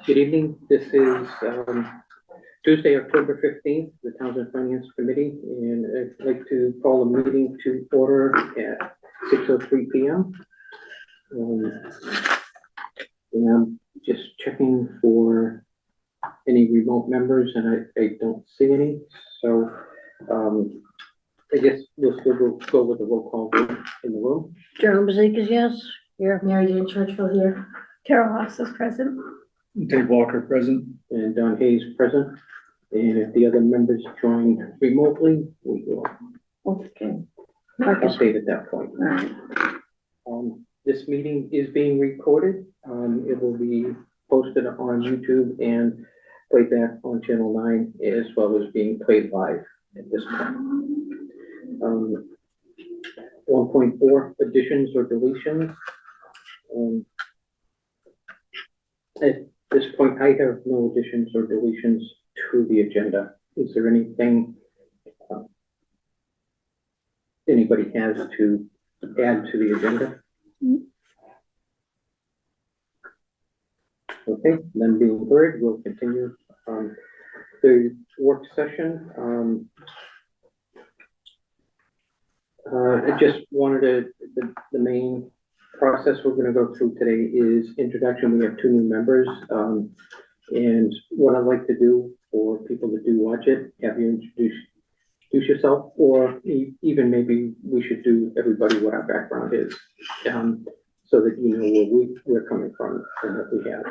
Good evening. This is Tuesday, October 15th, the Townsend Finance Committee, and I'd like to call the meeting to order at 6:03 p.m. And I'm just checking for any remote members, and I don't see any. So I guess we'll still go with the roll call vote in the room. Joan Bazikas, yes. Here. Mary Jane Churchville here. Carol Haas is present. Dave Walker present. And Don Hayes present. And if the other members joined remotely, we will Okay. update at that point. All right. This meeting is being recorded. It will be posted on YouTube and played back on Channel 9, as well as being played live at this point. 1.4 additions or deletions. At this point, I have no additions or deletions to the agenda. Is there anything anybody has to add to the agenda? Okay, then being heard, we'll continue the work session. I just wanted the main process we're going to go through today is introduction. We have 2 new members, and what I'd like to do for people that do watch it, have you introduce yourself, or even maybe we should do everybody what our background is, so that you know where we're coming from and what we have.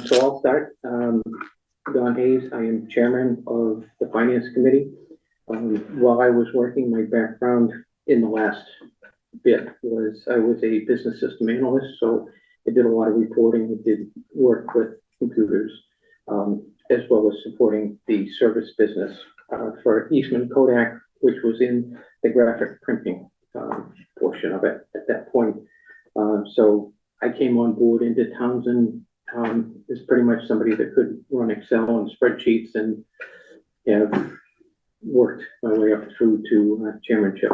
So I'll start. Don Hayes, I am chairman of the Finance Committee. While I was working, my background in the last bit was I was a business system analyst, so I did a lot of reporting. I did work with computers, as well as supporting the service business for Eastman Kodak, which was in the graphic printing portion of it at that point. So I came on board into Townsend as pretty much somebody that could run Excel and spreadsheets, and have worked my way up through to chairmanship.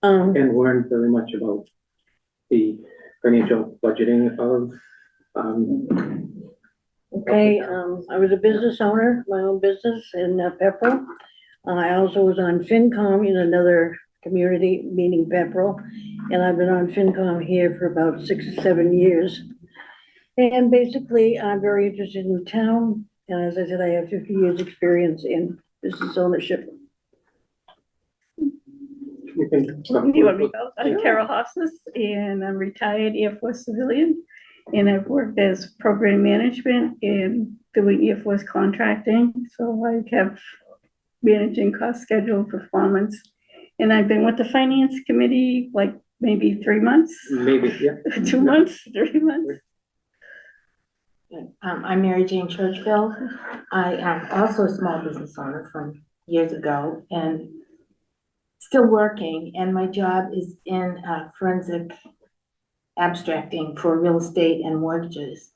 And learned very much about the financial budgeting of Okay, I was a business owner, my own business in Pepperell. I also was on FinCom in another community, meaning Pepperell, and I've been on FinCom here for about 6 or 7 years. And basically, I'm very interested in the town, and as I said, I have 50 years experience in business ownership. you can You want me to go? I'm Carol Hosnes, and I'm retired Air Force civilian, and I've worked as program management and doing Air Force contracting. So I have managing cost, schedule, performance, and I've been with the Finance Committee like maybe 3 months, maybe, yeah. 2 months, 3 months. I'm Mary Jane Churchville. I am also a small business owner from years ago and still working, and my job is in forensic abstracting for real estate and mortgages.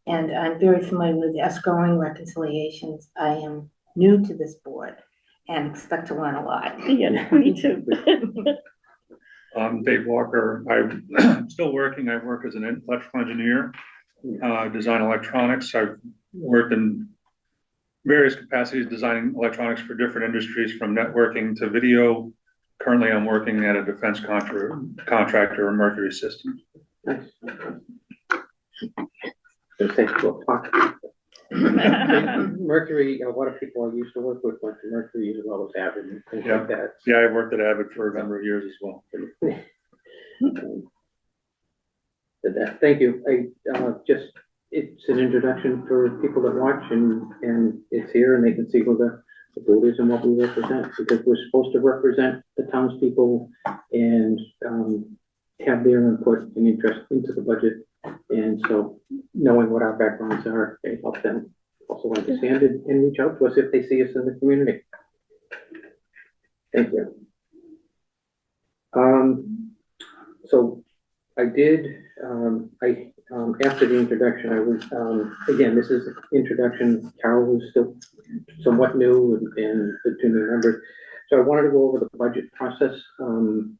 And I'm very familiar with escrowing, reconciliations. I am new to this board and expect to learn a lot. Yeah, me too. I'm Dave Walker. I'm still working. I work as an electrical engineer, design electronics. I've worked in various capacities designing electronics for different industries, from networking to video. Currently, I'm working at a defense contractor, Mercury Systems. Nice. Mercury, a lot of people I used to work with went to Mercury, as well as Avid and things like that. Yeah, I worked at Avid for a number of years as well. Thank you. It's an introduction for people that watch, and it's here, and they can see who the board is and what we represent, because we're supposed to represent the townspeople and have their input and interest into the budget. And so knowing what our backgrounds are, they help them also understand it and reach out to us if they see us in the community. Thank you. So I did, after the introduction, I was, again, this is introduction. Carol was still somewhat new, and the 2 new members. So I wanted to go over the budget process.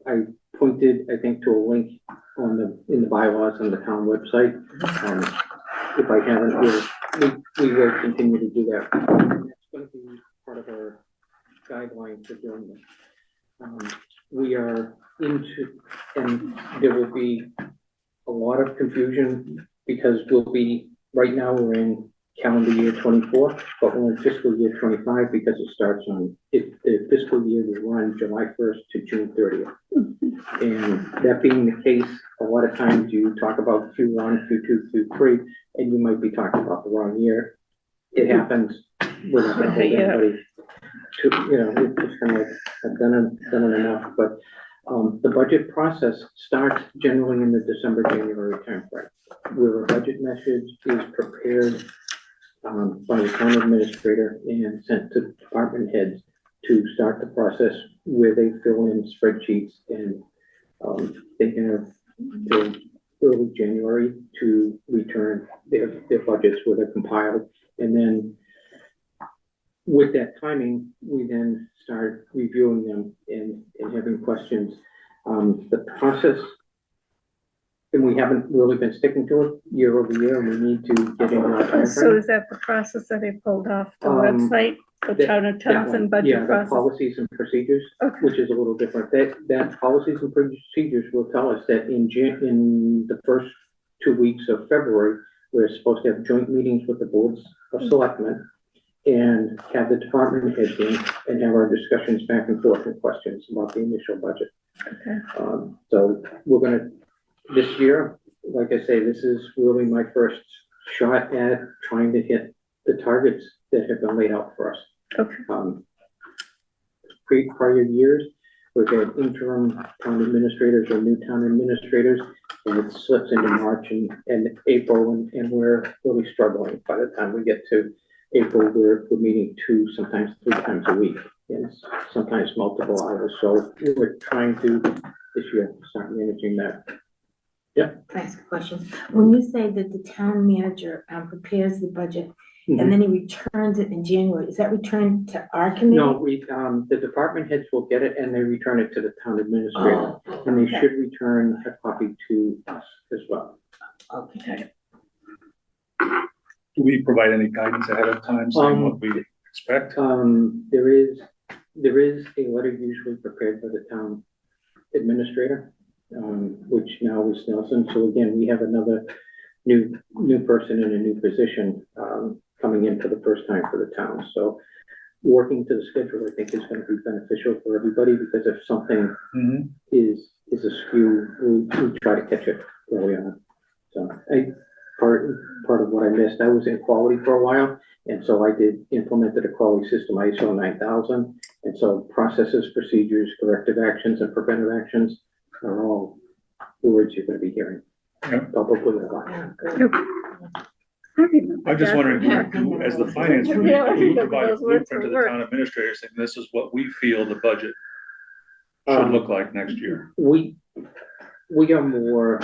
I pointed, I think, to a link in the bylaws on the town website. If I haven't, we will continue to do that. It's going to be part of our guideline for doing this. We are into, and there will be a lot of confusion because right now we're in calendar year 24, but we're in fiscal year 25 because it starts the fiscal year will run July 1st to June 30th. And that being the case, a lot of times you talk about Q1, Q2, Q3, and you might be talking about the wrong year. It happens. We're not gonna hold anybody to, it's just kind of like, I've done it enough, but the budget process starts generally in the December-January timeframe, where a budget message is prepared by the town administrator and sent to department heads to start the process where they fill in spreadsheets, and they can have till early January to return their budgets where they're compiled. And then with that timing, we then start reviewing them and having questions. The process, and we haven't really been sticking to it year over year, and we need to get into our timeframe. So is that the process that they pulled off the website, the town of Townsend budget Yeah, the process? policies and procedures, Okay. which is a little different. That policies and procedures will tell us that in the first 2 weeks of February, we're supposed to have joint meetings with the boards of selectmen and have the department heads in and have our discussions back and forth and questions about the initial budget. Okay. So we're gonna, this year, like I say, this is really my first shot at trying to hit the targets that have been laid out for us. Okay. Prior years, we've had interim town administrators or new town administrators, and it slips into March and April, and we're really struggling. By the time we get to April, we're meeting 2, sometimes 3 times a week, and sometimes multiple hours. So we're trying to, this year, start managing that. Yep. Can I ask a question? When you say that the town manager prepares the budget and then he returns it in January, is that returned to our committee? No, the department heads will get it and they return it to the town administrator. And they should return a copy to us as well. Okay. Do we provide any guidance ahead of time saying what we expect? There is a letter usually prepared by the town administrator, which now is Nelson. So again, we have another new person in a new position coming in for the first time for the town. So working to the schedule, I think, is going to be beneficial for everybody, because if something is askew, we try to catch it early on. So part of what I missed, I was in quality for a while, and so I implemented a quality system, ISO 9000, and so processes, procedures, corrective actions, and preventive actions are all words you're going to be hearing. Yep. Probably a lot. I'm just wondering, as the finance Yeah, committee, I do we remember provide a those words blueprint to for the work. town administrator saying this is what we feel the budget should look like next year? We are more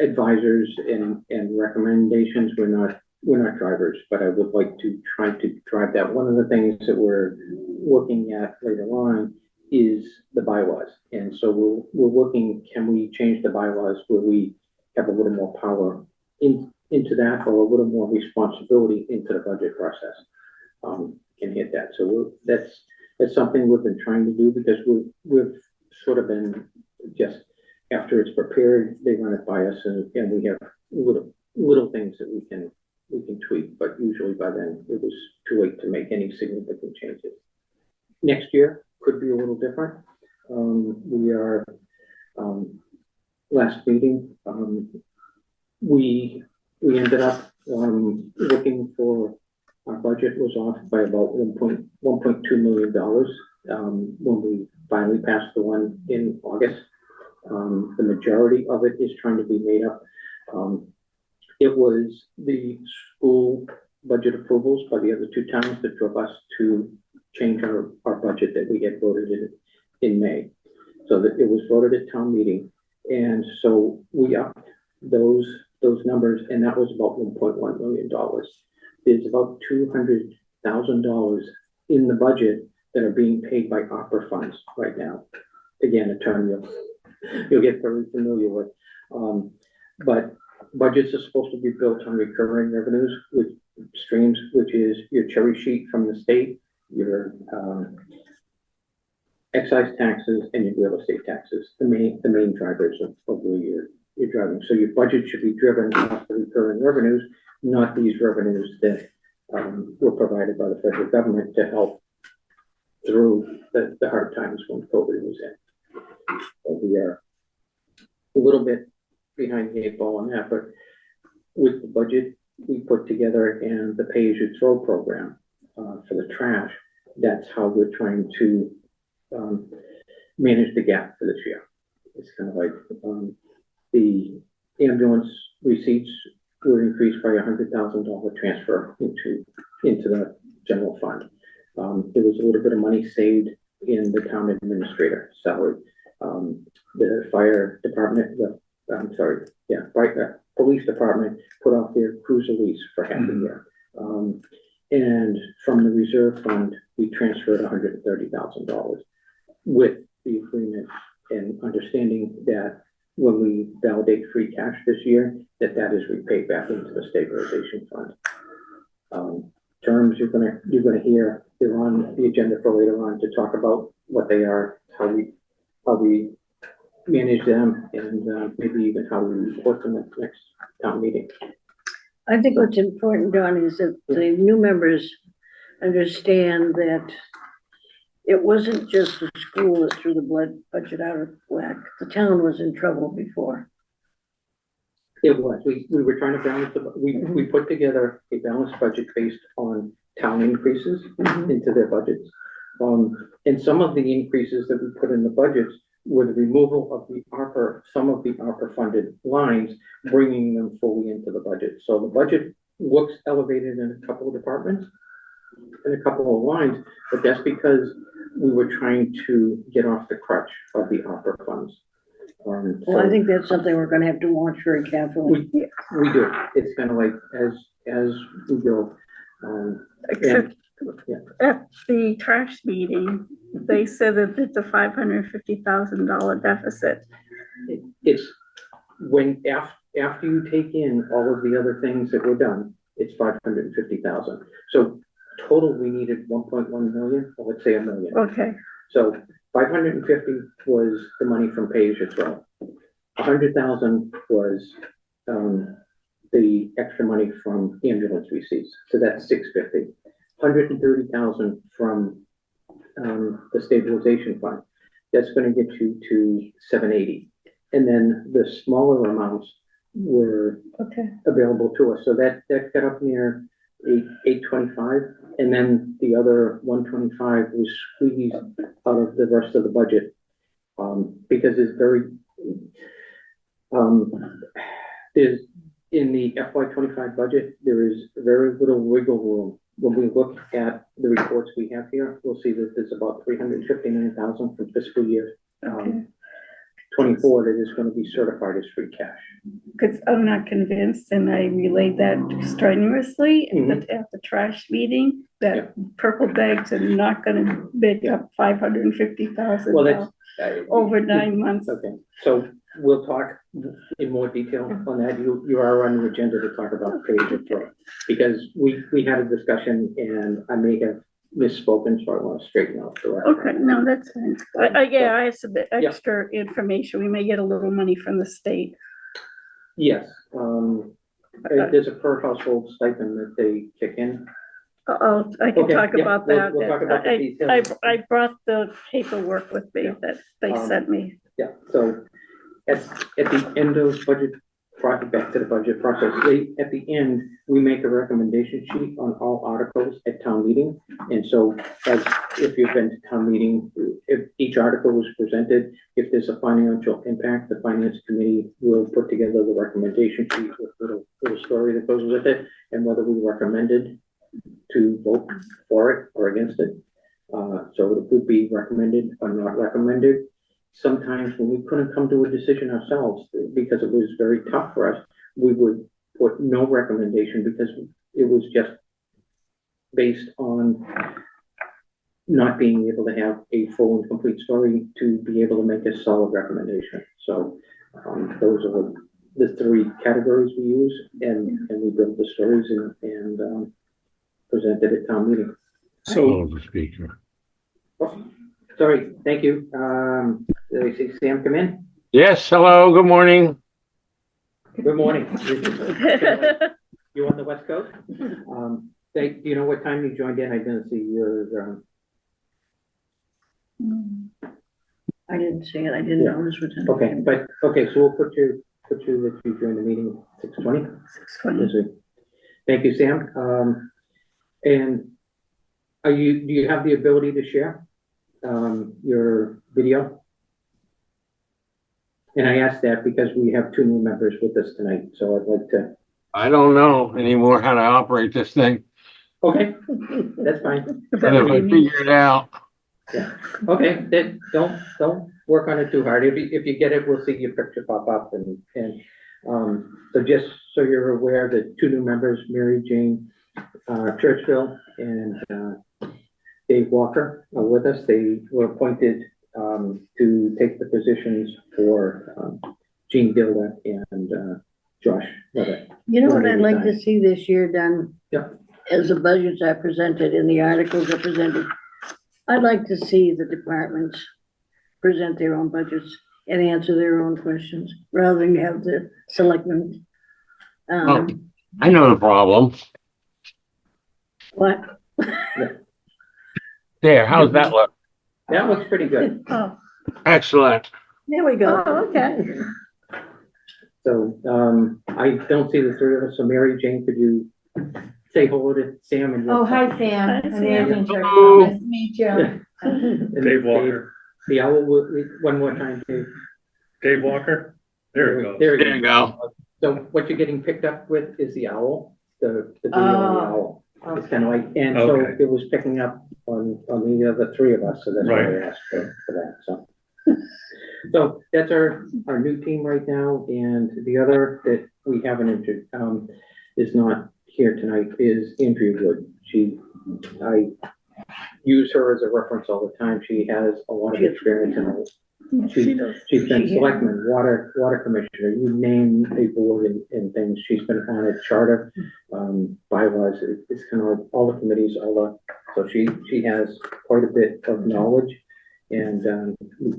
advisors and recommendations. We're not drivers, but I would like to try to drive that. One of the things that we're looking at later on is the bylaws. And so we're looking, can we change the bylaws where we have a little more power into that, or a little more responsibility into the budget process? Can hit that. So that's something we've been trying to do, because we've sort of been just, after it's prepared, they run it by us, and we have little things that we can tweak, but usually by then it was too late to make any significant changes. Next year could be a little different. We are, last meeting, we ended up looking for, our budget was off by about $1.2 million when we finally passed the one in August. The majority of it is trying to be made up. It was the school budget approvals by the other 2 towns that drove us to change our budget that we had voted in May. So that it was voted at town meeting. And so we upped those numbers, and that was about $1.1 million. There's about $200,000 in the budget that are being paid by opera funds right now. again, a term you'll get very familiar with. But budgets are supposed to be built on recurring revenues with streams, which is your cherry sheet from the state, your, excise taxes and your real estate taxes, the main drivers of where you're driving. So your budget should be driven off the recurring revenues, not these revenues that, were provided by the federal government to help through the hard times when COVID was in. So we are a little bit behind the eight ball on that, but with the budget we put together and the pay-as-you-throw program, for the trash, that's how we're trying to, manage the gap for this year. It's kind of like, the ambulance receipts were increased by $100,000 transfer into the general fund. There was a little bit of money saved in the town administrator salary. The fire department, police department put off their cruiser lease for half a year. And from the reserve fund, we transferred $130,000 with the agreement and understanding that when we validate free cash this year, that is repaid back into the stabilization fund. Terms you're gonna hear, they're on the agenda for later on to talk about what they are, how we manage them, and maybe even how we report them at the next town meeting. I think what's important, Don, is that the new members understand that it wasn't just the school that threw the budget out of whack. The town was in trouble before. It was, we were trying to balance, we put together a balanced budget based on town increases into their budgets. And some of the increases that we put in the budgets were the removal of the ARPA, some of the ARPA funded lines, bringing them fully into the budget. So the budget looks elevated in a couple of departments and a couple of lines, but that's because we were trying to get off the crutch of the ARPA funds. Well, I think that's something we're gonna have to watch very carefully. We do. It's kind of like as we go. Except yeah. at the trash meeting, they said that it's a $550,000 deficit. It's when after you take in all of the other things that were done, it's 550,000. So total we needed 1.1 million, or let's say $1 million. Okay, So 550 was the money from pay-as-you-throw. 100,000 was the extra money from ambulance receipts. So that's 650. 130,000 from the stabilization fund. That's going to get you to 780. And then the smaller amounts were okay. available to us. So that got up near 825. And then the other 125 was squeezed out of the rest of the budget because it's very, there's in the FY25 budget, there is very little wiggle room. When we look at the reports we have here, we'll see that there's about 359,000 from fiscal year 24 that is going to be certified as free cash. Because I'm not convinced, and I relayed that strenuously at the trash meeting, that purple bags are not gonna make up $550,000 Well, that's over 9 months. okay. So we'll talk in more detail on that. You are on the agenda to talk about pay-as-you-throw because we had a discussion and I may have misspoken, so I want to straighten out the record. Okay, no, that's fine. I have some extra information. We may get a little money from the state. Yes, there's a per household stipend that they kick in. Oh, I can Okay, talk yeah, about we'll- that. we'll talk about the details. I brought the paperwork with me that they sent me. Yeah, so at the end of budget, back to the budget process, at the end, we make a recommendation sheet on all articles at town meeting. And so if you've been to town meeting, if each article was presented, if there's a financial impact, the finance committee will put together the recommendation sheet with a little story that goes with it and whether we recommended to vote for it or against it. So it would be recommended or not recommended. Sometimes when we couldn't come to a decision ourselves, because it was very tough for us, we would put no recommendation because it was just based on not being able to have a full and complete story to be able to make a solid recommendation. So, those are the three categories we use, and we build the stories and presented at town meeting. So, the speaker. Oh, sorry, thank you. Did I see Sam come in? Yes, hello, good morning. Good morning. You on the West Coast? Do you know what time you joined in? I didn't see your, I didn't see it, I didn't Yeah. notice what time. okay, but, okay, so we'll put you that you joined the meeting 6:20. 6:20. Thank you, Sam. And do you have the ability to share, your video? And I asked that because we have two new members with us tonight, so I'd like to, I don't know anymore how to operate this thing, okay, that's fine. Is but that if what I you mean? figure it out, Okay, then don't work on it too hard. If you get it, we'll see your picture pop up so just so you're aware, the two new members, Mary Jane Churchville and Dave Walker are with us. They were appointed to take the positions for Gene Gilda and Josh Levitt. You know what I'd like to see this year done? Yeah. As the budgets are presented and the articles are presented, I'd like to see the departments present their own budgets and answer their own questions, rather than have the selectmen. I know the problem. What? There, how's that look? That looks pretty good. Oh, Excellent. There we go. oh, okay. So I don't see the three of us. So Mary Jane, could you say hello to Sam and? Oh, hi, Sam. Hi, I'm Sam. Adrian Churchville. Hello. Nice to meet you. And Dave Walker. The owl, one more time, Dave. Dave Walker, there it goes. There There you go. So what you're getting picked up with is the owl, the video on the owl. It's kind of like, and so Okay. it was picking up on the other three of us, so that's why Right. I asked for that, so. So that's our new team right now, and the other that we haven't is not here tonight is Andrea Wood. I use her as a reference all the time. She has a lot of experience in it. Yes, she does. She's been She- selectman, water commissioner, you name a board and things, she's been on a charter, bylaws, it's kind of like all the committees, so she has quite a bit of knowledge, and we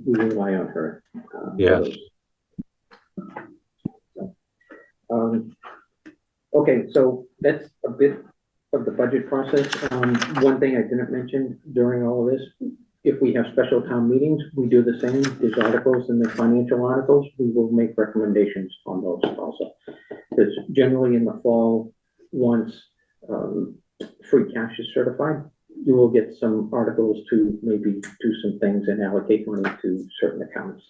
rely on her. For Yes. those. So, okay, so that's a bit of the budget process. One thing I didn't mention during all of this, if we have special town meetings, we do the same. There's articles and the financial articles, we will make recommendations on those also. Because generally in the fall, once free cash is certified, you will get some articles to maybe do some things and allocate money to certain accounts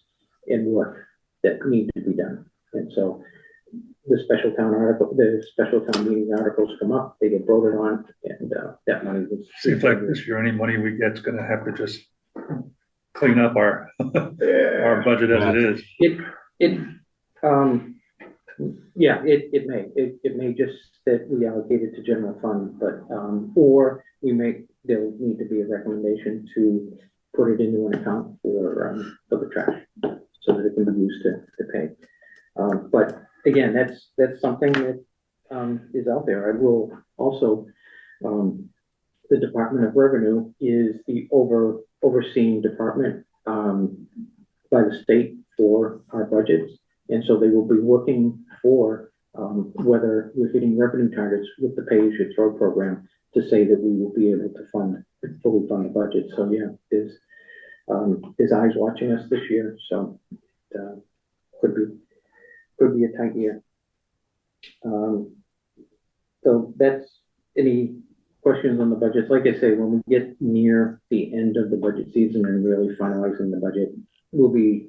and work that need to be done. And so the special town meeting articles come up, they get voted on, and that money was. Seems like this year, any money we get's gonna have to just clean up our budget as it is. It may just that we allocate it to general fund, but, or there'll need to be a recommendation to put it into an account for the trash, so that it can be used to pay. But again, that's something that, is out there. I will also, the Department of Revenue is the overseeing department, by the state for our budgets. And so they will be looking for, whether we're hitting revenue targets with the Pay As You Throw program to say that we will be able to fully fund the budget. So yeah, there's eyes watching us this year, so, could be a tight year. So that's any questions on the budgets. Like I say, when we get near the end of the budget season and really finalizing the budget, we'll be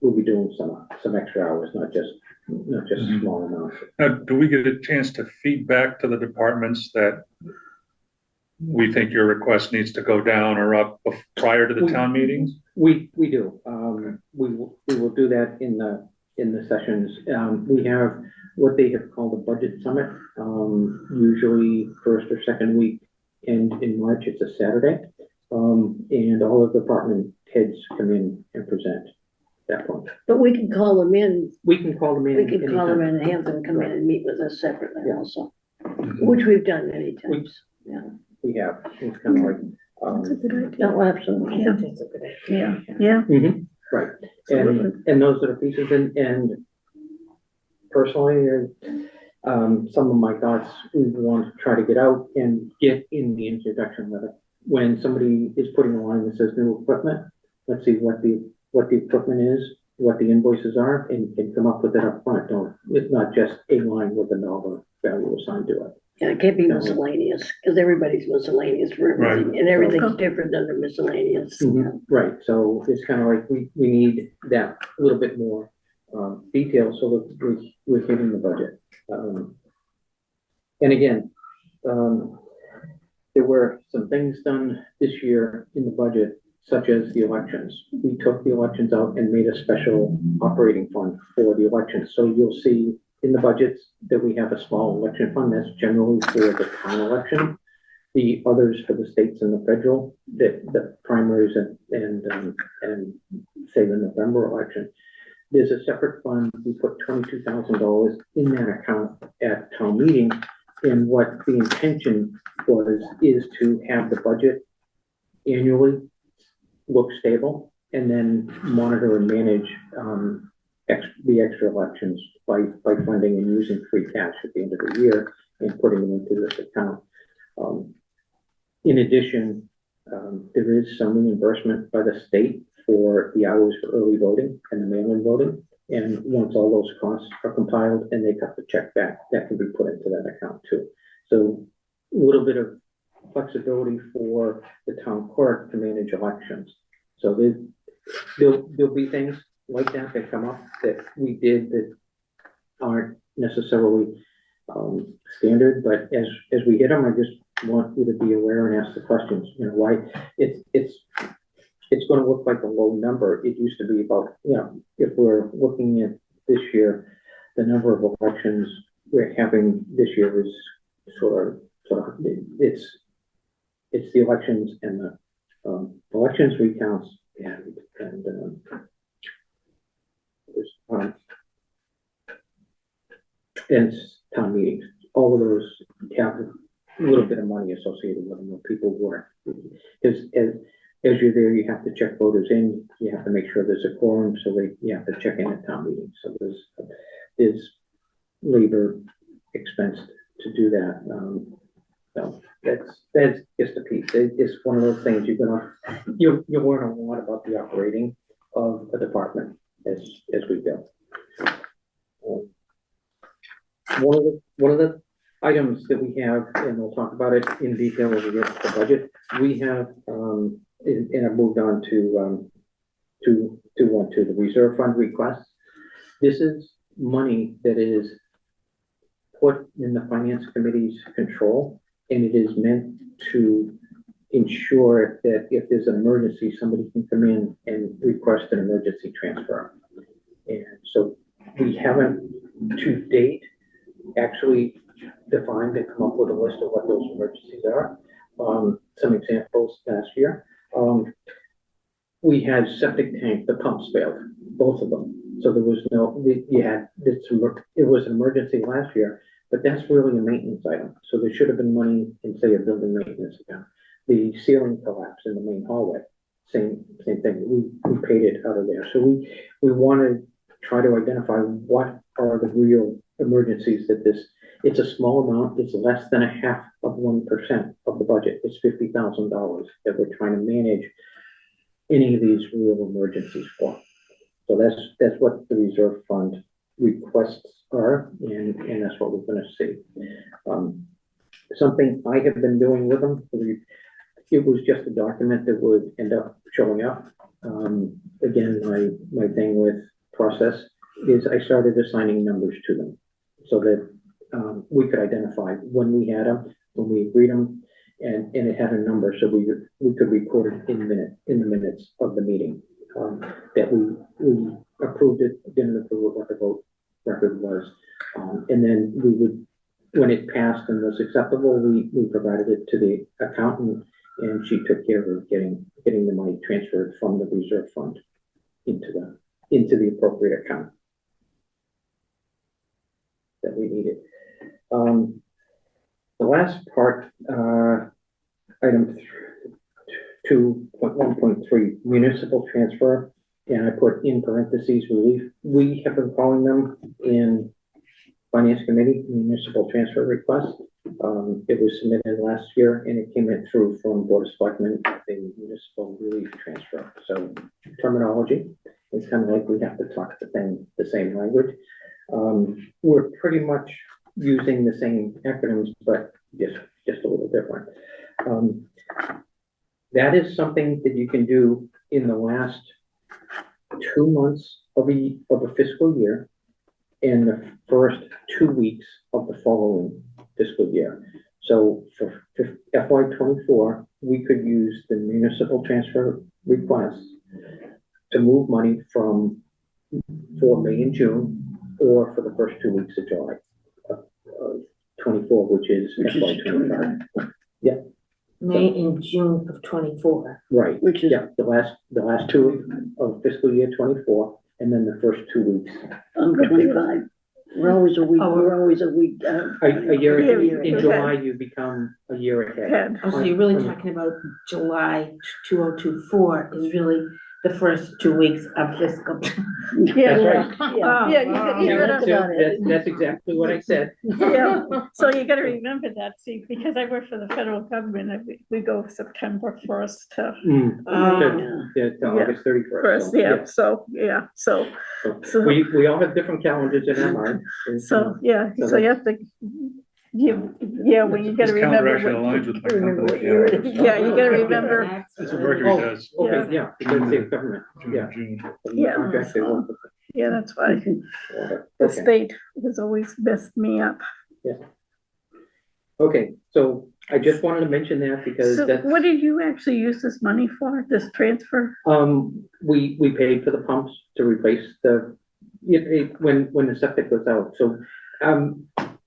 doing some extra hours, not just Mhm. small amounts. Now, do we get a chance to feed back to the departments that we think your request needs to go down or up prior to the town meetings? We do. We will do that in the sessions. We have what they have called a budget summit, usually first or second week and in March, it's a Saturday. And all of the department heads come in and present at that point. But we can call them in, We can call them in. we can call them anytime. in and have them come in and meet with us separately Yeah. also, which we've done many times. We have, it's kind of like, That's a good idea. No, absolutely. Yeah. That's a good idea. Yeah, right, Absolutely. and those are the pieces, and personally, some of my thoughts, we want to try to get out and get in the introduction letter. When somebody is putting a line that says new equipment, let's see what the equipment is, what the invoices are, and come up with it up front. It's not just a line with a dollar value assigned to it. And it can't be miscellaneous, because everybody's miscellaneous for everything, and everything's different than the miscellaneous. Right, so it's kind of like, we need that little bit more, detail, so that we're hitting the budget. And again, there were some things done this year in the budget, such as the elections. We took the elections out and made a special operating fund for the elections. So you'll see in the budgets that we have a small election fund that's generally for the town election. The others for the states and the federal, the primaries and say the November election. There's a separate fund. We put $22,000 in that account at town meeting. And what the intention is to have the budget annually look stable, and then monitor and manage the extra elections by funding and using free cash at the end of the year and putting them into this account. In addition, there is some reimbursement by the state for the hours for early voting and the mail-in voting. And once all those costs are compiled and they cut the check back, that can be put into that account too. So a little bit of flexibility for the town clerk to manage elections. So there'll be things like that come up that we did that aren't necessarily standard, but as we hit them, I just want you to be aware and ask the questions. You know, why it's going to look like a low number. It used to be about, if we're looking at this year, the number of elections we're having this year is sort of it's the elections and the elections, recounts, and town meetings. All of those have a little bit of money associated with them when people work. Because as you're there, you have to check voters in, you have to make sure there's a quorum, so you have to check in at town meetings. So there's labor expense to do that. So that's just a piece. It's one of those things you learn a lot about the operating of a department as we go. One of the items that we have, and we'll talk about it in detail as we get to the budget, we have, and I've moved on to the reserve fund request. This is money that is put in the finance committee's control, and it is meant to ensure that if there's an emergency, somebody can come in and request an emergency transfer. And so we haven't to date actually defined and come up with a list of what those emergencies are. Some examples last year. We had septic tank, the pumps failed, both of them. So there was it was an emergency last year, but that's really a maintenance item. So there should have been money in, say, a building maintenance account. The ceiling collapsed in the main hallway, same thing. We paid it out of there. So we want to try to identify what are the real emergencies that it's a small amount. It's less than 0.5% of the budget. It's $50,000 that we're trying to manage any of these real emergencies for. So that's what the reserve fund requests are, and that's what we're going to see. Something I have been doing with them, it was just a document that would end up showing up. Again, my thing with process is I started assigning numbers to them so that we could identify when we had them, when we agreed them, and it had a number, so we could record it in the minutes of the meeting that we approved it, didn't approve it, what the vote record was, and then we would when it passed and was acceptable, we provided it to the accountant, and she took care of getting the money transferred from the reserve fund into the appropriate account that we needed. The last part, item 2.1.3, municipal transfer, and I put in parentheses relief. We have been calling them in Finance Committee municipal transfer request. It was submitted last year and it came in through from Board of Selectmen, the municipal relief transfer. So terminology, it's kind of like we have to talk the same language. We're pretty much using the same acronyms, but just a little different. That is something that you can do in the last 2 months of a fiscal year and the first 2 weeks of the following fiscal year. So for FY24, we could use the municipal transfer requests to move money for May and June, or for the first 2 weeks of July 24, which is FY25. Yeah. May and June of 24. Right. Which is, Yeah, the last 2 weeks of fiscal year 24, and then the first 2 weeks. 25. We're always a week, A year, Yeah, in okay. July, you become a year ahead. Head. Oh, so you're really talking about July 2024 is really the first 2 weeks of fiscal. Yeah, That's yeah, right. yeah. Yeah, you Yeah, gotta- that's exactly what I said. yeah. So you gotta remember that, see, because I work for the federal government, and we go September 1st to To August 31st. first, so, yeah, so, yeah, so, so- We all have different calendars in our mind. and, so, yeah, So so you have to, when you gotta This calendar remember actually what. aligns with my remember company. what year it is. Yeah, you gotta remember, That's what Mercury Oh, does. okay, yeah, because the government, yeah. June. Yeah. Contract, they work with yeah, that's why the- the Okay. state has always messed me up. Okay, so I just wanted to mention that because So that's, what did you actually use this money for, this transfer? we paid for the pumps to replace when the septic goes out, so,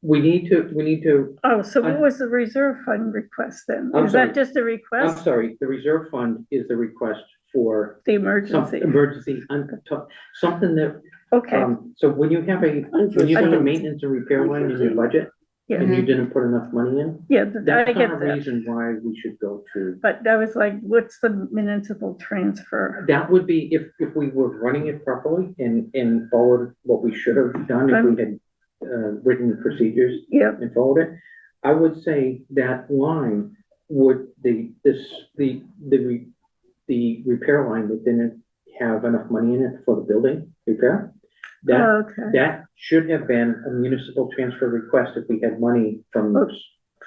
we need to, Oh, so what I- was the reserve fund request then? I'm Is that sorry. just a I'm request, sorry, the reserve fund is the request for the some emergency? emergency, something that, Okay, so when you have a maintenance and repair line in your budget, yeah, and you didn't put enough money in, yeah, I that's get not a that. reason why we should go to. But I was like, what's the municipal transfer? That would be if we were running it properly and followed what we should have done, if we had written procedures Yeah, and followed it. I would say that line would, the repair line that didn't have enough money in it for the building repair, okay, that should have been a municipal transfer request if we had money from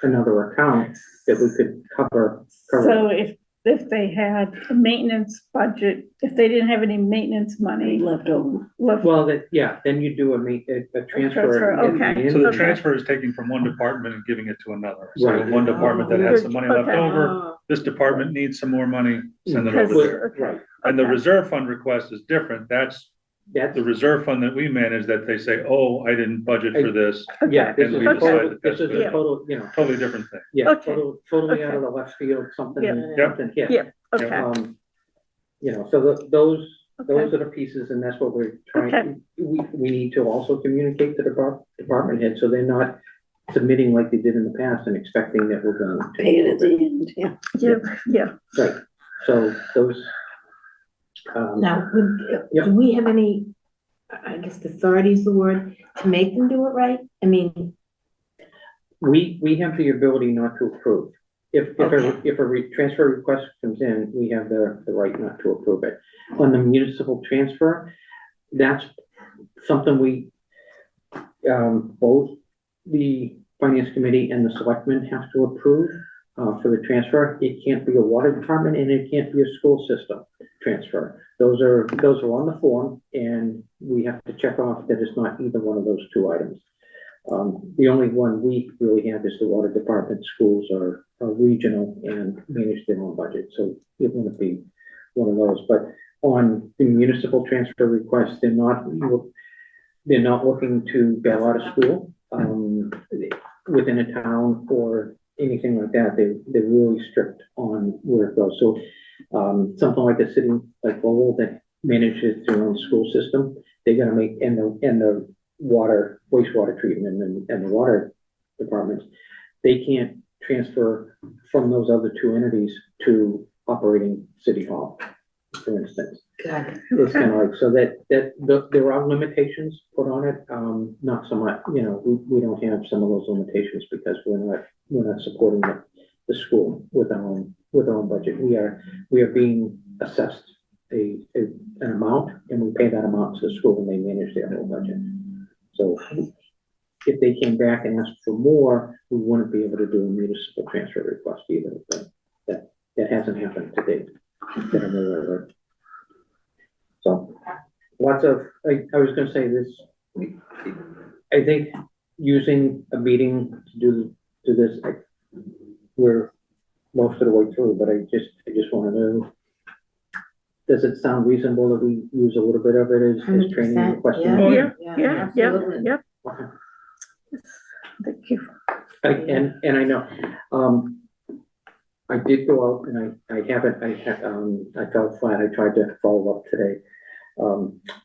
another account that we could cover. so if they had a maintenance budget, if they didn't have any maintenance money Left over. left, Well, then you do a transfer. transfer, okay. So the Okay. transfer is taking from one department and giving it to another. So Right. one department that has some money left Okay. over, this department needs some more money, send it Because- over there. okay. Right, And the Okay. reserve fund request is different. That's that's, the reserve fund that we manage that they say, oh, I didn't budget for this. yeah, this And is we a decided total, that this that's is a good. total, Totally different thing. yeah, Okay. totally out Okay. of the left field, something, Yeah. something hit. Yeah. okay, So those okay, are the pieces, and that's what we're trying, Okay. we need to also communicate to the department head, so they're not submitting like they did in the past and expecting that we're going to. Pay it at the end, yeah. yeah. Right, so those, Now, Yep. do we have any, I guess authority is the word, to make them do it right? I mean, we have the ability not to approve. If Okay. a transfer request comes in, we have the right not to approve it. On the municipal transfer, that's something we, both the finance committee and the selectmen have to approve, for the transfer. It can't be a water department and it can't be a school system transfer. Those are on the form, and we have to check off that it's not either one of those two items. The only one we really have is the water department. Schools are regional and manage their own budget, so it wouldn't be one of those. But on the municipal transfer request, they're not looking to bail out a school. within a town or anything like that, they're really strict on where it goes. So, something like a city like Lowell that manages their own school system, they gotta make, and the water, wastewater treatment and the water departments, they can't transfer from those other two entities to operating City Hall, for instance. Got it. It's kind of like, so there are limitations put on it, not so much, we don't have some of those limitations because we're not supporting the school with our own budget. We are being assessed an amount, and we pay that amount to the school and they manage their whole budget. So if they came back and asked for more, we wouldn't be able to do a municipal transfer request either, but that hasn't happened to date, that I'm aware of. So, lots of, I was gonna say this, I think using a meeting to do this, we're most of the way through, but I just wanna know, does it sound reasonable that we use a little bit of it as training and 100%, question? yeah. Yeah, absolutely. yep. Okay. Thank you. And I know, I did go out and I fell flat. I tried to follow up today.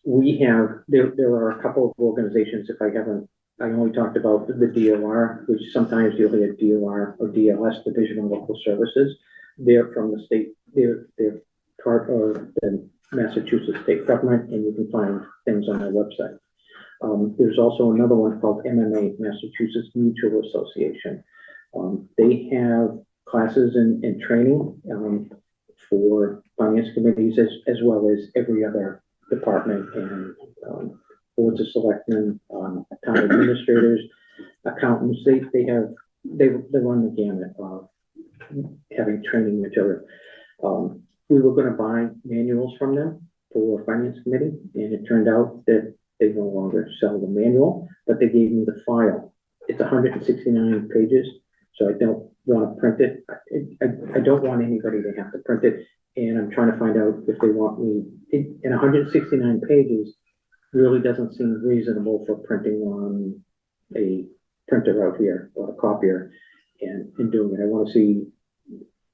There are a couple of organizations, I only talked about the DOR, which sometimes you'll hear DOR or DLS, Division of Local Services. They're from the state, they're part of the Massachusetts state government, and you can find things on their website. There's also another one called MMA, Massachusetts Mutual Association. They have classes and training for finance committees as well as every other department and boards of selectmen, town administrators, accountants. They run the gamut of having training material. We were going to buy manuals from them for finance committee, and it turned out that they no longer sell the manual, but they gave me the file. It's 169 pages, so I don't want to print it. I don't want anybody to have to print it, and I'm trying to find out if they want me, in 169 pages, really doesn't seem reasonable for printing on a printer out here or a copier and doing it. I want to see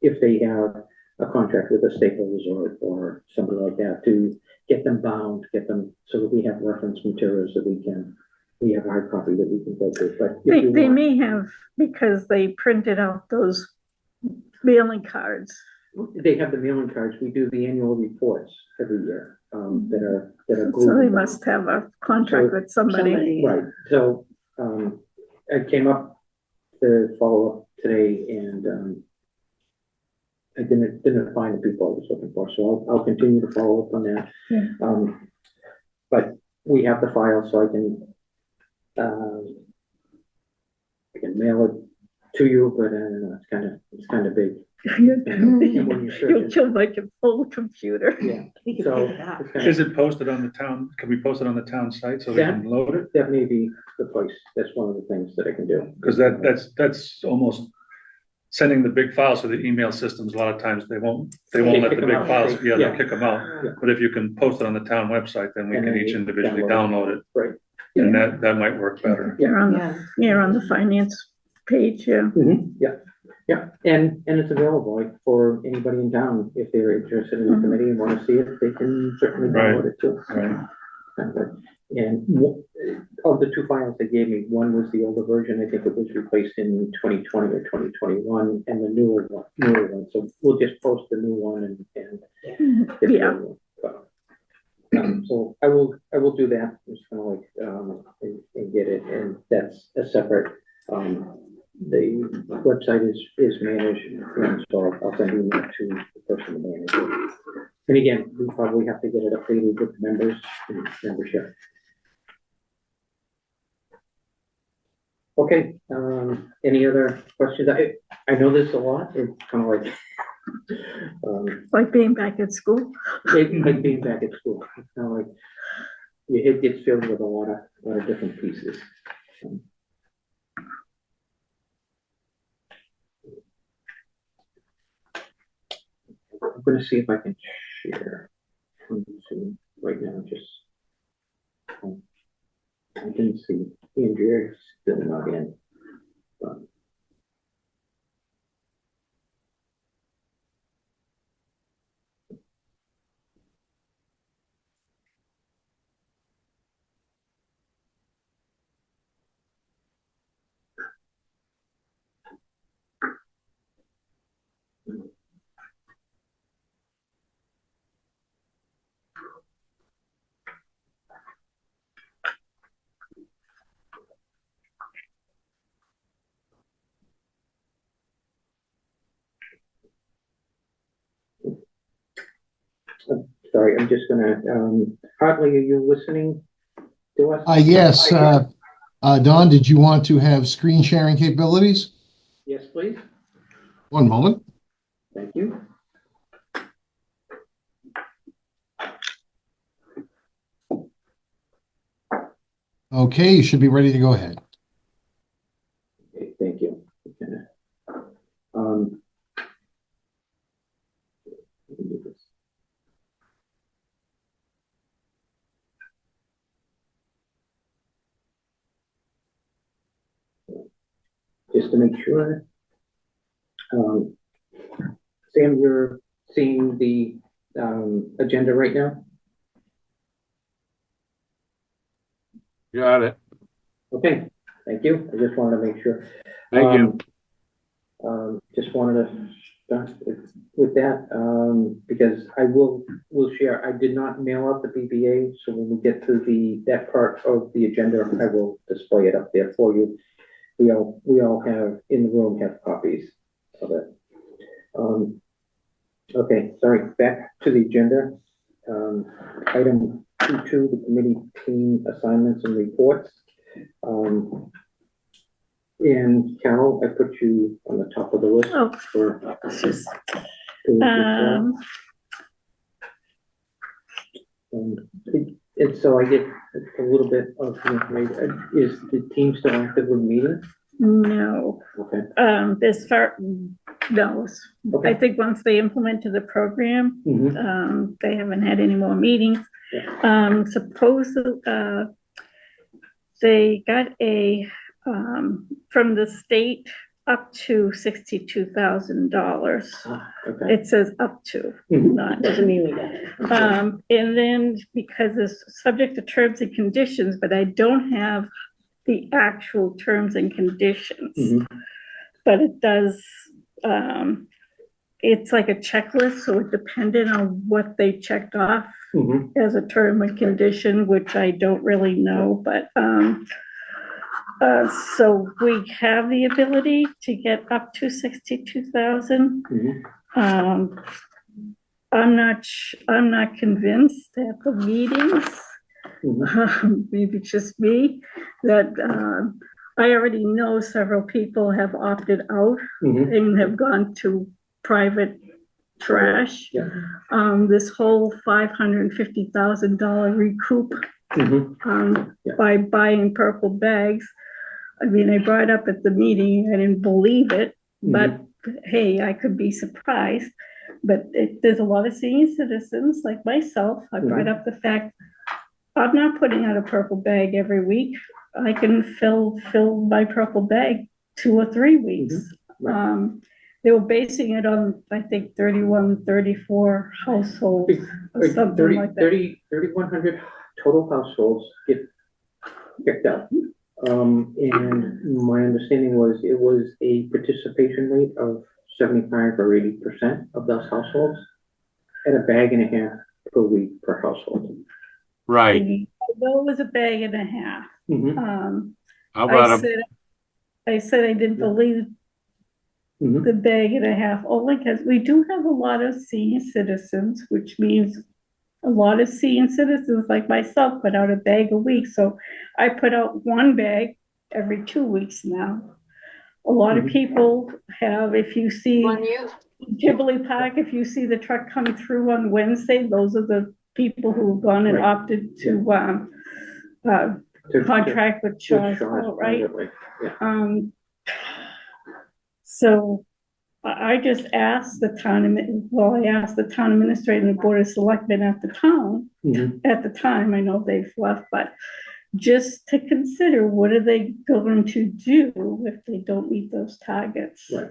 if they have a contract with a Staples or something like that to get them bound, so that we have reference materials that we have a hard copy that we can go to. But They may have, because they printed out those mailing cards. they have the mailing cards. We do the annual reports every year that are So they must have a contract with somebody. right. So I came up to follow up today, and I didn't find the people I was looking for. So I'll continue to follow up on that. Yeah. But we have the file, so I can mail it to you, but I don't know, it's kind of big. And when you're You'll searching, kill my full computer. yeah. We can So pick it up. it's kinda- Is it posted on the town? Can we post it on the town site so we can load it? that may be the place. That's one of the things that I can do. Because that's almost sending the big files to the email systems. A lot of times they won't let the kick 'em big out. files, Yeah. they'll kick them out. Yeah. But if you can post it on the town website, then we And can then each you individually download download it. Right. And that might work better. Yeah. You're on the finance page, yeah. Yeah, and it's available for anybody in town. If they're interested in the committee and want to see it, they can certainly download it too. Right. And of the two files they gave me, one was the older version. I think it was replaced in 2020 or 2021, and the newer one. So we'll just post the new one and get the Yeah. other one. But, so I will do that. Just kind of like and get it, and that's a separate. The website is managed, and so I'll send you that to the person who manages it. And again, we probably have to get it updated with members and membership. Okay, any other questions? I know this a lot. It's kind of like Like being back at school. like being back at school. It's kind of like your head gets filled with a lot of different pieces. I'm going to see if I can share from Zoom right now. I didn't see Andrea still not in. Sorry, I'm just gonna, Hartley, are you listening to us? Yes, Don, did you want to have screen sharing capabilities? Yes, please. One moment. Thank you. Okay, you should be ready to go ahead. Okay, thank you. Um, let me do this. Just to make sure. Sam, you're seeing the agenda right now? Got it. Okay, thank you. I just wanted to make sure. Thank you. Just wanted to start with that, because will share, I did not mail out the BBA, so when we get to that part of the agenda, I will display it up there for you. We all have, in the room, have copies of it. Okay, sorry, back to the agenda. Item 2.2, the committee team assignments and reports. And Carol, I put you on the top of the list Oh. for. And so I get a little bit of information. Is the team still actively meeting? No, Okay. as far, no. I Okay. think once they implemented the program, Mhm. they haven't had any more meetings. Supposedly, they got from the state up to $62,000. Okay. It says up to, Mhm. not. Doesn't mean we got it. And then because it's subject to terms and conditions, but I don't have the actual terms and conditions. Mhm. But it does, it's like a checklist, so it depended on what they checked off Mhm. as a term and condition, which I don't really know, but, so we have the ability to get up to 62,000. Mhm. I'm not convinced at the meetings, Mhm. maybe just me, that, I already know several people have opted out Mhm. and have gone to private trash. Yeah. This whole $550,000 recoup, Mhm. Yeah. by buying purple bags. I mean, I brought up at the meeting, I didn't believe it, but hey, I could be surprised. But there's a lot of senior citizens like myself. I brought up the fact, I'm not putting out a purple bag every week. I can fill my purple bag 2 or 3 weeks. Right. They were basing it on, I think, 31, 34 households or something like that. 3,100 total households get picked up. And my understanding was it was a participation rate of 75 or 80% of those households at a bag and a half per week per household. Right. I know it was a bag and a half. How about I said I didn't believe the bag and a half, only because we do have a lot of senior citizens, which means a lot of senior citizens like myself put out a bag a week. So I put out 1 bag every 2 weeks now. A lot of people have, if you see Tivoli Park, if you see the truck come through on Wednesday, those are the people who've gone and opted to contract with Shaw's, right? Yeah. So I just asked the town, I asked the town administrator and the board of selectmen at the town, at the time, I know they've left, but just to consider what are they going to do if they don't meet those targets. Right,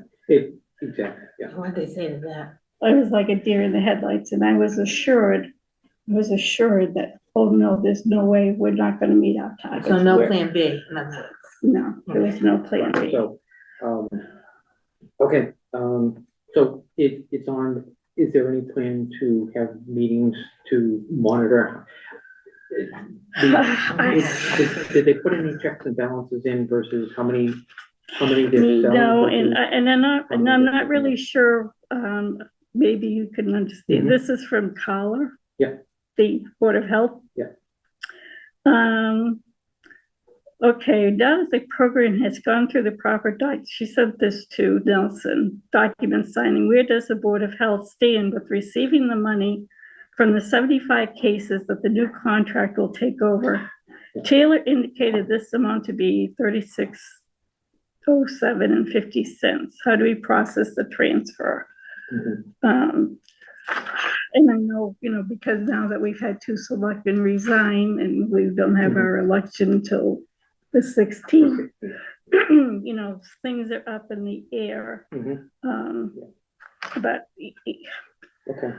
exactly, yeah. What'd they say to that? I was like a deer in the headlights, and I was assured that, oh no, there's no way, we're not gonna meet our targets. So no We're- plan B, in other words. No, there was no plan B. So, okay, so it's on, is there any plan to have meetings to monitor? Did they put any checks and balances in versus how many they're selling? No, versus- and I'm not really sure, maybe you can understand, Mhm. this is from Collar. Yeah. The Board of Health. Yeah. Okay, now that the program has gone through the proper she sent this to Nelson, document signing, where does the Board of Health stand with receiving the money from the 75 cases that the new contract will take over? Taylor indicated this amount to be $36.0750. How do we process the transfer? Mhm. And I know, because now that we've had 2 selectmen resign and we don't have our election until the 16th, things are up in the air. Mhm. But Okay,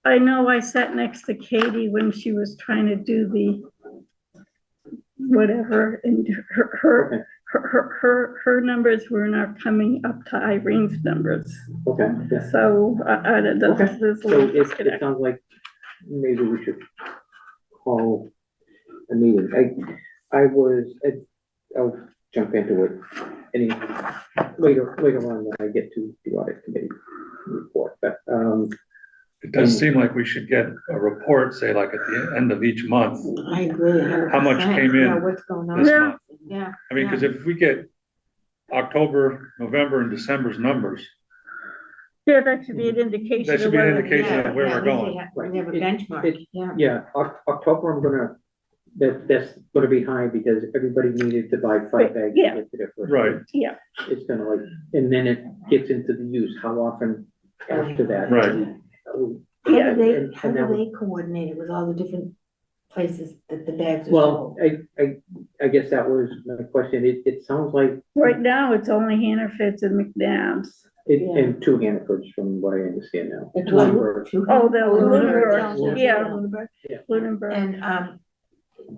I know I sat next to Katie when she was trying to do the whatever, and her numbers were not coming up to Irene's numbers. okay, yeah. So there's a Okay. little So it disconnect. sounds like maybe we should call a meeting. I'll jump into it later on when I get to the audit committee report, but, It does seem like we should get a report, say like at the end of each month, I agree. 100%. How much came in Yeah, what's going on? this Yeah. month. Yeah. I mean, because if we get October, November, and December's numbers, Yeah, that should be an indication. That should of be an whether- indication of where we're going. We have a benchmark, yeah. yeah, October, that's gonna be high because everybody needed to buy 5 bags. Yeah. to get to their first Right. one. Yeah. It's gonna like, and then it gets into the use, how often after that? Right. Yeah. How And do that they coordinate it with all the different places that the bags are Well, sold? I guess that was my question. It sounds like, Right now, it's only Hannaford's and McNabb's. and 2 Hannafords from what I understand now. It's Lunenburg. Oh, the Lunenburg, Lunenburg, yeah. yeah, Lunenburg. And,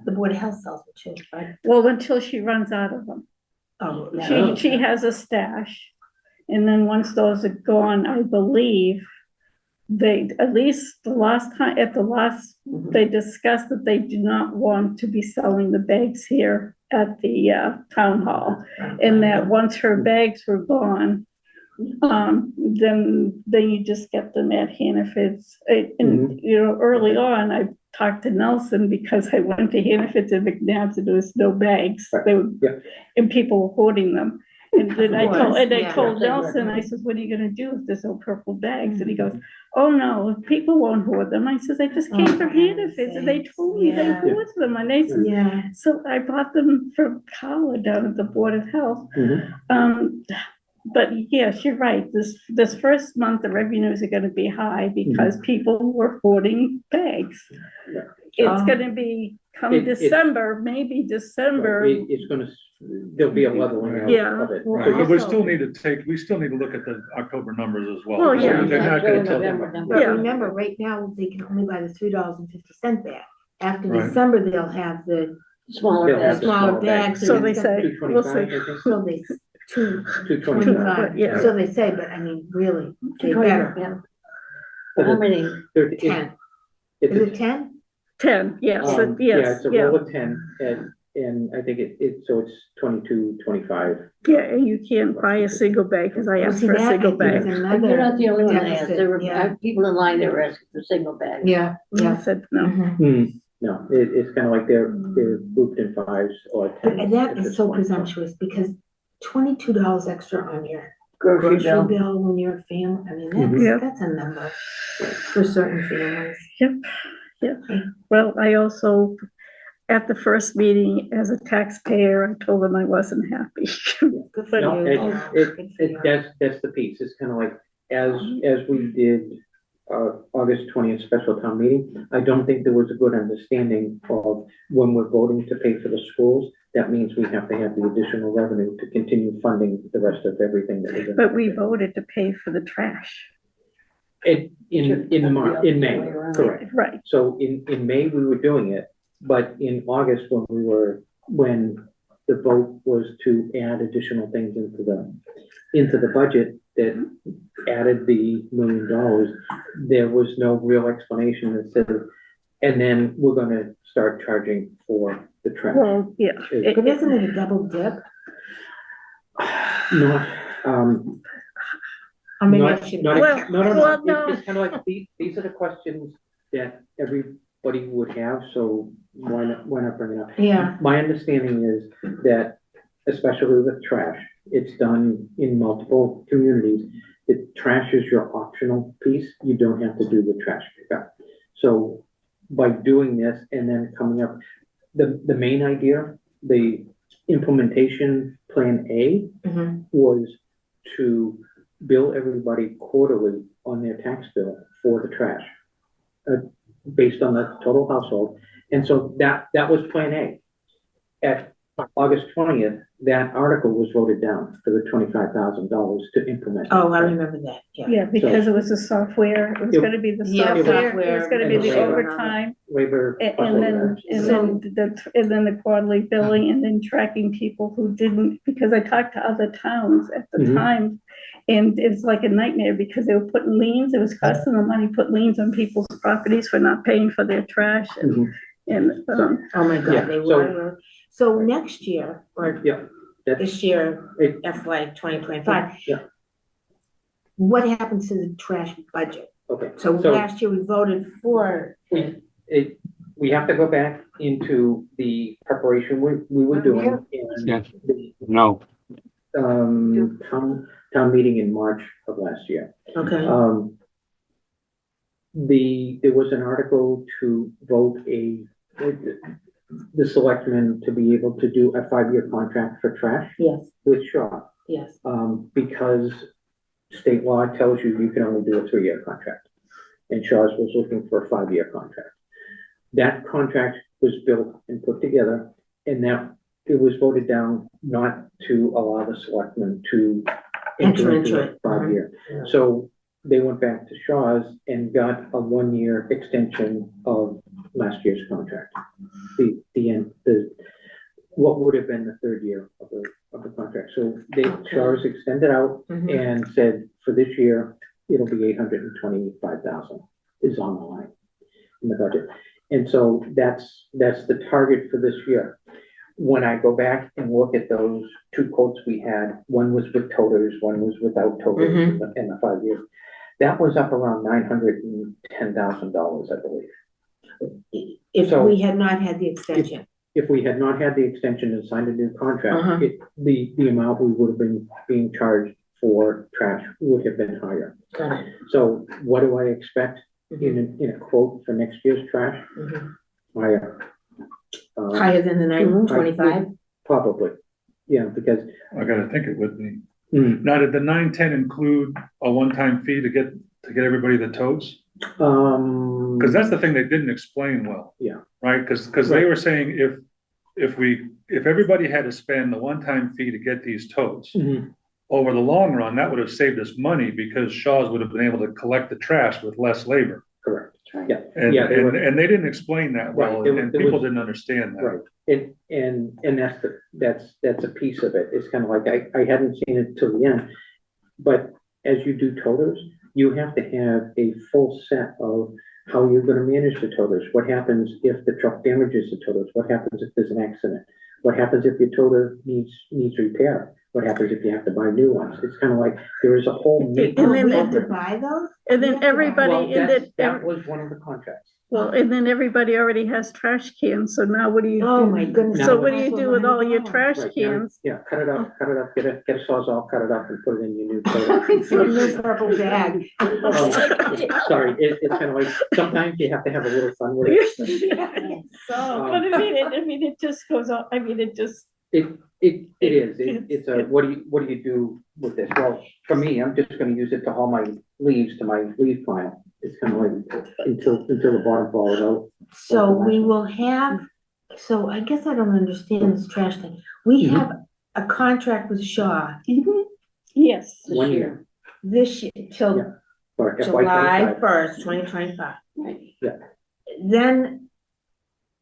the Board of Health sells it too, right? Well, until she runs out of them. Oh, yeah. She has a stash. And then once those are gone, I believe, at least the last time, they discussed that they do not want to be selling the bags here at the town hall. And that once her bags were gone, then you just get them at Hannaford's. And, early on, I talked to Nelson because I went to Hannaford's and McNabb's and there was no bags. They were, Yeah. and people were hoarding them. And then I Of course, told yeah. Nelson, I said, what are you gonna do if there's no purple bags? And he goes, oh no, people won't hoard them. I said, I just came Oh, from for Hannaford's heaven's and they told me they Yeah. hoard them. And they said, Yeah. so I bought them from Carla down at the Board of Health. Mhm. But yes, you're right. This first month, the revenues are gonna be high because people were hoarding bags. Yeah. It's Oh. gonna be come It- December, maybe December. It's gonna, there'll be a leveling out Yeah. of it. Well, So but we Also- still need to look at the October numbers as well. Oh, yeah. They're not gonna tell November, them. But Yeah. remember, right now, they can only buy the $3.50 bag. After Right. December, they'll have the Smaller They'll have bags. the smaller bags. So they it's gonna- say, we'll 225, see. I think. So they, two, 225. Yeah. so they say, but I mean, really, they better. Yeah. How many? 10. It's Is a it 10? 10, yes, Yeah, yes, it's a yeah, roll of 10, and I think so it's 22, 25. yeah, and you can't buy a single bag, because I Well, asked see, for a that, single I think, is bag. another You're not the only one that asked. deficit, There were yeah. people in line that were asking for single bags. Yeah, I yeah. said, no, Mhm. No, it's kind of like they're grouped in 5s or 10s. But that at is this so point. $22 extra on your Grocery grocery bill. bill when you're a family. I mean, Mhm. Yeah. that's a number for certain families. well, I also, at the first meeting, as a taxpayer, I told them I wasn't happy. Good for No, you. it, Good for you. that's the piece. It's kind of like, as we did August 20th special town meeting. I don't think there was a good understanding of when we're voting to pay for the schools. That means we have to have the additional revenue to continue funding the rest of everything that we're doing. But we voted to pay for the trash. In May, correct. Right. So in May, we were doing it, but in August, when the vote was to add additional things into the budget that added the $1 million, there was no real explanation that said, and then we're gonna start charging for the trash. Well, yeah. But isn't it a double dip? Not, I mean, not, I should. not, Well, no, well, no. It's kind of like, these are the questions that everybody would have, so why not bring it up? Yeah, My understanding is that, especially with trash, it's done in multiple communities. The trash is your optional piece. You don't have to do the trash pickup. So by doing this and then coming up, the main idea, the implementation plan A mhm. was to bill everybody quarterly on their tax bill for the trash, based on the total household. And so that was plan A. At August 20th, that article was voted down for the $25,000 to implement. Oh, I remember that, yeah. Yeah, because it was the software, it was gonna be the Yeah, software, it was gonna be and the labor. overtime, Labor. and plus then, overtime. and then the quarterly billing, and then tracking people who didn't, because I talked to other towns at the Mhm. time, and it's like a nightmare, because they were putting liens, it was costing them money, to put liens on people's properties for not paying for their trash, Mhm. and, Oh, my Yeah, God, they so- were. So next year, or Yeah, that's, this year, it, FY 2025. Yeah. What happens to the trash budget? okay. So last year we voted for, We have to go back into the preparation we were doing and Yes. the, No, town meeting in March of last year. okay, There was an article to vote the selectmen to be able to do a 5-year contract for trash yes, with Shaw. yes, Because state law tells you can only do a 3-year contract. And Shaw's was looking for a 5-year contract. That contract was built and put together, and that it was voted down not to allow the selectmen to enter into it. a 5-year. So they went back to Shaw's and got a 1-year extension of last year's contract. What would have been the 3rd year of the contract. So Shaw's extended out Mhm. and said for this year, it'll be $825,000 is on the line in the budget. And so that's the target for this year. When I go back and look at those 2 quotes we had, one was with toters, one was without toters in the 5 years. That was up around $910,000, I believe. If So- we had not had the extension. If we had not had the extension and signed a new contract, Uh-huh. the amount we would have been being charged for trash would have been higher. Got it. So what do I expect Mhm, in a quote for next year's trash? mhm. Higher. Higher than the 925? Probably, yeah, because, I gotta think it would be. mm, Now, did the 910 include a one-time fee to get everybody the totes? Because that's the thing they didn't explain well. Yeah. Right, because they were saying if everybody had to spend the one-time fee to get these totes, Mhm. over the long run, that would have saved us money because Shaw's would have been able to collect the trash with less labor. Correct, yeah. And, Yeah, they were- and they didn't explain that well, Right, and there people was- didn't understand that. Right, and that's a piece of it. It's kind of like, I hadn't seen it till the end. But as you do toters, you have to have a full set of how you're gonna manage the toters. What happens if the truck damages the toters? What happens if there's an accident? What happens if your toter needs repair? What happens if you have to buy new ones? It's kind of like, there is a whole. And Oh, then we have to program. buy those? and then everybody, Well, and then, that was one of the contracts. well, and then everybody already has trash cans, so now what do you do? Oh, my goodness. So what do you do with all your trash Right, now, cans? yeah, cut it up, get a Sawzall, cut it up and put it in your new toter. From this purple bag. Sorry, it's kind of like, sometimes you have to have a little fun with it. So, but I mean, it just goes on, I mean, it just, It, It is, it's a, what do you do with this? Well, for me, I'm just gonna use it to haul my leaves to my leaf pile. It's kind of like until the bottom falls out. So we will have, so I guess I don't understand this trash thing. We Mhm. have a contract with Shaw Mhm. Yes, One year. this year till Yeah. For FY July 25. 1st, 2025. Yeah. Then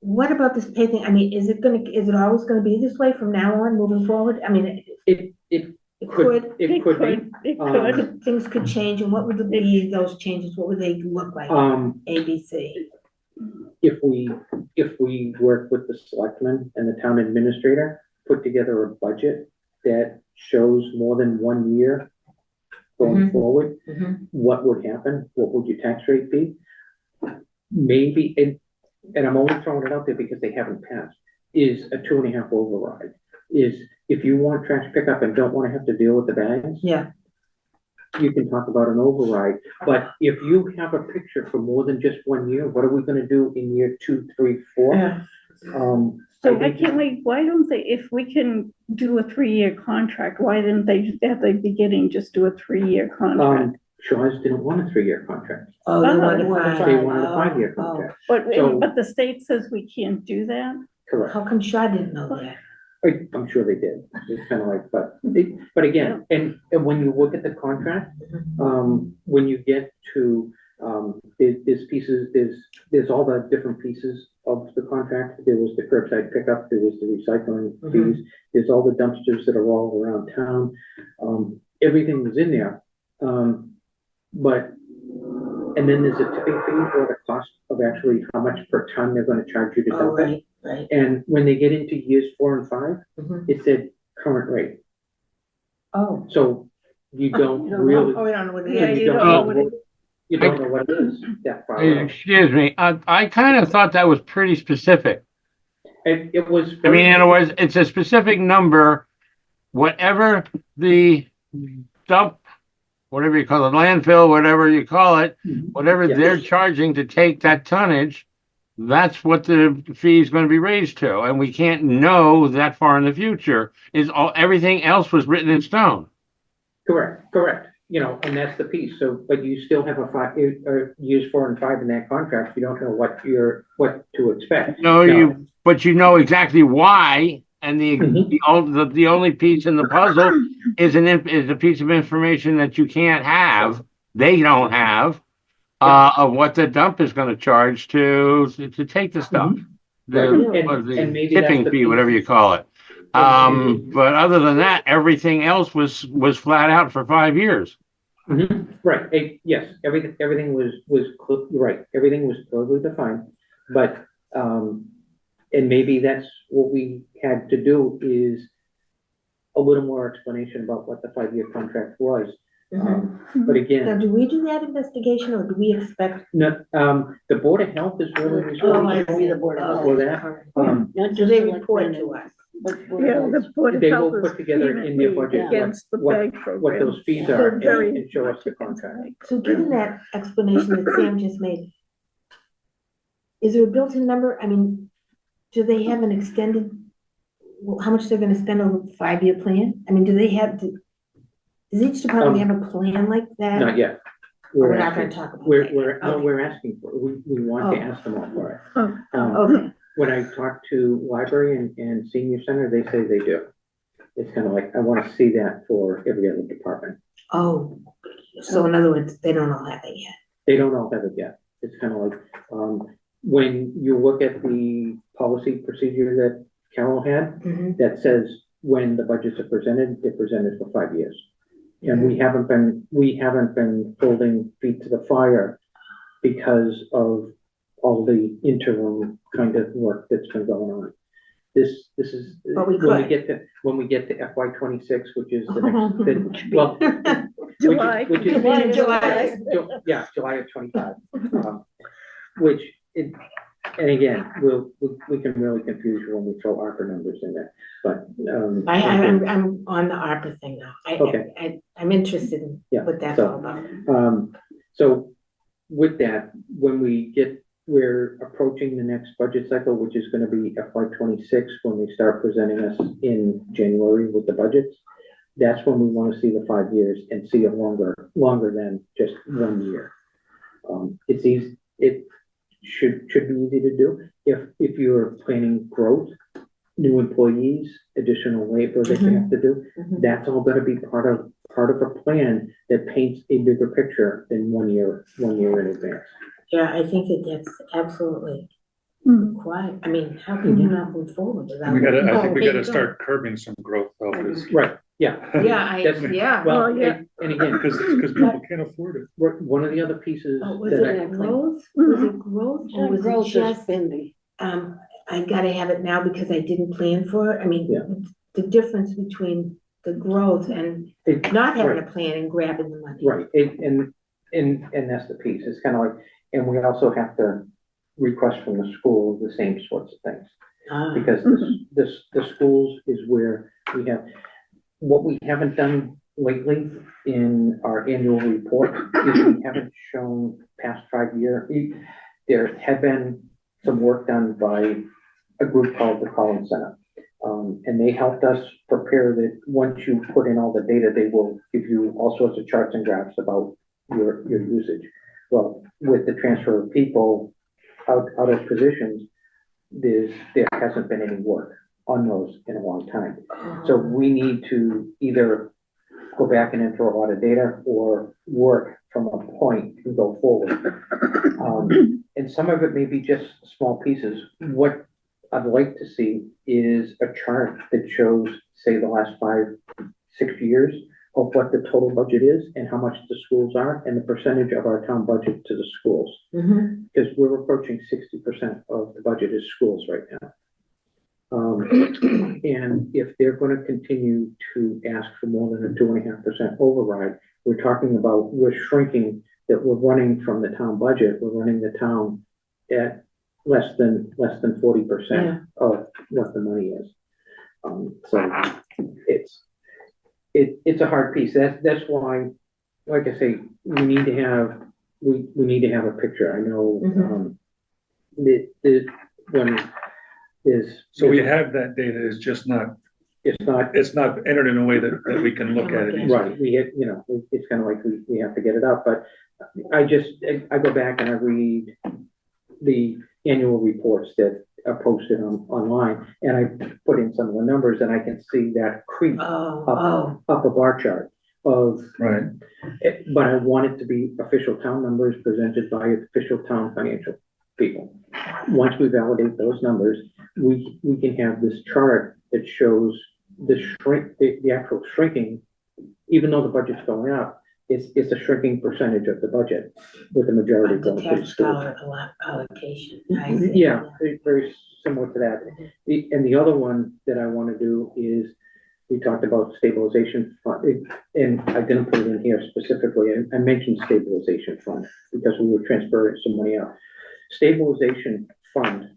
what about this pay thing? I mean, is it always gonna be this way from now on, moving forward? I mean, It it could, could, it could be. it Um, could. things could change, and what would be those changes? What would they look like? A, B, C? If we work with the selectmen and the town administrator, put together a budget that shows more than 1 year going Mhm. forward, Mhm. what would happen? What would your tax rate be? Maybe, and I'm only throwing it out there because they haven't passed, is a 2.5 override. Is if you want trash pickup and don't want to have to deal with the bags, Yeah. you can talk about an override. But if you have a picture for more than just 1 year, what are we gonna do in year 2, 3, 4? Yeah. So I why think- can't we, why don't they, if we can do a 3-year contract, why didn't they, at the beginning, just do a 3-year contract? Shaw's didn't want a 3-year contract. Oh, they want to Oh, find. They wanted a Oh, 5-year oh. contract. But so- the state says we can't do that? Correct. How come Shaw didn't know that? I'm sure they did. It's kind of like, but again, and when you look at the contract, when you get to, there's pieces, there's all the different pieces of the contract. There was the curbside pickup, there was the recycling fees, there's all the dumpsters that are all around town. Everything was in there. But, and then there's a tipping fee or the cost of actually how much per ton they're gonna charge you to Oh, dump it. right, right. And when they get into years 4 and 5, Mhm. it said current rate. Oh. So you don't You don't know. really, Oh, we don't know what it Yeah, is. you don't know what it you don't know what it is that far out. Excuse me, I kind of thought that was pretty specific. It was. I mean, in other words, it's a specific number, whatever the dump, whatever you call it, landfill, whatever you call it, whatever Yeah. they're charging to take that tonnage, that's what the fee is going to be raised to. And we can't know that far in the future. Everything else was written in stone. Correct. You know, and that's the piece. So, but you still have years 4 and 5 in that contract. You don't know what to expect. No, but you know exactly why. And Mhm. the only piece in the puzzle is a piece of information that you can't have. They don't have of what the dump is going to charge to take the stuff. Right. The And maybe that's tipping the fee, piece. whatever you call it. But other than that, everything else was flat out for 5 years. Right. Yes, everything was right. Everything was clearly defined, but, and maybe that's what we had to do is a little more explanation about what the 5-year contract was. But Now, again, do we do that investigation, or do we expect? no, the Board of Health is really Oh, I responsible see the Board of Health. for that. Not Do just they select report men to and- us? but Board of Yeah, Health. the Board of They will Health put is together in their budget against the what- bag program. what those fees So are and very and show us the much against contract. the bag So given that explanation that Sam just made, is there a built-in number? I mean, do they have an extended, well, how much they're gonna spend on a 5-year plan? I mean, does each department have a plan like that? Not yet. We're not gonna asking- talk about We're, that. we're, no, Okay. we're asking for it. We want to Oh. ask them all for it. Oh. Okay, When I talk to library and senior center, they say they do. It's kind of like, I want to see that for every other department. oh, so in other words, they don't all have it yet. They don't all have it yet. It's kind of like, when you look at the policy procedure that Carol had, Mhm. that says when the budgets are presented, they're presented for 5 years. And we haven't been holding feet to the fire because of all the interim kind of work that's been going on. This is, But we when we could. get to FY 26, which is the next, well, July. which is. July. Yeah, July of 25. Which, and again, we can really confuse you when we throw ARPA numbers in there, but, I'm on the ARPA thing now. Okay. I'm interested in Yeah, what that's so- all about. So with that, when we get we're approaching the next budget cycle, which is gonna be FY '26, when they start presenting us in January with the budgets. That's when we wanna see the 5 years and see it longer than just 1 year. It's easy, it should be easy to do. If you're planning growth, new employees, additional labor that you have to do, Mhm. that's all gonna be part of a plan that paints a bigger picture than 1 year in advance. Yeah, I think that that's absolutely Mhm. required. I mean, how can you not move forward without? I think we Oh, there gotta you go. start curbing some growth though, because. Right, yeah. Yeah, That's- yeah. Well, Well, yeah. and again, Because people can't afford it. one of the other pieces Oh, was that it I, growth? Was it growth or was it Growth is just, spending. I gotta have it now because I didn't plan for it? I mean, Yeah. the difference between the growth and it- not having right. a plan and grabbing the money. Right, and that's the piece, it's kind of like, and we also have to request from the school the same sorts of things. Ah, Because the schools is where we have, what we haven't done lately in our annual report is we haven't shown past 5 year. There had been some work done by a group called the Collins Center. And they helped us prepare that once you put in all the data, they will give you all sorts of charts and graphs about your usage. Well, with the transfer of people out of positions, there hasn't been any work on those in a long time. So we need to either go back and enter a lot of data or work from a point and go forward. And some of it may be just small pieces. What I'd like to see is a chart that shows, say, the last 5, 6 years of what the total budget is and how much the schools are and the percentage of our town budget to the schools. Mhm. Because we're approaching 60% of the budget is schools right now. And if they're gonna continue to ask for more than a 2.5% override, we're talking about, we're shrinking, that we're running from the town budget, we're running the town at less than 40% of what the money is. So it's a hard piece. That's why, like I say, we need to have a picture. I know, when is. So we have that data, it's just not, it's not entered in a way that we can look at it easily. Right, it's kind of like we have to get it up, but I go back and I read the annual reports that are posted online, and I put in some of the numbers, and I can see that creep up a bar chart of. Right. But I want it to be official town numbers presented by official town financial people. Once we validate those numbers, we can have this chart that shows the actual shrinking, even though the budget's going up, it's a shrinking percentage of the budget, with the majority Of the going to the tax schools. dollar allocation. I see. Yeah, very similar to that. And the other one that I want to do is, we talked about stabilization fund, and I didn't put it in here specifically. I mentioned stabilization fund because we were transferring some money out. Stabilization fund,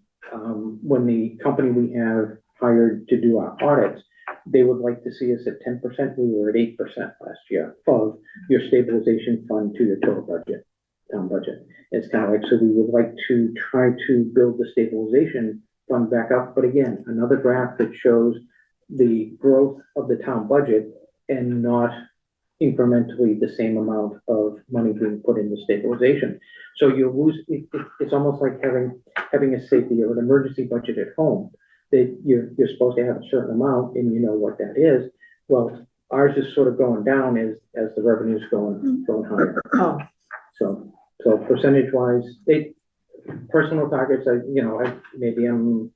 when the company we have hired to do our audits, they would like to see us at 10%. We were at 8% last year of your stabilization fund to your total budget, town budget. It's kind of like, so we would like to try to build the stabilization fund back up. But again, another graph that shows the growth of the town budget and not incrementally the same amount of money being put into stabilization. So you lose, it's almost like having a safety or an emergency budget at home, that you're supposed to have a certain amount and you know what that is. Well, ours is sort of going down as the revenue's going higher. Oh, So percentage wise, personal targets, maybe I'm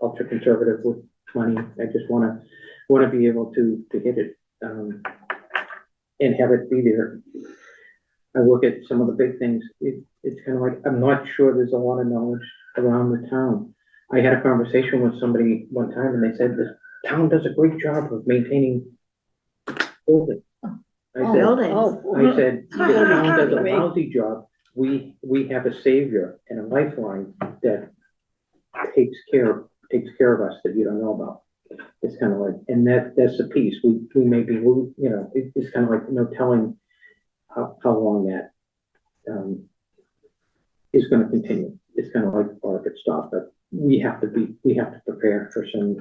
ultra conservative with money. I just wanna be able to hit it, and have it be there. I look at some of the big things, it's kind of like, I'm not sure there's a lot of knowledge around the town. I had a conversation with somebody one time and they said, the town does a great job of maintaining buildings. I said, the town does a lousy job. We have a savior and a lifeline that takes care of us that you don't know about. It's kind of like, and that's the piece. We may be, it's kind of like, no telling how long that is going to continue. it's kind of like, or if it stopped, but we have to prepare for some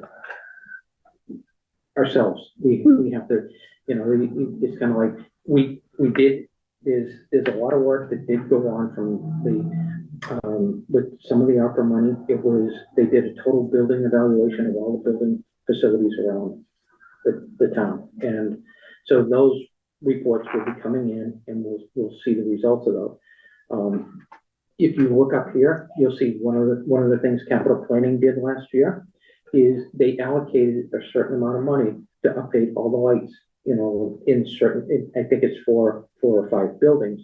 ourselves. We have to, you know, it's kind of like, there's a lot of work that did go on from with some of the ARPA money. They did a total building evaluation of all the building facilities around the town. And so those reports will be coming in and we'll see the results of those. If you look up here, you'll see one of the things capital planning did last year is they allocated a certain amount of money to update all the lights, you know, I think it's 4 or 5 buildings.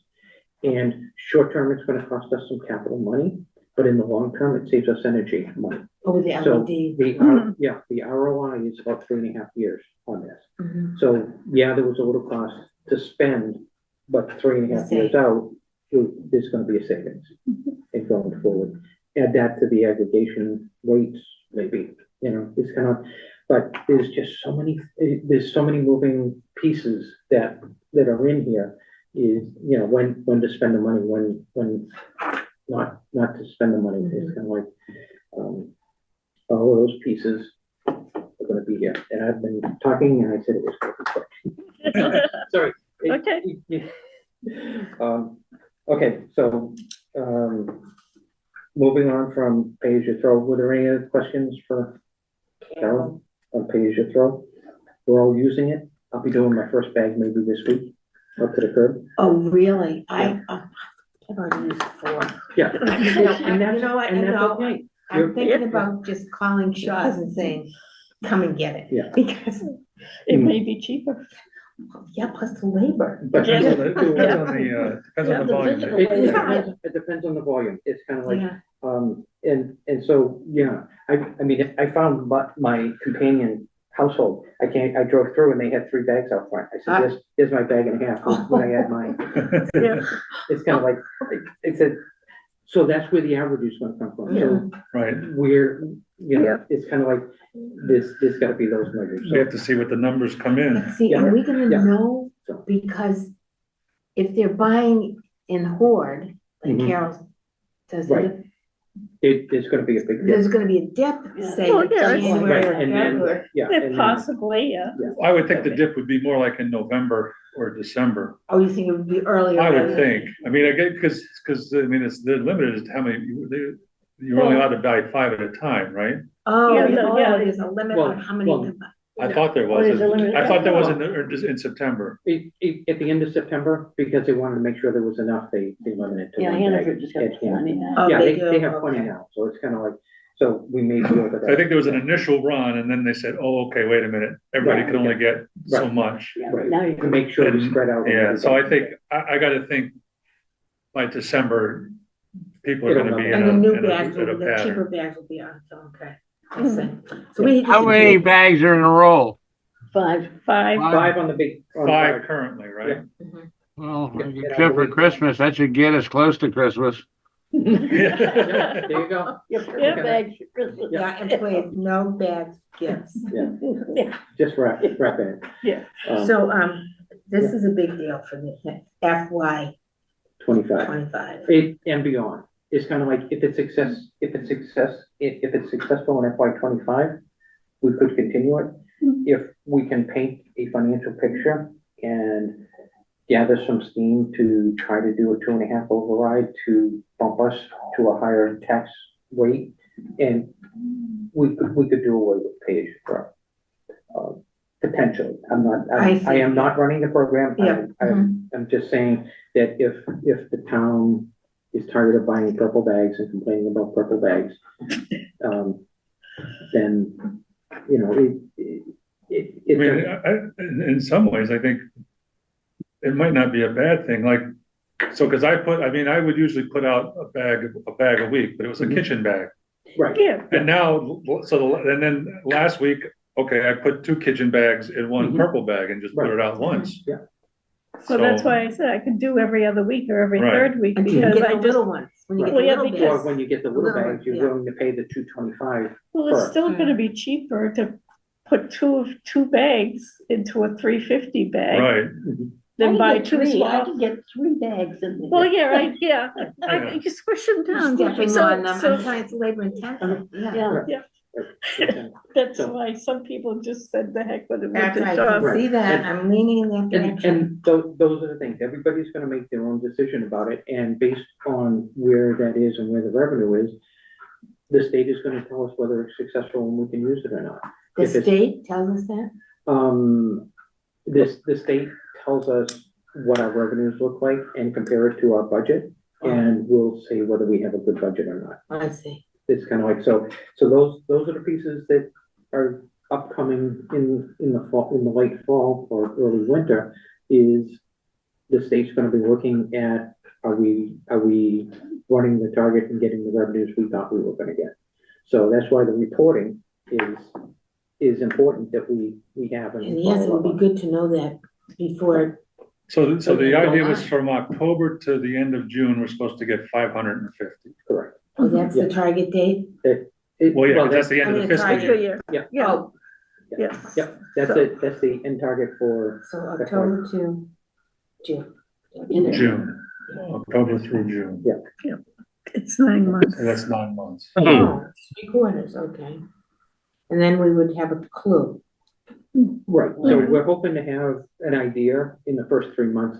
And short term, it's gonna cost us some capital money, but in the long term, it saves us energy money. Oh, the So LED. the ROI is about 3.5 years on this. Mhm. So yeah, there was a little cost to spend, but 3.5 years out, there's gonna be a savings in going forward. Add that to the aggregation rates, maybe, you know, it's kind of, but there's just there's so many moving pieces that are in here is, you know, when to spend the money, when not to spend the money. It's kind of like, all of those pieces are gonna be here. And I've been talking and I said it was gonna be quick. Sorry. Okay. Okay, so, moving on from pay as you throw, were there any other questions for Carol on pay as you throw? We're all using it. I'll be doing my first bag maybe this week, up to the curb. Oh, really? Yeah. I've already used 4. Yeah. You know what, And that's no, okay. I'm thinking about just calling Shaw's and saying, come and get it. Yeah. Because, It may be cheaper. yeah, plus the labor. But Depends on it the volume. depends on the volume. It's kind of like, Yeah. and so, yeah, I mean, I found my companion household, I drove through and they had 3 bags out front. I said, here's my bag and a half, when I add mine. It's kind of like, it said, so that's where the average is gonna come from. So Right, we're, you know, it's kind of like, there's gotta be those measures. we have to see what the numbers come in. But see, Yeah. are we gonna Yeah. know? So- Because if they're buying in hoard, like Mhm. Carol says, Right. It's gonna be a big there's difference. gonna be a dip, say, Oh, in yeah. January Right, or and then, February. yeah. Yeah, and then- possibly, yeah. I would think the dip would be more like in November or December. Oh, you think it would be earlier? I would rather than- think. I mean, I get, because I mean, they're limited as to how many, you're only allowed to buy 5 at a time, right? Oh, Yeah, yeah, there's a limit Well, on how many. well, you can buy. I thought there What is the was. limit? I thought there was in September. At the end of September, because they wanted to make sure there was enough, they limited to Yeah, one Hannaford bag just got at Hannaford. plenty now. Oh, Yeah, they they do? have plenty Okay. now, so it's kind of like, so we may be over that. I think there was an initial run and then they said, oh, okay, wait a minute, everybody Right, could only get so Right. much. Yeah, Right, now you to can. make sure we And- spread out. Yeah, so I think, I gotta think by December, people are gonna be in And the new a bags, at a the cheaper pattern. bags will be on, so, okay. I see. So we. How many bags are in a roll? 5. 5. 5 on the big. on the 5 large. currently, right? Mhm. Well, Yeah, except for Christmas, that should get us close to Christmas. Yeah, there you go. Yeah, bags. Yeah, and please, no bad gifts. Just wrap it. Yeah. So, this is a big deal for the FY 25. 25. And beyond. It's kind of like, if it's successful in FY 25, we could continue it. If we can paint a financial picture and gather some steam to try to do a 2.5 override to bump us to a higher tax rate, and we could do away with pay as you throw. Potentially, I am not running the program. Yeah. I'm just saying that if the town is tired of buying purple bags and complaining about purple bags, then, you know, I mean, in some ways, I think it might not be a bad thing, like, so, cause I would usually put out a bag a week, but it was a Mhm. kitchen bag. right. Yeah, And now, and then last week, okay, I put 2 kitchen bags in one Mhm. purple bag and just put it out once. so that's why I said I could do every other week or every Right. third week, Until you because get I the just, little ones. When you get the Well, yeah, little because- Or bags. when you get the little Little bags, ones, you're yeah. willing to pay the $225. well, it's Sure. still gonna be cheaper to put two bags into a 350 bag. Right, than buy two I small. can get 3 bags in there. Well, yeah, right, yeah, you squish them down. Stepping So- on them, so- I'm trying to labor intensive, yeah. Yeah, That's So- why some people just said the heck with it. with After the I shop. can see that, I'm leaning in that And, direction. those are the things, everybody's gonna make their own decision about it, and based on where that is and where the revenue is, the state is gonna tell us whether it's successful and we can use it or not. The if it's- state tells us that? The state tells us what our revenues look like and compare it to our budget, and we'll say whether we have a good budget or not. I see. It's kind of like, so those are the pieces that are upcoming in the fall, in the late fall or early winter, is the state's gonna be looking at, are we running the target and getting the revenues we thought we were gonna get? So that's why the reporting is important that we have. And yes, it would be good to know that before, So the Don't idea was lie. from October to the end of June, we're supposed to get 550. Correct. oh, that's the target date? Well, yeah, that's the end of the I mean, fiscal it's Fiscal year. year, Yeah, Oh, yes. yep, that's it, that's the end target for, so October to June. June, October through June. It's 9 months. So that's 9 months. Oh, 3 quarters, okay. And then we would have a clue. right, so we're hoping to have an idea in the first 3 months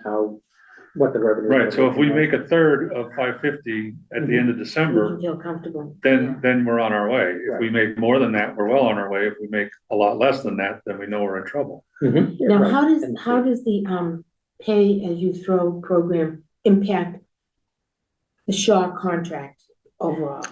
what the revenue. Right, so if we make a third of 550 at the end of We December, can feel comfortable. then we're on our way. If we make more than that, we're well on our way. If we make a lot less than that, then we know we're in trouble. Mhm. Now, Right. how does the, pay as you throw program impact the Shaw contract overall?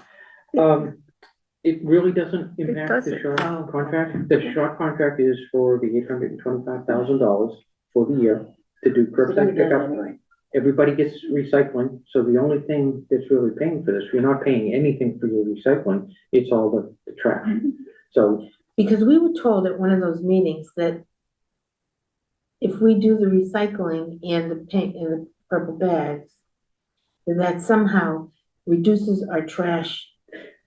It really doesn't impact the doesn't. short Oh. contract. The short contract is for the $825,000 for the year to do we're gonna curbside get it pickup. anyway. Everybody gets recycling, so the only thing that's really paying for this, you're not paying anything for your recycling, it's all the trash. So, Because we were told at one of those meetings that if we do the recycling and the pink and the purple bags, that somehow reduces our trash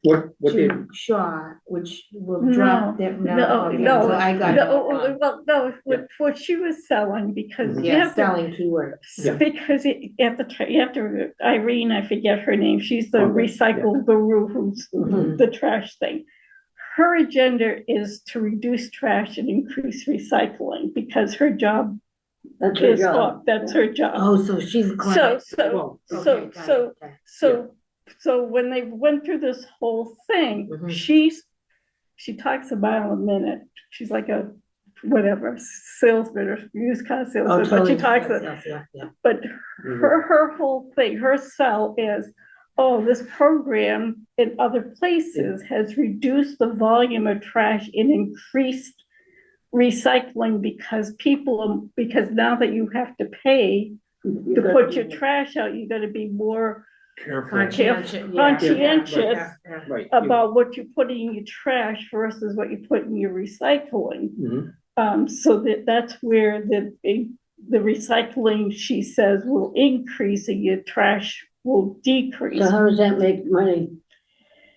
what did, to Shaw, which will No, drop their, No, okay, no, so I got it no, wrong. well, no, what she was selling, because you Yeah, have to, selling keywords. Yeah. because you have to, Irene, I forget her name, she's the Okay, recycle guru who's Mhm. the trash thing. Her agenda is to reduce trash and increase recycling, because her job That's her is, job. that's her job. Oh, so she's a So, client. well, Okay, got it, okay. so when they went through this whole thing, Mhm. she talks a mile a minute. She's like a, whatever, salesman or used car Oh, salesman, but totally. she talks, Yeah. but her whole thing, her sell is, oh, this program in other places has reduced the volume of trash and increased recycling because now that you have to pay to put your trash out, you gotta be more Careful. Conscientious. conscientious right. about what you put in your trash versus what you put in your recycling. Mhm. So that's where the recycling, she says, will increase and your trash will decrease. So how does that make money?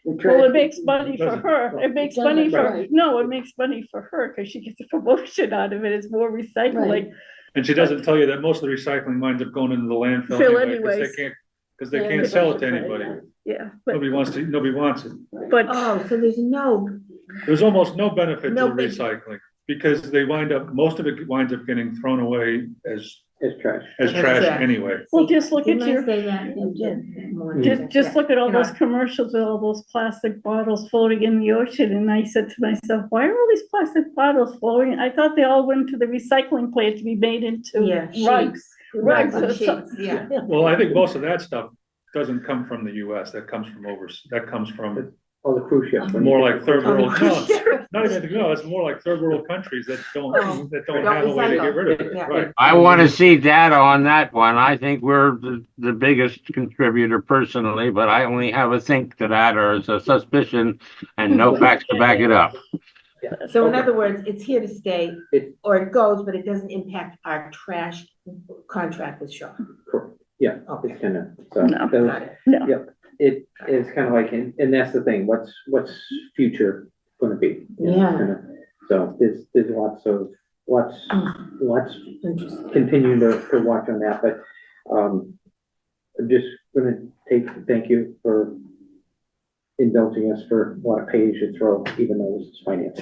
The Well, trash- it makes money for her. It makes It money doesn't, for, right. no, it makes money for her because she gets a promotion out of it. It's more recycling. Right. And she doesn't tell you that most of the recycling winds up going into the landfill Fill anyway, because anyways. they Yeah, can't they sell don't it to supply, anybody. yeah. Yeah, Nobody wants it. but Oh, so there's no, There's almost no benefit to No the big- recycling, because most of it winds up getting thrown away as It's trash. As trash trash. anyway. Well, just look at didn't I your- say that? just look at all You know, those commercials with all those plastic bottles floating in the ocean. And I said to myself, why are all these plastic bottles floating? I thought they all went to the recycling plant to be made into Yeah, rugs. sheets. Rugs, and so- sheets, yeah. Well, I think most of that stuff doesn't come from the US, that comes from All the cruise ships. more like third Oh, world, cruise no, it's more like third world countries that don't Oh, have a way to get rid of it, Yeah. right? I want to see data on that one. I think we're the biggest contributor personally, but I only have a think to that or as a suspicion and no facts to back it up. So in Okay. other words, it's here to stay, It- or it goes, but it doesn't impact our trash contract with Shaw. Correct. Yeah, Okay. it's kinda, so. No. those- Got it. No, It is kind of like, and that's the thing, what's future gonna be? You know, Yeah. kinda. So there's lots of let's Interesting. continue to watch on that, but, I'm just gonna thank you for indulging us for what pay as you throw, even though this is finance.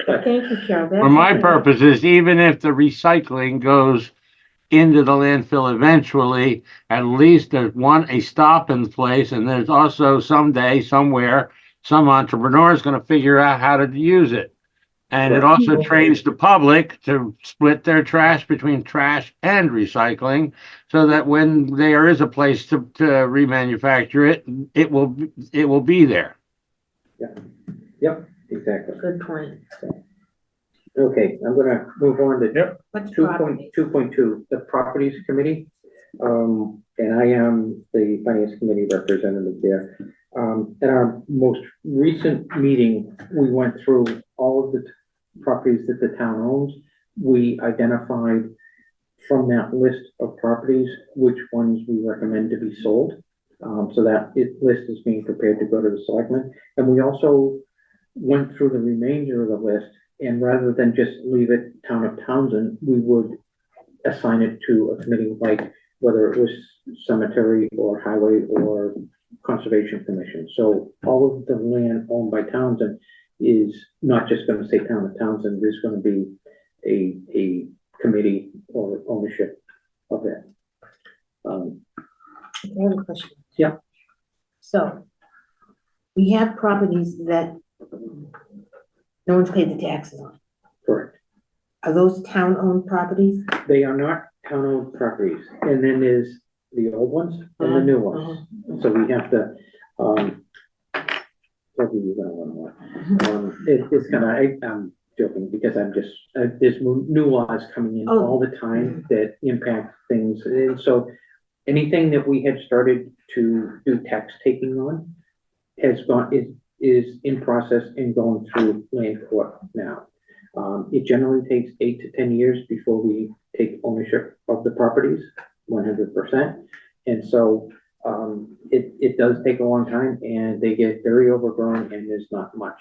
But, Thank you, Carol. For my That's- purposes, even if the recycling goes into the landfill eventually, at least there's a stopping place, and there's also someday, somewhere, some entrepreneur is gonna figure out how to use it. And it also trains the public to split their trash between trash and recycling, so that when there is a place to remanufacture it, it will be there. yep, exactly. Good point. Okay, I'm gonna move on to Yep. What's two property? point two, the Properties Committee. And I am the Finance Committee representative there. At our most recent meeting, we went through all of the properties that the town owns. We identified from that list of properties, which ones we recommend to be sold. So that list is being prepared to go to the selectmen. And we also went through the remainder of the list, and rather than just leave it Town of Townsend, we would assign it to a committee, like whether it was cemetery or highway or conservation commission. So all of the land owned by Townsend is not just gonna say Town of Townsend, there's gonna be a committee or ownership of it. I have a question. Yeah. So, we have properties that no one's paid the taxes on. Correct. Are those town-owned properties? They are not town-owned properties, and then there's the old ones and the new ones. So we have to, what are you gonna want? It's I'm joking, because I'm just, there's new laws coming in all the time that impact things, and so anything that we had started to do tax taking on is in process and going through land court now. It generally takes 8 to 10 years before we take ownership of the properties, 100%. And so, it does take a long time, and they get very overgrown, and there's not much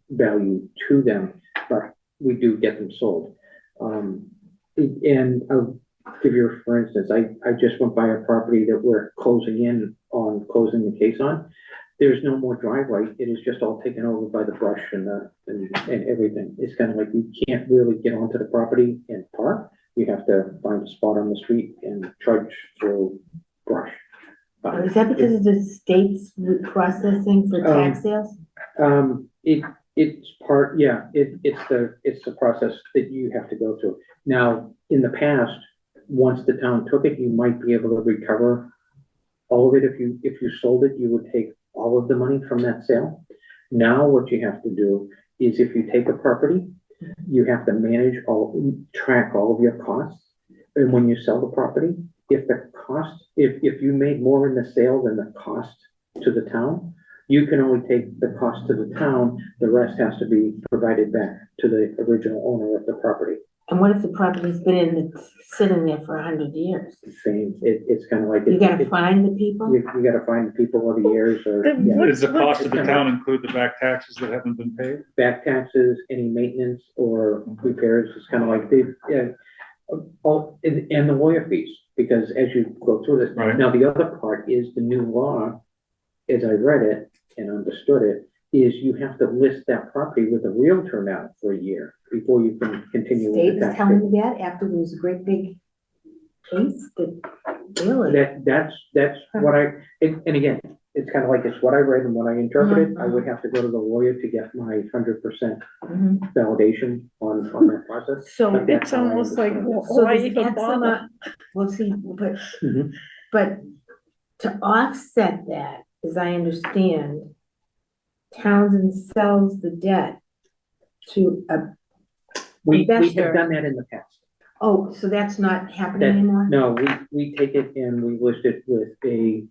value to them, but we do get them sold. And I'll give you, for instance, I just went by a property that we're closing the case on. There's no more driveway. It is just all taken over by the brush and everything. It's kind of like you can't really get onto the property and park. You have to find a spot on the street and trudge through brush. Is that because of the state's processing for tax sales? It's part, yeah, it's the process that you have to go through. Now, in the past, once the town took it, you might be able to recover all of it. If you sold it, you would take all of the money from that sale. Now, what you have to do is, if you take a property, you have to track all of your costs. And when you sell the property, if you made more in the sale than the cost to the town, you can only take the cost to the town. The rest has to be provided back to the original owner of the property. And what if the property's been sitting there for 100 years? Same, it's kind of like. You gotta find the people? You gotta find the people over the years, or Does the cost of the town include the back taxes that haven't been paid? back taxes, any maintenance or repairs. It's kind of like and the lawyer fees, because as you go through this. Right. Now, the other part is the new law, as I read it and understood it, is you have to list that property with a realtor now for a year before you can continue with State the is tax. telling me that after there was a great big case that, really? That's what and again, it's kind of like, it's what I read and what I interpreted. I would have to go to the lawyer to get my 100% Mhm. validation on that process. So, But that's It's how I almost like, understood it. so why there's even X bother? amount, well, see, Mhm. but to offset that, as I understand, Townsend sells the debt to a, We investor. have done that in the past. oh, so that's not happening That- anymore? No, we take it and we list it with an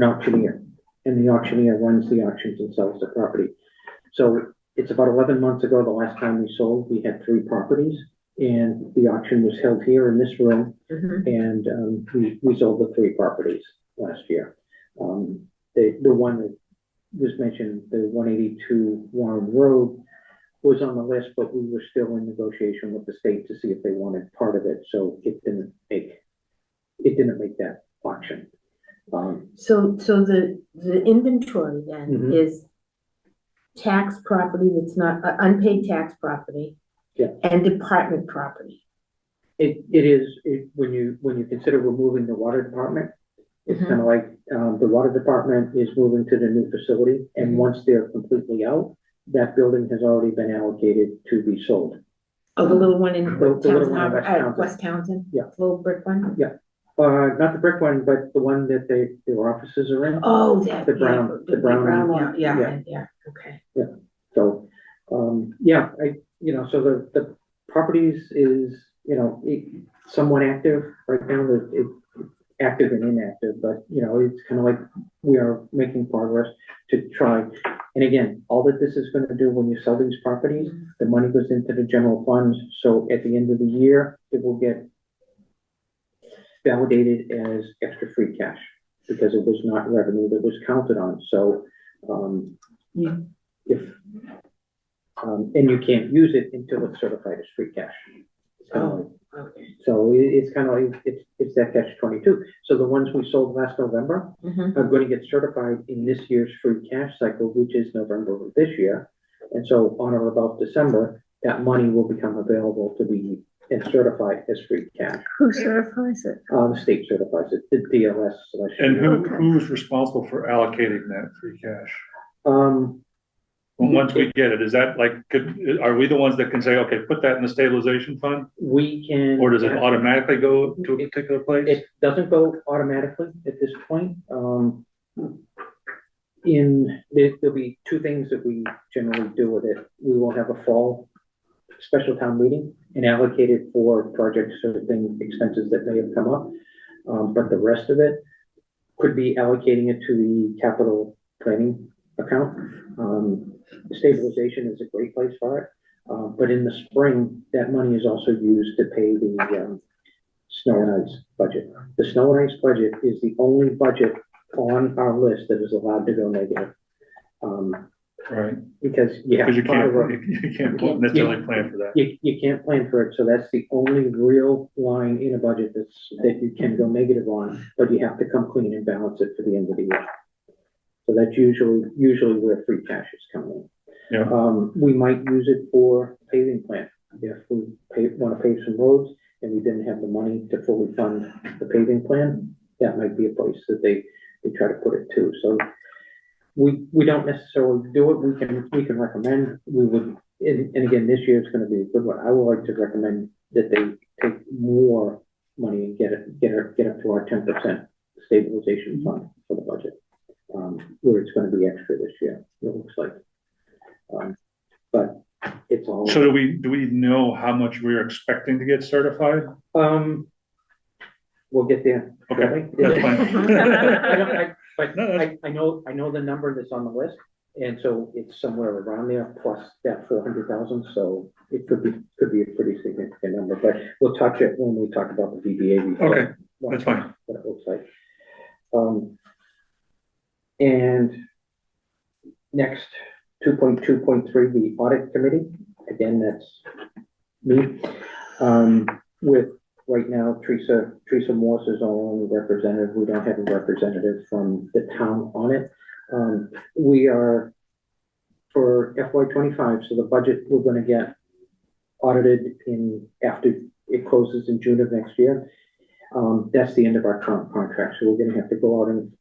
auctioneer, and the auctioneer runs the auctions and sells the property. So it's about 11 months ago, the last time we sold, we had 3 properties, and the auction was held here in this room, Mhm. and we sold the 3 properties last year. The one that was mentioned, the 182 Warren Road, was on the list, but we were still in negotiation with the state to see if they wanted part of it, so it didn't make that auction. So the inventory then Mhm. is tax property that's not, unpaid tax property. Yeah. And department property. It is, when you consider removing the water department, it's Mhm. kind of like, the water department is moving to the new facility, and Mhm. once they're completely out, that building has already been allocated to be sold. Oh, the little one in The little Townsend one in Harbor, West Townsend. West Townsend? Yeah. Little brick one? Not the brick one, but the one that their offices are in. Oh, that. The yeah, brown- the brown one. Yeah, okay. So, yeah, so the properties is, somewhat active right now, it's active and inactive, but, it's kind of like we are making progress to try. And again, all that this is gonna do when you sell these properties, the money goes into the general funds, so at the end of the year, it will get validated as extra free cash, because it was not revenue that was counted on, so, and you can't use it until it's certified as free cash. It's kind of like, Okay. so it's kind of like, it's that catch-22. So the ones we sold last November Mhm. are going to get certified in this year's free cash cycle, which is November of this year. And so on or about December, that money will become available to be and certified as free cash. Who certifies it? The state certifies it, the DLS. And Okay. who's responsible for allocating that free cash? Um, Once we get it, is that like, are we the ones that can say, okay, put that in the stabilization fund? we can. Or does it automatically go to a particular place? It doesn't go automatically at this point. There'll be two things that we generally do with it. We will have a fall special town meeting and allocate it for projects or things, expenses that may have come up. But the rest of it could be allocating it to the capital planning account. Stabilization is a great place for it. But in the spring, that money is also used to pay the snow and ice budget. The snow and ice budget is the only budget on our list that is allowed to go negative. Right, Because you have because you to borrow. can't necessarily plan for that. You can't plan for it, so that's the only real line in a budget that you can go negative on, but you have to come clean and balance it for the end of the year. So that's usually where free cash is coming in. Yeah. We might use it for paving plan. If we wanna pave some roads and we didn't have the money to fully fund the paving plan, that might be a place that they try to put it to. So we don't necessarily do it. We can recommend, we would, and again, this year is gonna be a good one. I would like to recommend that they take more money and get up to our 10% stabilization fund for the budget. Where it's gonna be extra this year, it looks like. But it's all. So do we know how much we're expecting to get certified? We'll get there. Okay, that's fine. I know the number that's on the list, and so it's somewhere around there, plus that 400,000, so it could be a pretty significant number, but we'll touch it when we talk about the VBA. Okay, that's fine. What it looks like. And next, 2.2.3, the audit committee, again, that's me, with right now, Teresa Morse is our only representative. We don't have a representative from the town on it. We are, for FY25, so the budget we're gonna get audited after it closes in June of next year. That's the end of our current contract, so we're gonna have to go out and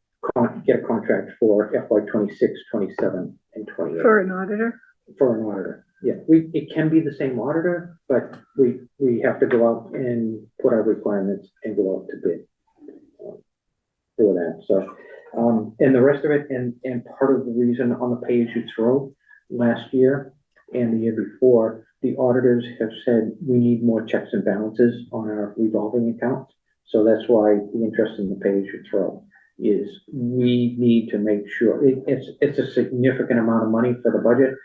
get a contract for FY26, 27, and 28. For an auditor? For an auditor, yeah. It can be the same auditor, but we have to go out and put our requirements and go out to bid for that. So, and the rest of it, and part of the reason on the page you throw last year and the year before, the auditors have said we need more checks and balances on our revolving accounts. So that's why the interest in the page you throw is we need to make sure it's a significant amount of money for the budget.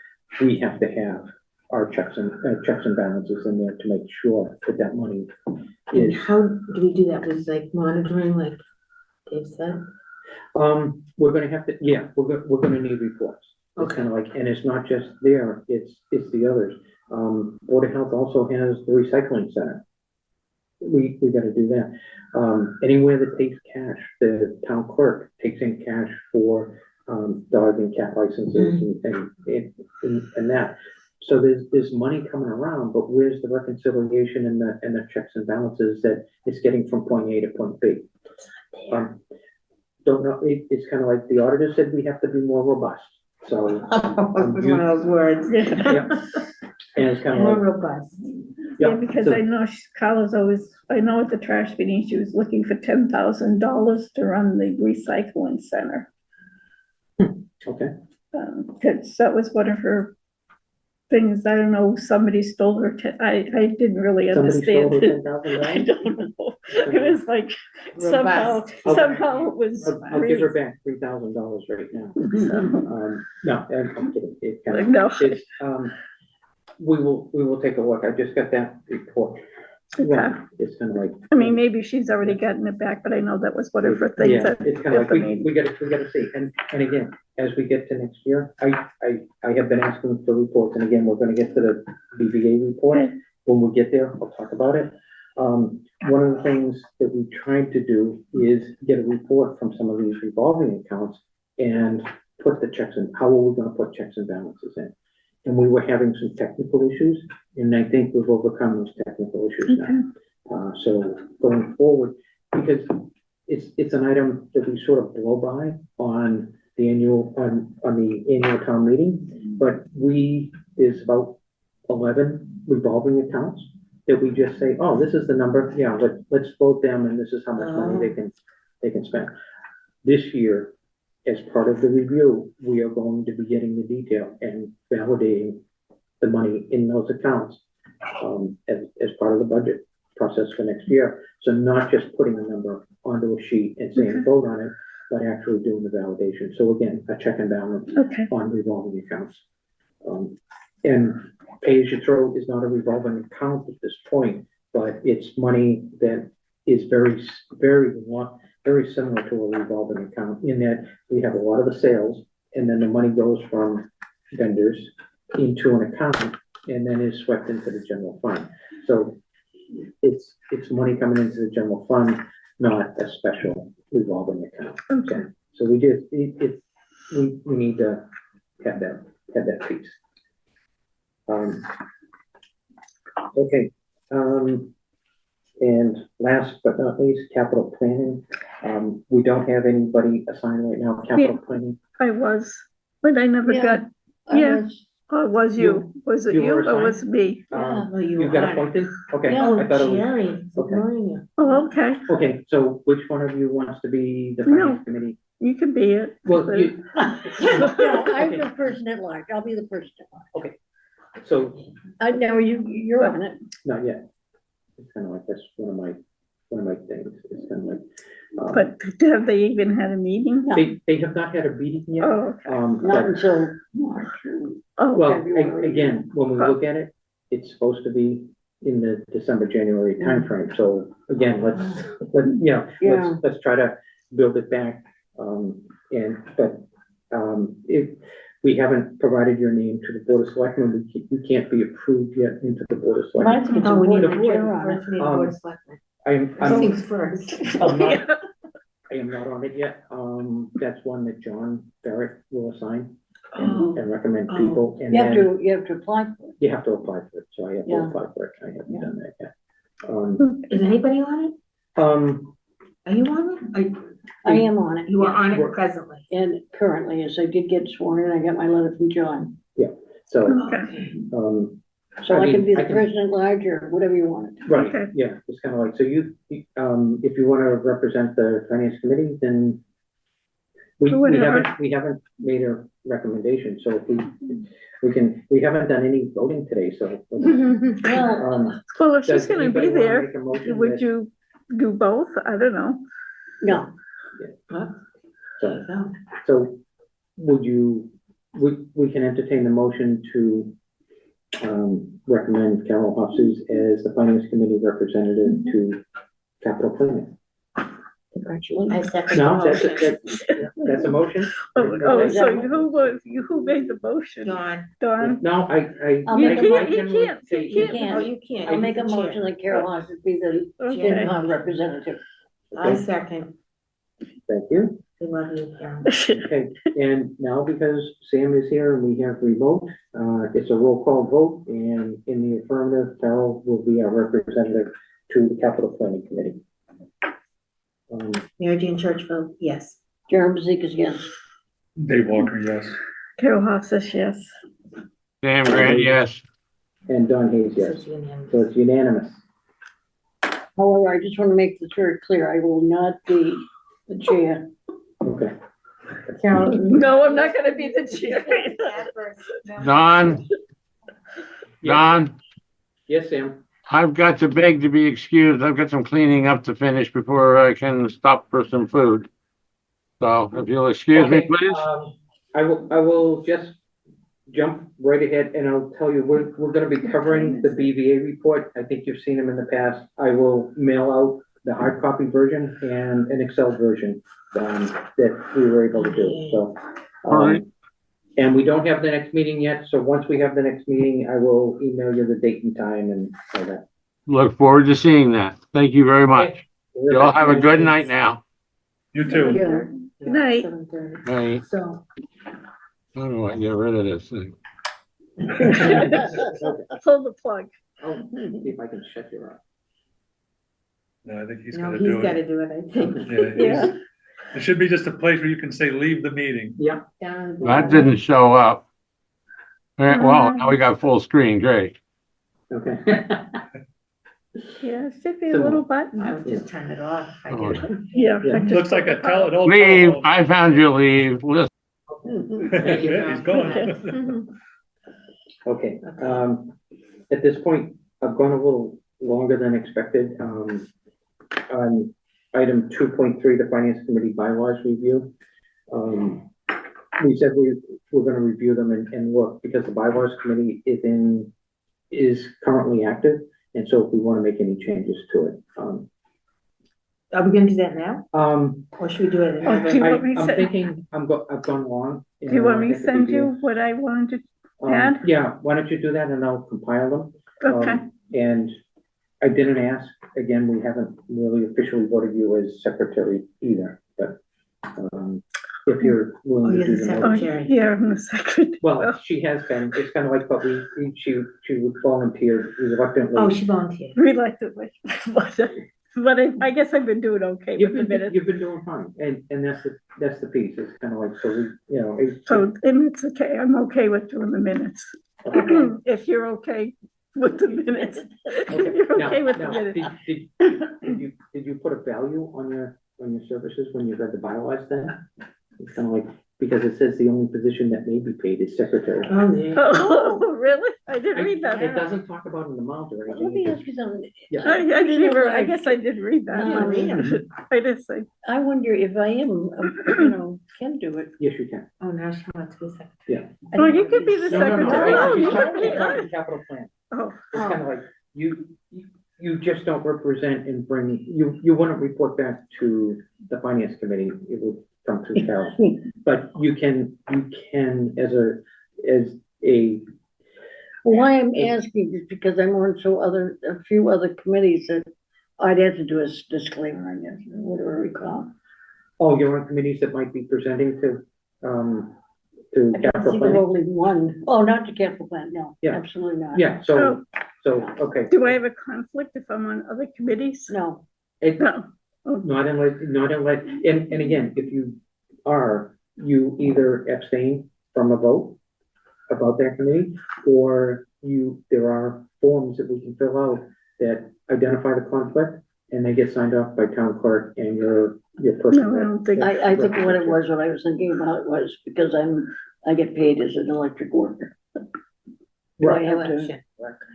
We have to have our checks and balances in there to make sure that money And is. how do we do that? With like monitoring, like Dave said? We're gonna have to, yeah, we're gonna need reports. It's kind of like, and it's not just there, it's the others. Board of Health also has the recycling center. We gotta do that. Anywhere that takes cash, the town clerk takes in cash for, dog and cat licenses and that. So there's money coming around, but where's the reconciliation and the checks and balances that it's getting from point A to point B? Don't know, it's kind of like the auditor said, we have to be more robust, so. One of those words. Yeah. And it's kind of More like, robust. Yeah, because I know Carla's always, I know at the trash meeting, she was looking for $10,000 to run the recycling center. okay, Cause that was one of her things, I don't know, somebody stole her, I didn't really somebody stole understand her it. I $10,000. don't know, it was like, somehow it was. I'll give her back $3,000 right now. No, I'm kidding. It's kind of, No, it's, we will take a look. I just got that report. Yeah, it's kind of like. I mean, maybe she's already gotten it back, but I know that was one of her things. Yeah, that- it's kind of at the like, meeting. we gotta see. And again, as we get to next year, I have been asking for reports, and again, we're gonna get to the BVA report. Okay. When we get there, I'll talk about it. One of the things that we tried to do is get a report from some of these revolving accounts and put the checks in, how are we gonna put checks and balances in? And we were having some technical issues, and I think we've overcome those technical issues now. So going forward, because it's an item that we sort of blow by on the annual, on the annual town meeting, but there's about 11 revolving accounts that we just say, oh, this is the number, yeah, let's vote them, and this is how much money they can spend. This year, as part of the review, we are going to be getting the detail and validating the money in those accounts, as part of the budget process for next year. So not just putting a number onto a sheet and saying vote on it, but actually doing the validation. So again, a check and balance on revolving accounts. And pay as you throw is not a revolving account at this point, but it's money that is very similar to a revolving account in that we have a lot of the sales, and then the money goes from vendors into an account and then is swept into the general fund. So it's money coming into the general fund, not a special revolving account. Okay. So we need to have that piece. Okay, and last but not least, capital planning. We don't have anybody assigned right now, capital planning. I was, but I never Yeah. got, yeah. Or was you? Was it you you were or was it me? well, You got appointed? Okay, Yeah. I thought it was, Jerry, Okay. ignoring you. Oh, okay, okay, so which one of you wants to be the No. finance committee? you can be it. Well, you, No, I'm Okay. the person at large, I'll be the person at large. so, I know you're on it. not yet. It's kind of like, that's one of my things, it's kind of like. But have they even had a meeting? No. They have not had a meeting yet. Oh, okay. Not But, until March. Oh, well, February. again, when we look at it, it's supposed to be in the December, January timeframe. So again, Yeah. let's try to build it back. If we haven't provided your name to the Board of Selectmen, we can't be approved yet into the Board of Mine's Selectmen. gonna Oh, we need a be board, on it. first we need a board of selectmen. I'm First things first. I am not on it yet. That's one that John Barrett will assign Oh. and recommend Oh. people. And You have then you have to apply for it. you have to apply for it. So I have to Yeah. apply for it. I haven't Yeah. done that yet. Is anybody on it? Are you on it? I am on it. You are yeah. on it We're- presently. And currently, as I did get sworn in, I got my letter from John. so, Okay. So I I can mean, be I the can- person at large or whatever you want. right, Okay. yeah, it's kind of like, so if you want to represent the finance committee, then we Whatever. haven't made a recommendation, so if we haven't done any voting today, so. Well, Well, if she's does gonna be anybody wanna there, make a motion would that- you do both? I don't know. no, So would you, we can entertain the motion to recommend Carol Hofstas as the finance committee representative to capital planning. Congratulations. I second the No, motion. that's a motion? Oh, so who made the motion? Dawn. Dawn? No, I. I'll You make a can't, you generally can't, say- you You can't. can't. Oh, you can't. I'll make a You're the chair. motion that Carol Haas would be the Okay, FinCom representative. I second. Thank you. We love you, Carol. Okay, and now because Sam is here and we have remote, it's a roll call vote, and in the affirmative, Carol will be our representative to the capital planning committee. Mary Jane Churchville, yes. Jeremy Zekas, yes. Dave Walker, yes. Carol Hoff says yes. Sam Grant, yes. And Don Hayes, So yes, it's unanimous. so it's unanimous. However, I just want to make this very clear, I will not be the chair. Okay, Carol. No, I'm not gonna be the chair. Don, Don, yes, Sam, I've got to beg to be excused. I've got some cleaning up to finish before I can stop for some food. So if you'll excuse me, Okay, please. I will just jump right ahead and I'll tell you, we're gonna be covering the BVA report. I think you've seen them in the past. I will mail out the hard copy version and an Excel version, that we were able to do, so. All right. And we don't have the next meeting yet, so once we have the next meeting, I will email you the date and time and all that. Look forward to seeing that. Thank you very much. You all have a good night now. You too. Good night. 7:30. Night. So, How do I get rid of this thing? Pull the plug. Oh, see if I can shut you off. No, I think he's no, gonna he's do gotta it. do it, I think. Yeah, it should be just a place where you can say, leave the meeting. Yeah, Down. That didn't show up. Well, now we got full screen. Great. okay. Yeah, it should be a little I button. would just turn it off. I Oh, did it. Yeah. Yeah. I just- Looks like an old Leave. telephone. I found you. Leave. Listen. Thank you. He's going. Okay, at this point, I've gone a little longer than expected, on item 2.3, the finance committee bylaws review. We said we're gonna review them and look, because the bylaws committee is currently active, and so if we wanna make any changes to it. Are we gonna do that now, or should we do it Oh, do you another? want me to I'm send- thinking, I've gone long. Do you want me to send you what I wanted add? Yeah, why don't you do that and I'll compile them. to? Okay, And I didn't ask, again, we haven't really officially voted you as secretary either, but, if you're Oh, willing to you're do the the oh, motion. secretary. yeah, I'm the secretary. Well, she has been, it's kind of like, but she volunteered reluctantly. Oh, she volunteered. Reluctantly, but I guess I've been doing okay with the minutes. You've been doing fine, and that's the piece, it's kind of like, so we, you know. So, and it's okay, I'm okay with doing the minutes. If you're okay with the minutes. If you're Now- okay with the now, minutes. Did you put a value on your services when you read the bylaws then? It's kind of like, because it says the only position that may be paid is secretary. Oh, yeah. Oh, really? I didn't read It that. doesn't talk about an amount or Let anything. me it ask you something. Yeah. I didn't even, I guess I did read that. Yeah, read 'em. I did say, I wonder if I am, can do it. Yes, you can. Oh, now she wants to be secretary. oh, you could be the No, no, no, secretary. Oh, she's you talking- could be- she's talking capital plan. Oh, It's kind of like, you just don't represent and bring, you wouldn't report back to the finance committee, it would come through Carol. But you can as a, Why I'm asking is because I'm on a few other committees that I'd have to do a disclaimer, I guess, whatever we call. oh, you're on committees that might be presenting to I can't capital think of plan? only one. Oh, not the capital plan, no, Yeah. absolutely not. Yeah, so, okay. do I have a conflict if I'm on other committees? No, It, No. not unless, and again, if you are, you either abstain from a vote about that committee, or there are forms that we can fill out that identify the conflict, and they get signed off by town clerk and your person. No, I don't think, I think what it was, what I was thinking about was because I get paid as an electric worker. Do I have to, Election.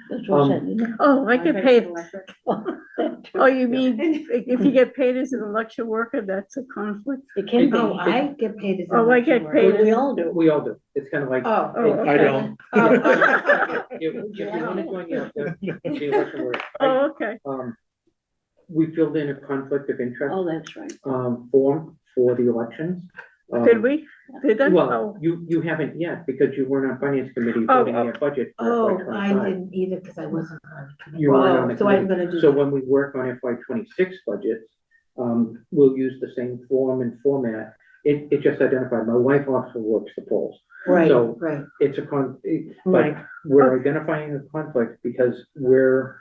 that's what I said, isn't it? oh, I get paid. Electric. That too. Oh, you mean if you get paid as an election worker, that's a conflict? It can be. Oh, I get paid as. an Oh, I election get worker. paid We all do. We all do, it's kind of like. Oh. Oh, I okay. don't. Oh. If you want to join the election work, Oh, okay. we filled in a conflict of interest, Oh, that's right. form for the elections. Did we? Did I? Well, you haven't yet because you weren't on finance committee Oh, voting your budget for Oh, FY I 25. didn't either because I wasn't on the committee. You weren't on the So I'm committee. gonna do So that. when we work on FY 26 budgets, we'll use the same form and format. It just identified, my wife also works the polls. Right, so- right, It's a but right. we're identifying a conflict because we're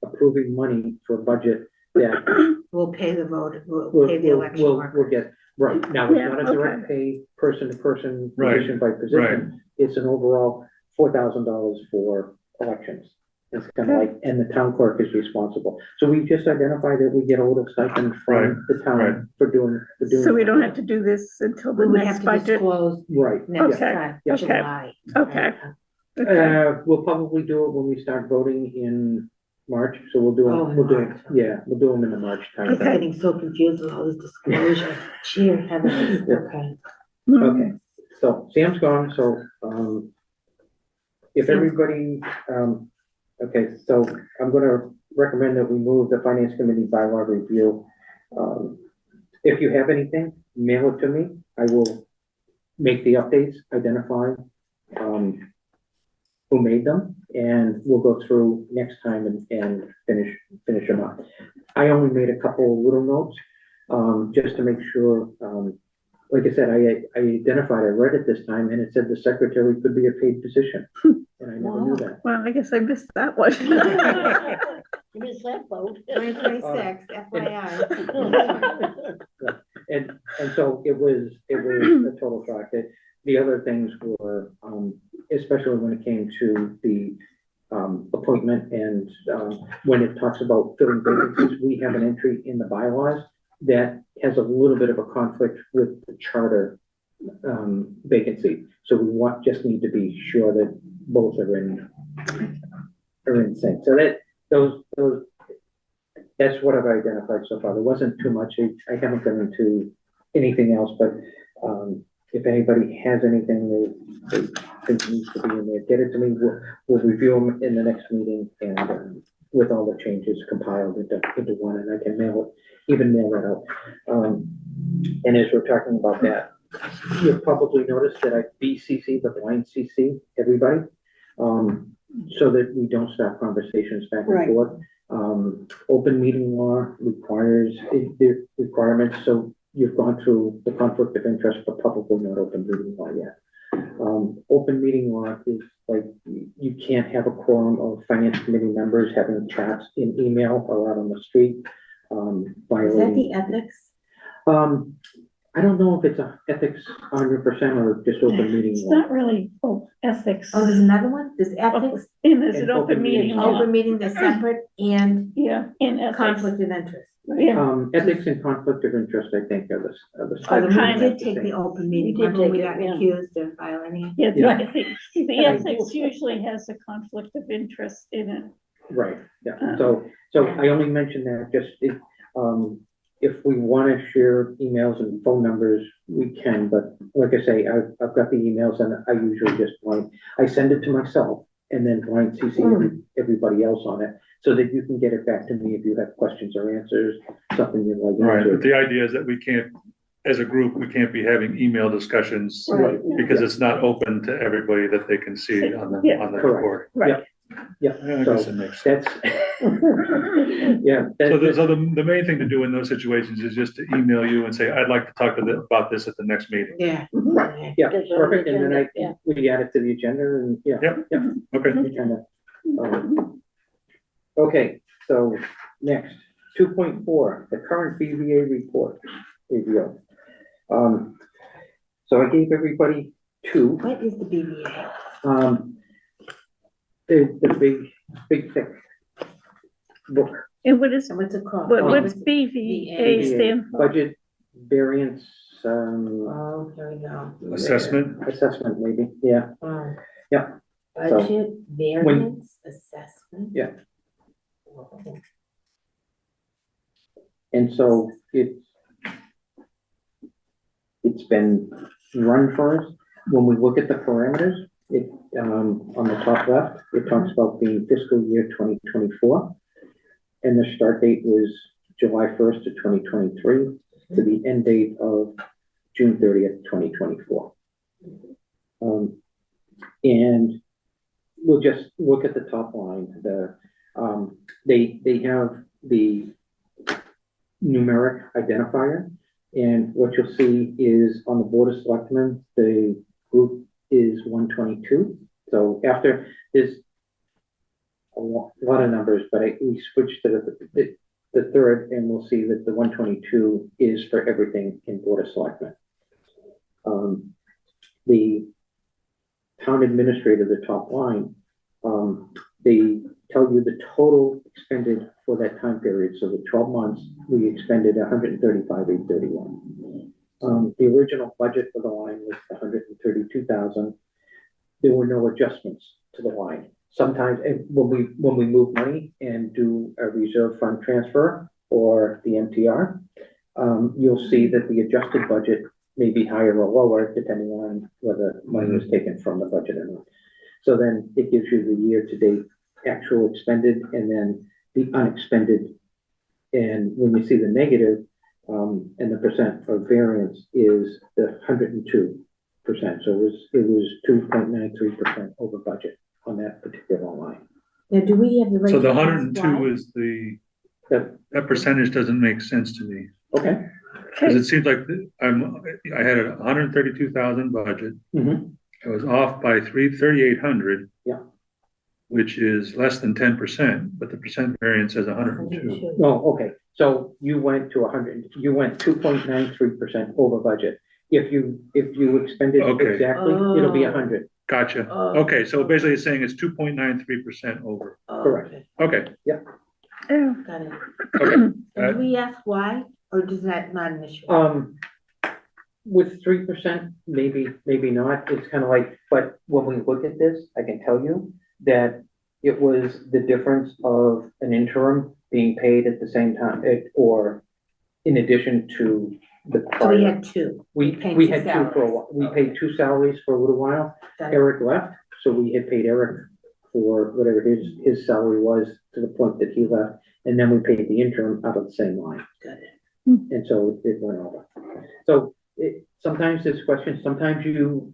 approving money for a budget that We'll pay the vote, we'll we'll, pay the election we'll workers. get, right, now, it's Yeah, not a direct pay, person to person, Right, position by position. It's an overall $4,000 for elections. It's kind of like, and the town clerk is responsible. So we just identified that we get a little stipend Right, from the right. town for doing. So we don't have to do this until We the would have next to budget? disclose Right. next Okay, time, yeah. July. Okay. Okay. We'll probably do it when we start voting in March, so we'll do, Oh, in we'll do, March. yeah, we'll do them in the March I'm time. getting so confused with all this disclosure. Cheer heavens, Yeah. okay. Okay, so Sam's gone, so, if Sam's- everybody, okay, so I'm gonna recommend that we move the finance committee bylaw review. If you have anything, mail it to me. I will make the updates, identify, who made them, and we'll go through next time and finish them up. I only made a couple little notes, just to make sure, like I said, I identified, I read it this time, and it said the secretary could be a paid position, and I never knew that. Well, I guess I missed that one. You missed that vote. 2026, FYI. And so it was a total shock. That the other things were, especially when it came to the appointment and when it talks about filling vacancies, we have an entry in the bylaws that has a little bit of a conflict with the charter vacancy. So we just need to be sure that both are in sync. So that's what I've identified so far. There wasn't too much. I haven't gone into anything else, but if anybody has anything they think needs to be in there, get it to me. We'll review them in the next meeting and with all the changes compiled into one, and I can mail that out. And as we're talking about that, you'll probably notice that I BCC, the blind CC, everybody, so that we don't start conversations back and Right. forth. Open meeting law requires the requirements, so you've gone through the conflict of interest, but probably not open meeting law yet. Open meeting law is like, you can't have a quorum of finance committee members having chats in email or out on the street. Is that Violating. the ethics? I don't know if it's a ethics 100% or just open meeting It's law. not really ethics. Oh, there's another one? There's ethics, And there's And an open open meeting meeting. law. open meeting, they're separate, and Yeah, in ethics. conflict of interest. Yeah, Ethics and conflict of interest, I think, are the. Oh, then kind we of did take the open meeting, We did one when we take it, got yeah. accused of violating. yeah, the Yeah. ethics, the ethics usually has a conflict of interest in it. Right, yeah, so I only mention that just if we want to share emails and phone numbers, we can, but like I say, I've got the emails and I usually just I send it to myself and then blind CC everybody else on it, so that you can get it back to me if you have questions or answers, something you'd like. Right, but answered. the idea is that we can't, as a group, we can't be having email discussions Right. because it's not open to everybody that they can see on the Correct. report. Right. Yeah, Yeah, I so guess it makes. that's, yeah. So the main thing to do in those situations is just to email you and say, I'd like to talk about this at the next meeting. Yeah. Right, yeah, Gets on the perfect, and then agenda, we add it to the agenda and, yeah. Yep. Yeah. Okay, we kinda, Okay, so next, 2.4, the current BVA report review. So I gave everybody two, What is the BVA? the big thick book. And what is, So what's it called? what's BVA stand for? Budget variance, Oh, here we go. assessment. assessment maybe, yeah. Oh. Yeah. Budget variance assessment. Yeah. And so it's been run for us. When we look at the parameters, on the top left, it talks about the fiscal year 2024. And the start date was July 1st of 2023 to the end date of June 30th, 2024. And we'll just look at the top line. They have the numeric identifier, and what you'll see is on the Board of Selectmen, the group is 122. So after there's a lot of numbers, but we switched to the third, and we'll see that the 122 is for everything in Board of Selectmen. The town administrator, the top line, they tell you the total expended for that time period. So the 12 months, we expended 135,831. The original budget for the line was 132,000. There were no adjustments to the line. Sometimes when we move money and do a reserve fund transfer or the MTR, you'll see that the adjusted budget may be higher or lower depending on whether money was taken from the budget or not. So then it gives you the year-to-date actual expended and then the unexpended. And when you see the negative, and the percent of variance is the 102%. So it was 2.93% over budget on that particular line. Now, do we have the right? So the to ask 102 why? is That, that percentage doesn't make sense to me. okay. Because it seems like I had a 132,000 budget. Mm-hmm. I was off by 3,800. Yeah. Which is less than 10%, but the percent variance says 102. No, okay. So you went to 100, you went 2.93% over budget. If you expended Okay. exactly, it'll be 100. Gotcha. Oh. Okay, so basically it's saying it's 2.93% over. Correct. Okay, Oh, Got it. okay. And do we ask why, or does that not an issue? With 3%, maybe not. It's kind of like, but when we look at this, I can tell you that it was the difference of an interim being paid at the same time, or in addition to the So we prior. had two. We paid we two had two for a salaries. while. We paid two salaries for a little while. Got it. Eric left, so we had paid Eric for whatever his salary was to the point that he left, and then we paid the interim out of the same line. Got it. And so it went over. So sometimes there's questions, sometimes you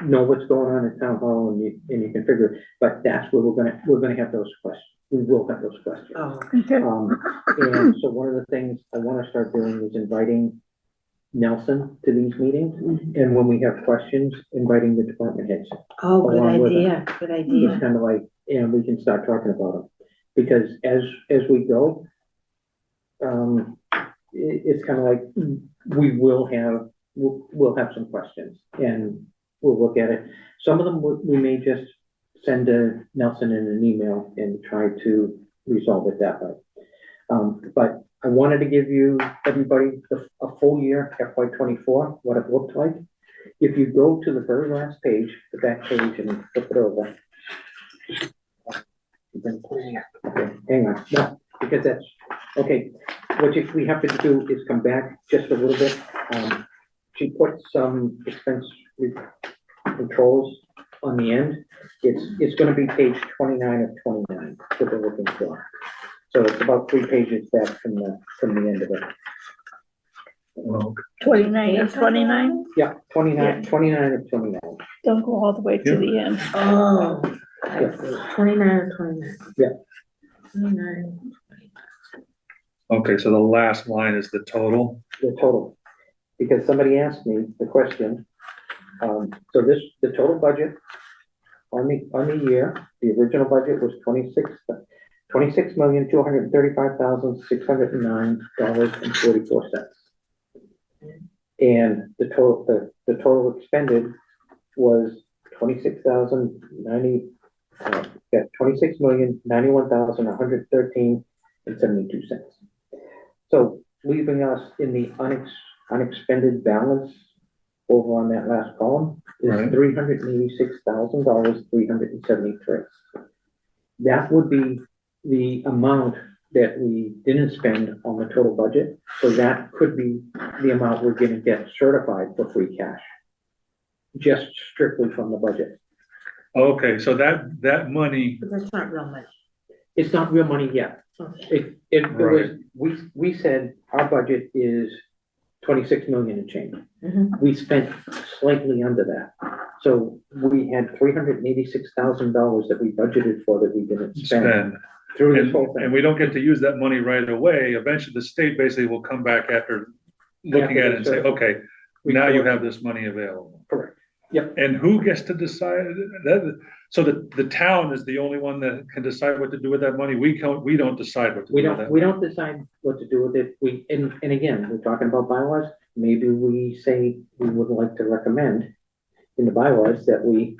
know what's going on at town hall and you can figure it, but that's where we're gonna have those questions. We will have those questions. Oh, okay. And so one of the things I want to start doing is inviting Nelson to these meetings. And when we have questions, inviting the department heads. oh, good Along with idea, good idea. It's kind of like, and we can start talking about them. Because as we go, it's kind of like, we'll have some questions and we'll look at it. Some of them we may just send Nelson in an email and try to resolve it that way. But I wanted to give everybody a full year FY24, what it looked like. If you go to the very last page, the back page, and flip it over. Okay, hang on, no, because that's, okay. What we have to do is come back just a little bit. She put some expense controls on the end. It's gonna be page 29 of 29 that they're looking for. So it's about 3 pages back from the end of it. Well, 29 and 29, Yeah, 29 of 29. don't go all the way to the end. Oh, I see. 29 or 29? Yeah. 29. okay, so the last line is the total. The total, because somebody asked me the question. So the total budget on the year, the original budget was $26,235,609.44. And the total expended was $26,091,113.72. So leaving us in the unexpended balance over on that last column is Right. $386,373. That would be the amount that we didn't spend on the total budget. So that could be the amount we're gonna get certified for free cash. Just strictly from the budget. Okay, so that money, But that's not real money. It's not real money yet. It was, we said our budget is 26 million and change. Mhm. We spent slightly under that. So we had $386,000 that we budgeted for that we didn't spend Spend. through this whole And thing. we don't get to use that money right away. Eventually, the state basically will come back after looking at it and say, okay, now you have this money available. Correct. And who gets to decide that? So the town is the only one that can decide what to do with that money. We don't decide what to do with that. We don't decide what to do with it. And again, we're talking about bylaws. Maybe we say we would like to recommend in the bylaws that we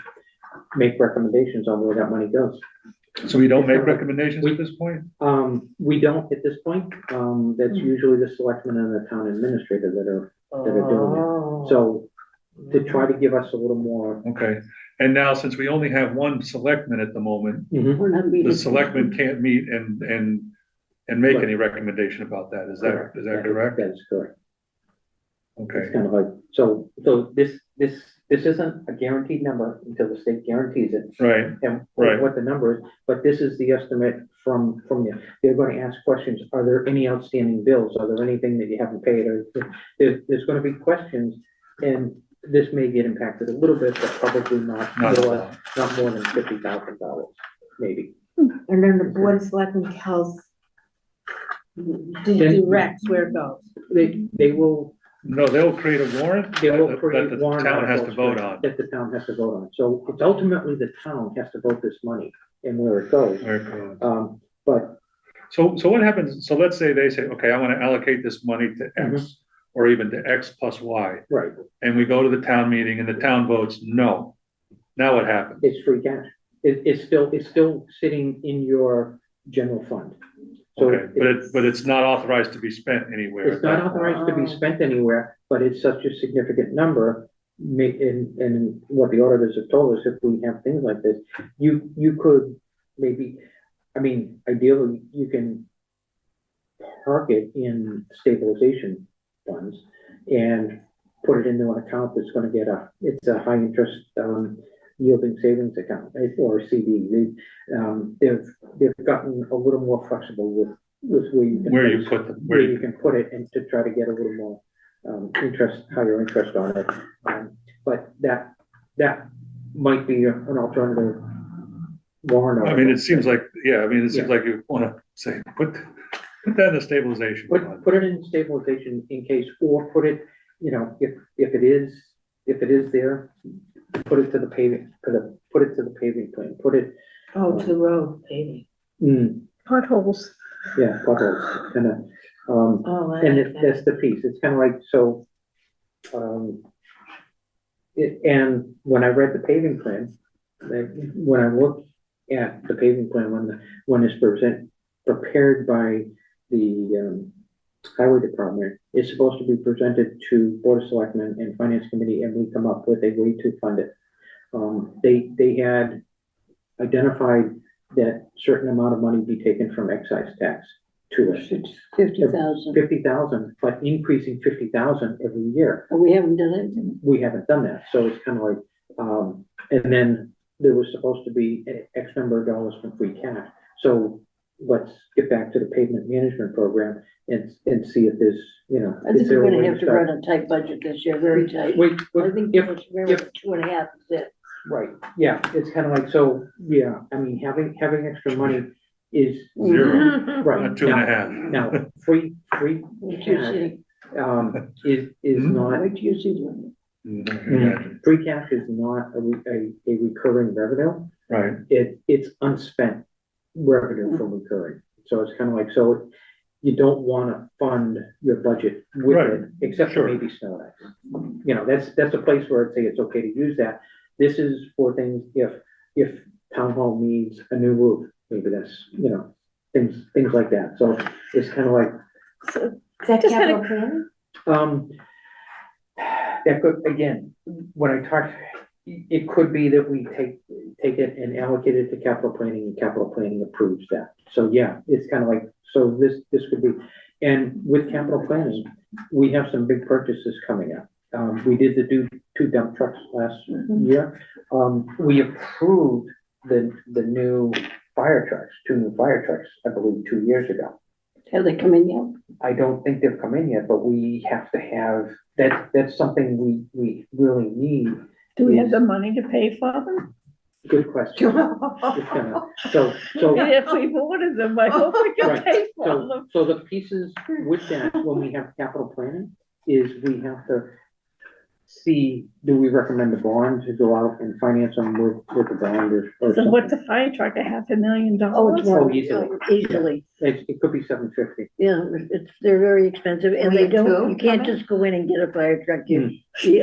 make recommendations on where that money goes. So we don't make recommendations at this point? We don't at this point. That's usually the selectmen and the town administrator that are doing it. So to try to give us a little more. Okay. And now, since we only have one selectman at the moment, We're not meeting. the selectmen can't meet and make any recommendation about that. Is that correct? That is correct. Okay. It's kind of like, so this isn't a guaranteed number until the state guarantees it. Right. And Right. what the number is, but this is the estimate from you. They're going to ask questions. Are there any outstanding bills? Are there anything that you haven't paid? Or there's going to be questions, and this may get impacted a little bit, but probably not Not a more, lot. not more than $50,000, maybe. And then the board of selectmen tells, directs where it goes. They will, No, they'll create a warrant they will that create the warrant town has to articles vote on. that the town has to vote on. So it's ultimately the town has to vote this money and where it goes. Where it goes. But So what happens? So let's say they say, okay, I want to allocate this money to X or even to X plus Y. right, And we go to the town meeting and the town votes no. Now what happens? it's free cash. It's still sitting in your general fund. So Okay, but it's not authorized to be spent anywhere. it's not authorized to be spent anywhere, but it's such a significant number. And what the auditors have told us, if we have things like this, you could maybe, I mean, ideally, you can park it in stabilization funds and put it into an account that's gonna get it's a high interest, yielding savings account, or CD. They've gotten a little more flexible with Where you put them, where you can put it, and to try to get a little more, higher interest on it. But that might be an alternative warrant. I mean, it seems like, it seems Yeah. like you want to say, put that in the stabilization fund. Put it in stabilization in case, or put it, if it is there, put it to the paving, put it to the paving plan, put it, Oh, to the road, paving. Potholes. yeah, potholes, kind of, Oh, I and like that. that's the piece. It's kind of like, so, and when I read the paving plan, when I looked at the paving plan, when it's prepared by the, highway department, it's supposed to be presented to Board of Selectmen and Finance Committee, and we come up with a way to fund it. They had identified that certain amount of money be taken from excise tax to us. 50,000. 50,000, but increasing 50,000 every year. We haven't done it. We haven't done that, so it's kind of like, and then there was supposed to be X number of dollars from free cash. So let's get back to the pavement management program and see if there's, I think is there we're a gonna way have to start? run a tight budget this year, very tight. Wait, I think if, we're at 2.5 is it. right, yeah, it's kind of like, so, yeah, I mean, having extra money is. Zero, Right. not 2.5. Now, free Wait till you cash, see, is Mhm. not, wait till you see the Imagine. free cash is not a recurring revenue. Right, It's unspent revenue from recurring. So it's kind of like, so you don't want to fund your budget with Right. it, except for Sure. maybe snow days. That's a place where I'd say it's okay to use that. This is for things, if town hall needs a new roof, maybe that's, things like that. So it's kind of like, So Is that Just had a- capital planning? that could, again, when I talk, it could be that we take it and allocate it to capital planning, and capital planning approves that. So yeah, it's kind of like, so this could be, and with capital planning, we have some big purchases coming up. We did the two dump trucks last year. We approved the new fire trucks, 2 new fire trucks, I believe, 2 years ago. Have they come in yet? I don't think they've come in yet, but we have to have, that's something we really need. Do we have the money to pay for them? Good question. It's gonna- So, If we've ordered them, I hope we can Right. pay for them. so the pieces with that, when we have capital planning, is we have to see, do we recommend the bond to go out and finance them with the bond or So something? what's a fire truck, $500,000? Oh, it's more, Oh, easily. easily, It could be 750. yeah, they're very expensive, and We they have don't, two you can't coming? just go in and get a fire truck, you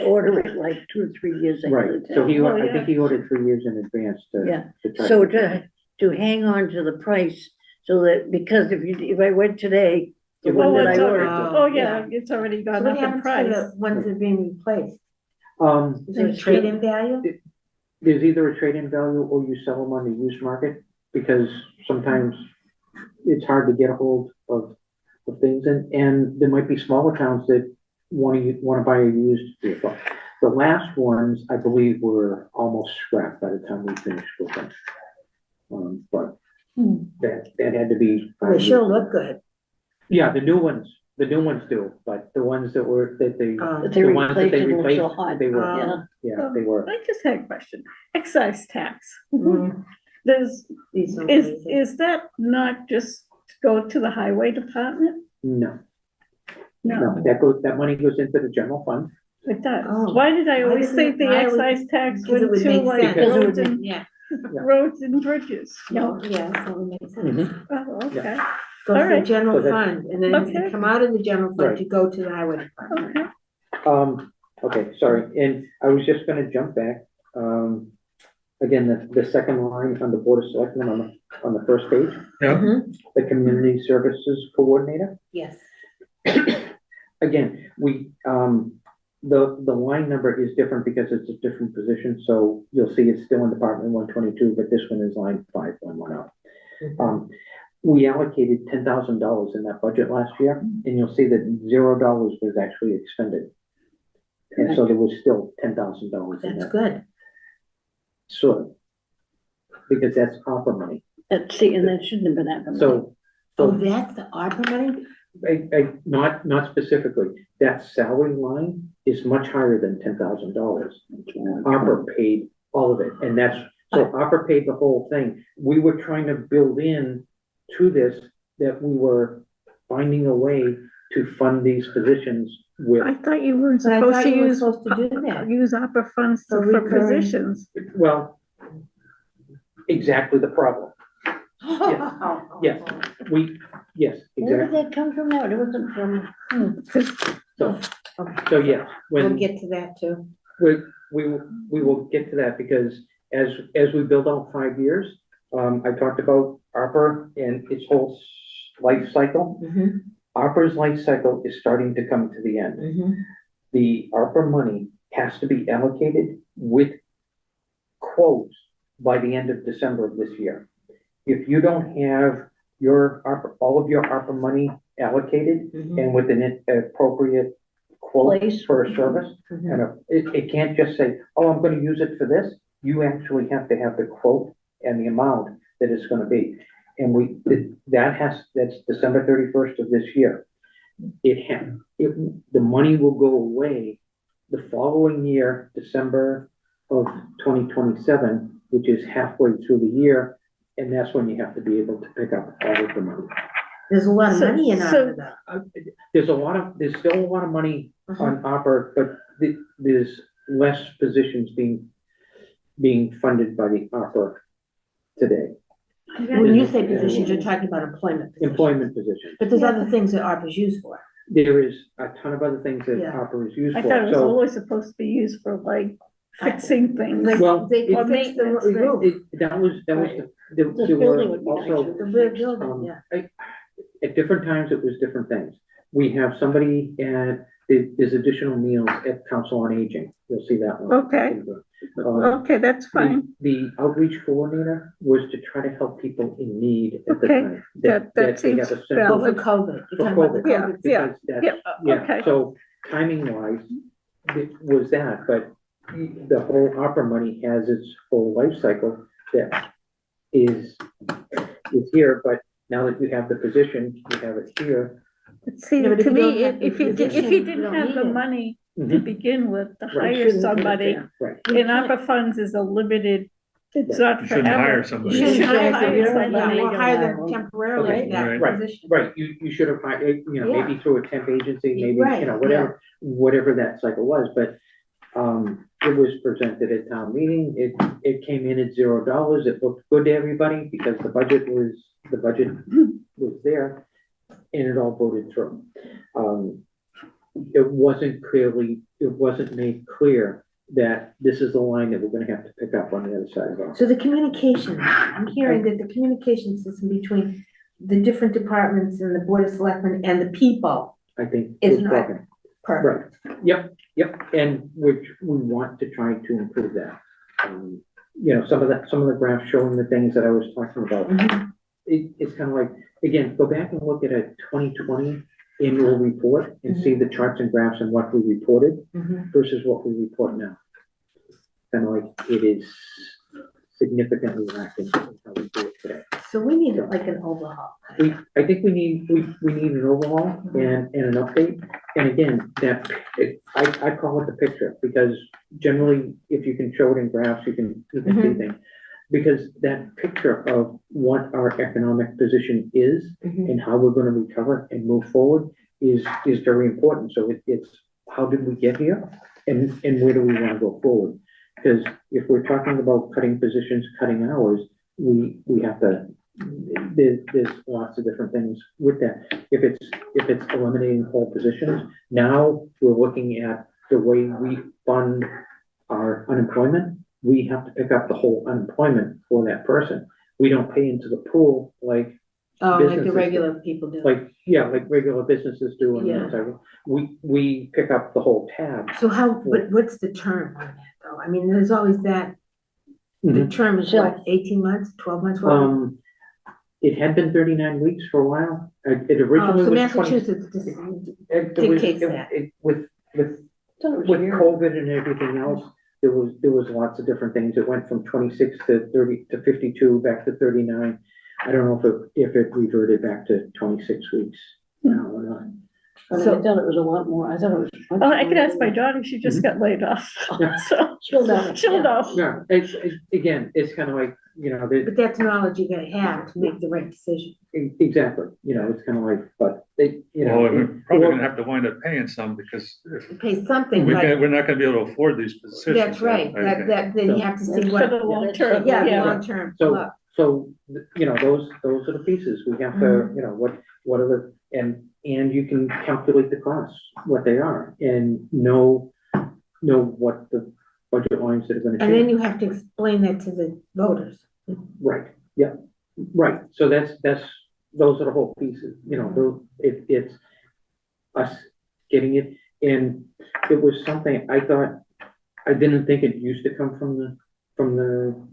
order it like 2 or 3 years ahead Right, of so time. Oh, I yeah. think he ordered 3 years in advance Yeah. to try. So to hang on to the price, so that, because if I went today, the It one wouldn't that I be ordered, good. Oh, yeah, it's already So gone what up in happens to price. the ones that are being replaced? Is there a There's trade-in value? There's either a trade-in value or you sell them on the used market, because sometimes it's hard to get a hold of things, and there might be smaller towns that wanna buy a used vehicle. The last ones, I believe, were almost scrapped by the time we finished with them. But that had to be. They sure look good. Yeah, the new ones do, but the ones that they. Um, that they The ones that replaced they it, it was so replaced, hot, they were, yeah. yeah, they were. I just had a question. Excise tax. mm, Does, these are is, crazy. is that not just go to the highway department? No, No, that money goes into the general fund. it does. Oh. Why did I Why always doesn't think it- the why would- excise tax Because it went would to make like sense. Because it roads and, Yeah. roads and bridges? No, yeah, so it makes sense. Oh, okay, Go to the Alright. general So that- fund, and then Okay. you come out of the general fund Right. to go to the highway department. okay. Okay, sorry, and I was just gonna jump back. Again, the second line on the Board of Selectmen on the first page, Yeah, Mhm. the Community Services Coordinator. Yes. Again, the line number is different because it's a different position, so you'll see it's still in Department 122, but this one is line 5110. We allocated $10,000 in that budget last year, and you'll see that $0 was actually expended. And so there was still $10,000 in That's that. good. Sort of. Because that's ARPA money. See, and that shouldn't have been happening. So, Oh, that's the ARPA money? not specifically, that salary line is much higher than $10,000. ARPA paid all of it, and so ARPA paid the whole thing. We were trying to build in to this, that we were finding a way to fund these positions with, I thought you weren't But I supposed thought to you were use, supposed to do that. use opera funds For for recurring- positions. well, exactly the problem. Yes. Yes, Where did exactly. that come from now? It wasn't from, So yes, We'll when get to that too. we will get to that, because as we build out 5 years, I talked about ARPA and its whole life cycle. Mhm, ARPA's life cycle is starting to come to the end. mhm. The ARPA money has to be allocated with quotes by the end of December of this year. If you don't have your ARPA, all of your ARPA money allocated Mhm. and with an appropriate quote Place. for a service, Mhm. and it can't just say, oh, I'm gonna use it for this. You actually have to have the quote and the amount that it's gonna be. And that's December 31st of this year. The money will go away the following year, December of 2027, which is halfway through the year. And that's when you have to be able to pick up all of the money. There's a lot of So- money in so- ARPA though. There's still a lot of money on ARPA, but there's less positions being funded by the ARPA today, When you say positions, you're talking about employment positions. employment positions. But there's other things that ARPA's used for. There is a ton of other things that Yeah. ARPA is used I for, thought it was so, always supposed to be used for like fixing things. well, They it- can fix the maintenance, roof. that was, Right. there This there building were would be nice. also, The rear building, yeah. at different times, it was different things. We have somebody there's additional meals at Council on Aging, you'll see that one. Okay. Uh, Okay, that's fine. The outreach coordinator was to try to help people in need at the Okay, time. that they seems have a Oh, central- for COVID. You're For talking about the COVID. Yeah, COVID. yeah. Because that's, Yeah, okay. so timing wise, it was that, but the whole opera money has its whole life cycle that is here, but now that you have the position, you have it here. See, Yeah, but if to you don't me, have the if you position, didn't you don't have the need it. money to Mhm. begin with, to Right. hire somebody, Right, and ARPA funds is a limited, it's not You forever. shouldn't hire You somebody. shouldn't You hire shouldn't hire somebody, somebody. yeah, or hire them Okay. temporarily in that Right. position. right, you should have hired, you know, Yeah. maybe through a temp agency, maybe, Right, you know, whatever that cycle was, but it was presented at town meeting, it came in at $0, it looked good to everybody, because the budget was there, and it all voted through. It wasn't made clear that this is the line that we're gonna have to pick up on the other side of it. So the communication, I'm hearing that the communication system between the different departments and the Board of Selectmen and the people I think is it's not broken. perfect. Yep, and which we want to try to improve that. You know, some of the graphs showing the things that I was talking about, Mhm. it's kind of like, again, go back and look at a 2020 annual report and see the charts and graphs and what we reported Mhm. versus what we report now. Kind of like it is significantly lacking in how we do it today. So we need like an overhaul. I think we need an overhaul and an update. And again, I call it the picture, because generally, if you can show it in graphs, you can see things. Because that picture of what our economic position is Mhm. and how we're gonna recover and move forward is very important. So it's how did we get here and where do we wanna go forward? Because if we're talking about cutting positions, cutting hours, we have to, there's lots of different things with that. If it's eliminating whole positions, now we're looking at the way we fund our unemployment. We have to pick up the whole unemployment for that person. We don't pay into the pool like Oh, like the businesses regular people do. like regular businesses do, and Yeah. whatever. We pick up the whole tab. So but what's the term on that though? I mean, there's always that, the Mhm. term is what, 18 months, 12 months? what? It had been 39 weeks for a while. It Oh, originally so was 20. Massachusetts just It was- dictates it- that. With COVID and everything else, there was lots of different things. It went from 26 to 30 to 52, back to 39. I don't know if it reverted back to 26 weeks now or not. I thought it was a lot more, I thought it was. Oh, I could ask my daughter, she just got laid off, Yeah. so She'll know. she'll know. Yeah, again, it's kind of like, you know, But that's knowledge you gotta have to make the right decision. exactly, you know, it's kind of like, but you Well, know. we're probably gonna have to wind up paying some, because if You pay something, but we're not gonna be able to afford these positions. that's right, I think. then you have to see For what, the long term, yeah, yeah. long term. So, you know, those are the pieces. We have to, you know, what are the, and you can calculate the costs, what they are, and know what the budget lines that are gonna change. And then you have to explain that to the voters. Right, yeah, right, so those are the whole pieces, you know, it's us getting it, and it was something I didn't think it used to come from the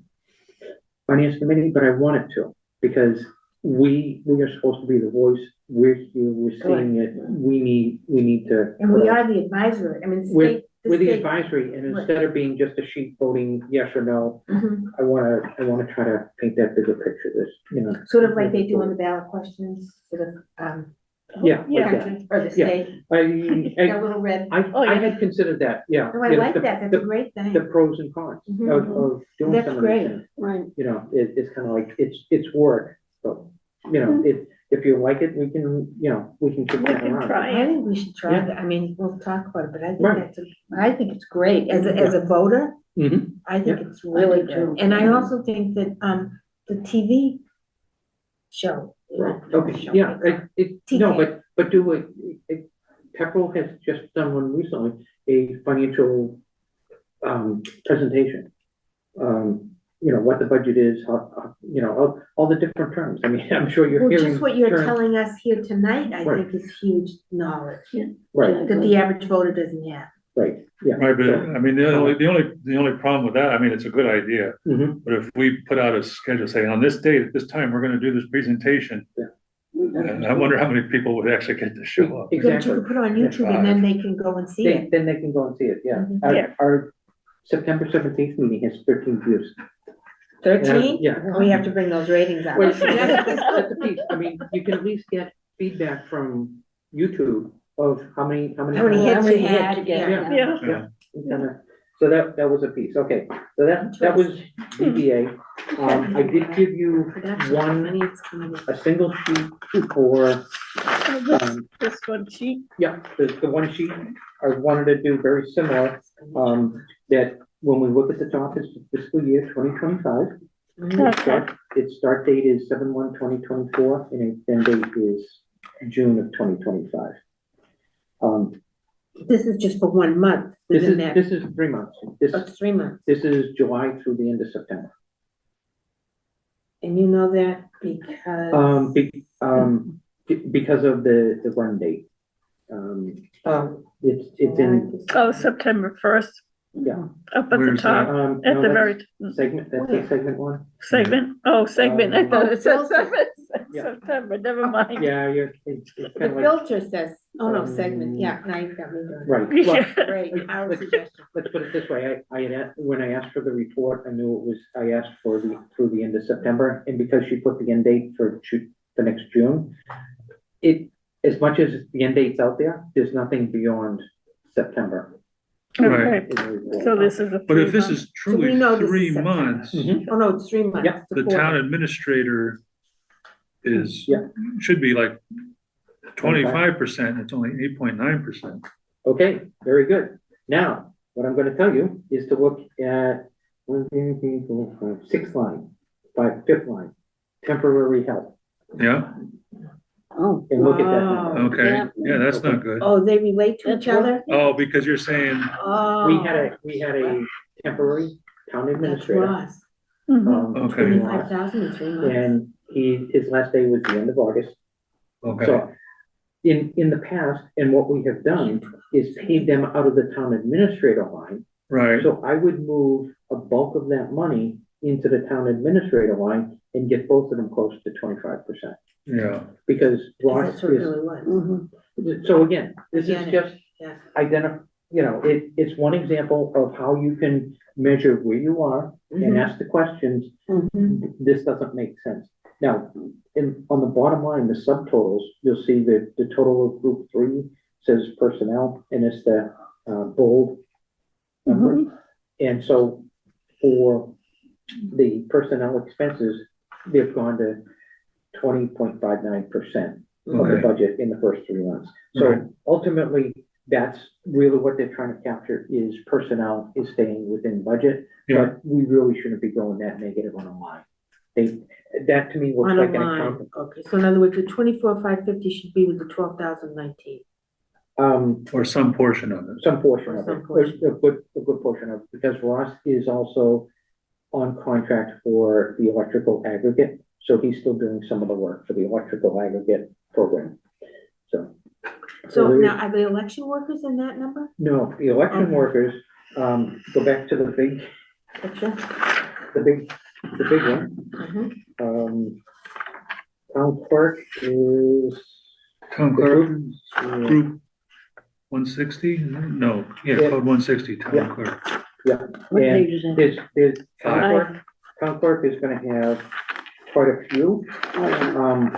finance committee, but I wanted to, because we are supposed to be the voice, we're here, we're seeing it, we need to. And we are the advisory, I mean, We're the state. advisory, and instead of being just a sheet voting yes or no, Mhm. I wanna try to paint that bigger picture, this, you know. Sort of like they do on the ballot questions for the, Yeah, Yeah. like that. country or the Yeah. state, I, that little red. Oh, I yeah. had considered that, yeah. No, I Yeah, like the- that, that's a great The thing. pros and cons Mhm. of doing That's some of these great. things. Right. You know, it's kind of like, it's work, but, you Mm-hmm. know, if you like it, we can kick We that can around. try. I think we should try Yeah. that, I mean, we'll talk about it, but I think Right. I think it's great, as a voter, Mhm. I think Yeah. it's really I do good. too. And I also think that, the TV show. Right, okay, yeah, but do Pepperell has just done one recently, a financial, presentation. You know, what the budget is, how, you know, all the different terms. I mean, I'm sure you're Well, hearing. just what you're terms- telling us here tonight, I Right. think is huge knowledge Right, that the average voter doesn't have. right, yeah. Right, but So- I mean, the only problem with that, I mean, it's a good idea, Mhm. but if we put out a schedule saying on this date, at this time, we're gonna do this presentation, and I wonder how many people would actually get to show up. Yeah, but you Exactly. could put it on YouTube and then they can go and see it. Then they can go and see it, yeah. Mhm. Our- Yeah. Our September 17th meeting has 13 views. 13? Yeah. We have to bring those ratings up. Well, that's a piece. I mean, you can at least get feedback from YouTube of how many How many hits many you hits had, you get, yeah. Yeah, Yeah. Kinda- So that was a piece. Okay, so that was DBA. I did give you Production, one, finance committee. a single sheet for, so this one sheet, yeah, the one sheet I wanted to do very similar. That when we look at the top is fiscal year 2025. okay, Its start date is 7/1/2024, and its end date is June of 2025. This is just for 1 month. This Isn't that? is 3 months. This, Oh, it's 3 months. this is July through the end of September. And you know that because. Because of the run date. It's in, oh, September 1st, yeah. up at the Where's that? top, No, at the that's very segment, that's the segment one. segment, oh, segment, I thought it said Yeah. September, never mind. Yeah, it's The kind of like, filter says, oh no, segment, yeah, now you've got me doing. right. Well, Great, our let's- suggestion. Let's put it this way, when I asked for the report, I knew it was, I asked for through the end of September, and because she put the end date for next June, as much as the end date's out there, there's nothing beyond September. Okay, so this is a. But if this 3 month. is truly know this is 3 September. months, Mhm. Oh, no, it's 3 months. Yeah, the town administrator is, Yeah. should be like 25%, it's only 8.9%. Okay, very good. Now, what I'm gonna tell you is to look at 1, 2, 3, 4, 5, 6th line, 5th line, temporary help, Yeah, Oh, and look at that number. okay, Yeah. yeah, that's not good. Oh, they relate to each That's other? Oh, because you're saying, Oh. We had a temporary town That's administrator. Ross, Mhm. Okay. 25,000 in 3 months. And his last day was the end of August. okay, So in the past, and what we have done is paid them out of the town administrator line. right, So I would move a bulk of that money into the town administrator line and get both of them close to 25%. yeah, Because Ross That's what it is, really was. mhm. so again, this is Get it. just Yeah. it's one example of how you can measure where you are and ask the questions. Mhm. This doesn't make sense. Now, on the bottom line, the subtotals, you'll see that the total of group 3 says personnel, and it's the bold number. And so for the personnel expenses, they've gone to 20.59% of the Okay. budget in the first 3 months. Right. So ultimately, that's really what they're trying to capture is personnel is staying within budget. Yeah. But we really shouldn't be going that negative on a line. That to me looks On a like an line, accountant. okay, so in other words, the 24,550 should be with the 12,019. or some portion of it. Some portion Or of some it, portion. a good portion of it, because Ross is also on contract for the electrical aggregate. So he's still doing some of the work for the electrical aggregate program. So. So there is- now, are the election workers in that number? No, the election Okay. workers, go back to the big Picture? the big one. Mhm. Town clerk is. Town the clerk, group, group 160? No, yeah, Yeah. code 160, town Yeah. clerk. What And page is it? there's Five. town clerk is gonna have quite a few,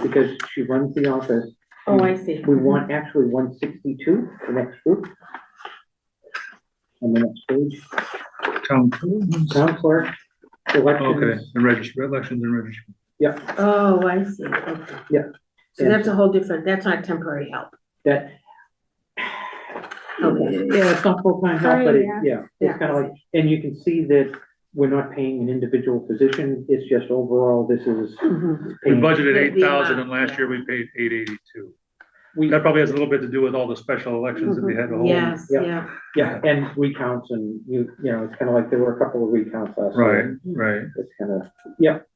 because she runs the office. Oh, I see. We want actually 162, the next group. On the next page, Town clerk, town clerk, okay, elections, the register, elections and registry. Oh, I see, okay. Yeah. So that's a whole different, that's not temporary help. that, Okay. yeah, it's not full-time help, but Sorry, it, yeah. yeah, Yeah. it's kind of like, and you can see that we're not paying an individual position, it's just overall, this is. Mhm. We paying- budgeted The 8,000 amount, and last yeah. year we paid 882. We, That probably has a little bit to do with all the special elections that we had to hold. Yes, Yeah. yeah. yeah, and recounts and you know, it's kind of like there were a couple of recounts last Right, year. right. It's kind of, yep,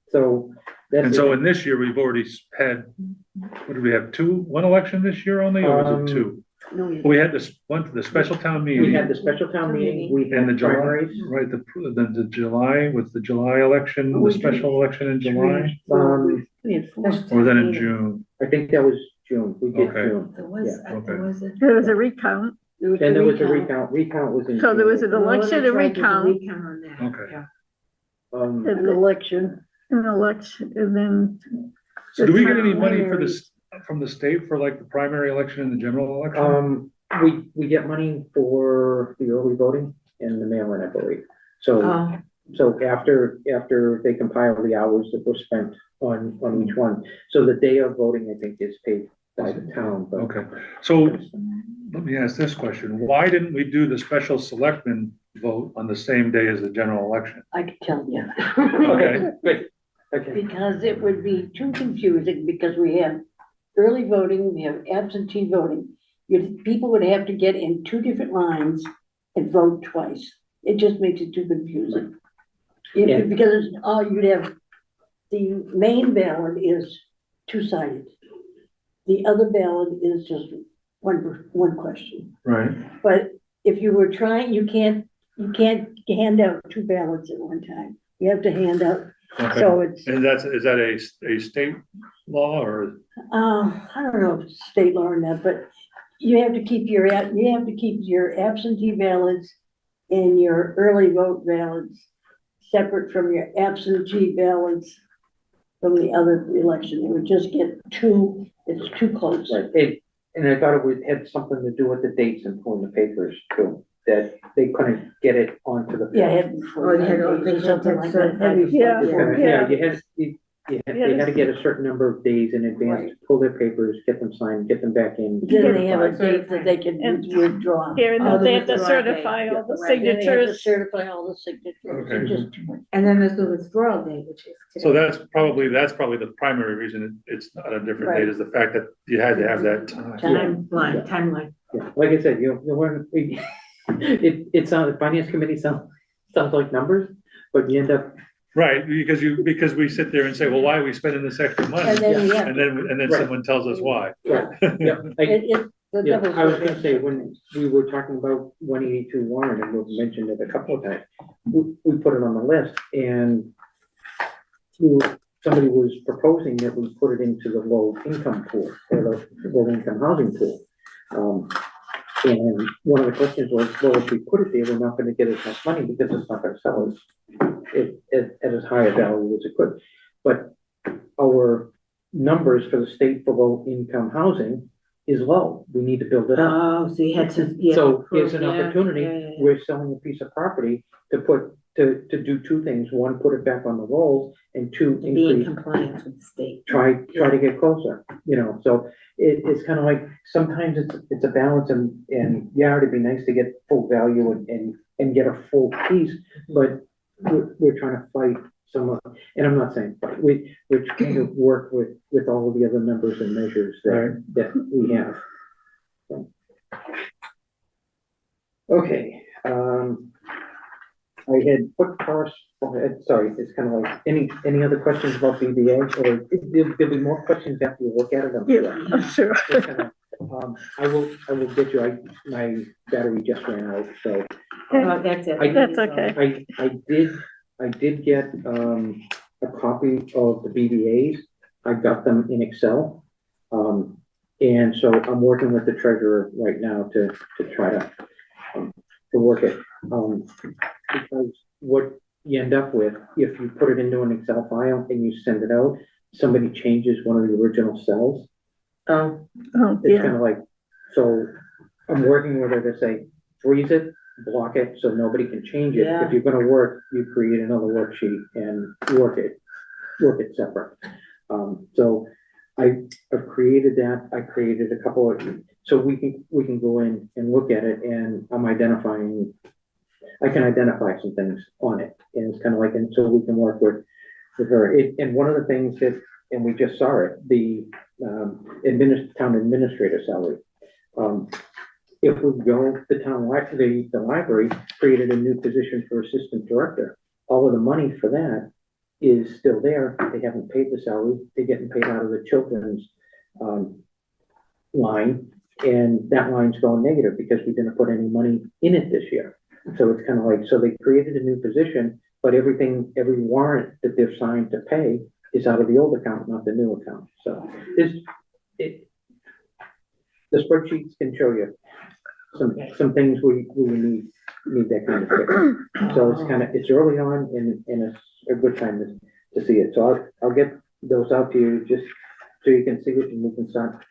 so. That's And so it. in this year, we've already had, what did we have, one election this year only, or was it 2? No, you- We had this, one for the special town We meeting. had the special town meeting, we And the had July, primaries. right, the July, was the July election, Oh, the we special election in July, we had 4. or was that in June? I think that was June, we did Okay. June. There was, Yeah, there was a. There was a recount, Then there was a recount was in. so there was an June. election and Oh, that's right, there's a recount. Recount on that. Okay. yeah. An election. an election, and then. So do we get any the money for primary. this, from the state for like the primary election and the general election? We get money for the early voting and the mail-in, I believe. So, Oh, so after they compile the hours that were spent on each one. So the day of voting, I think, is paid by the town, but. Okay, so let me ask this question. Why didn't we do the special selectmen vote on the same day as the general election? I could tell you. Okay. Good. Okay, Because it would be too confusing, because we have early voting, we have absentee voting. People would have to get in two different lines and vote twice. It just makes it too confusing. Yeah. Because you'd have, the main ballot is two-sided. The other ballot is just one question. Right. But if you were trying, you can't hand out two ballots at one time. You have to hand out, Okay. so it's, And is that a state law or? I don't know if it's state law or not, but you have to keep your absentee ballots and your early vote ballots separate from your absentee ballots from the other election. It would just get it's too close. right. And I thought had something to do with the dates and pulling the papers too, that they couldn't get it onto the. Yeah, it had before. Oh, they had to- or something like that. Had before- Yeah. before. Yeah, they had to get a certain number of days in advance Right. to pull their papers, get them signed, get them back in. Then they have a Yeah. date that they can And- withdraw. Here, and Oh, they have to withdrawal certify date. all the Right, then they have to signatures. certify all the signatures. Okay. It just- and then there's the withdrawal date, which is today. So that's probably the primary reason it's not a different date, Right. is the fact that you had to have that time. Timeline. Yeah, like I said, you learn, it sounds, finance committee sounds like numbers, but you end up. Right, because we sit there and say, well, why are we spending this extra money? And then we have, And then Right. someone tells us why. Yeah, the Yeah, devil's I was advocate. gonna say, when we were talking about 182 Warren, and we've mentioned it a couple of times, we put it on the list, and somebody was proposing that we put it into the low income pool, or the low income housing pool. And one of the questions was, well, if we put it there, we're not gonna get as much money, because it's not gonna sell at as high a value as it could. But our numbers for the state for low income housing is low. We need to build it up. Oh, so you had to, yeah. So here's an yeah, opportunity, yeah, yeah. we're selling a piece of property to do two things. One, put it back on the rolls, and two, To be in increase, compliance with the state. try to get closer, so it's kind of like, sometimes it's a balance, and yeah, it'd be nice to get full value and get a full piece, but we're trying to fight some of, and I'm not saying, fight, we're trying to work with all of the other numbers and measures that we have. So. Okay, I had put sorry, it's kind of like, any other questions about BBA, or there'll be more questions after you look at it? I'm sure. Yeah, I'm sure. Just kinda, I will get you, my battery just ran out, so Oh, that's it. That's okay. I did get, a copy of the BBAs. I got them in Excel. And so I'm working with the treasurer right now to try to work it. Because what you end up with, if you put it into an Excel file and you send it out, somebody changes one of the original cells. Oh, Oh, It's yeah. kind of like, so I'm working with her to say, freeze it, block it, so nobody can change it. Yeah. If you're gonna work, you create another worksheet and work it separate. So I've created that. I created a couple of, so we can go in and look at it, and I can identify some things on it, and it's kind of like, and so we can work with her. And one of the things that, and we just saw it, the town administrator salary. If we go, the library created a new position for assistant director. All of the money for that is still there. They haven't paid the salary. They're getting paid out of the children's line, and that line's going negative because we didn't put any money in it this year. So it's kind of like, so they created a new position, but every warrant that they're signed to pay is out of the old account, not the new account. So the spreadsheets can show you some things we need need that kind of fix. So it's kind of, it's early on and it's a good time to see it. So I'll get those out to you just so you can see it and we can start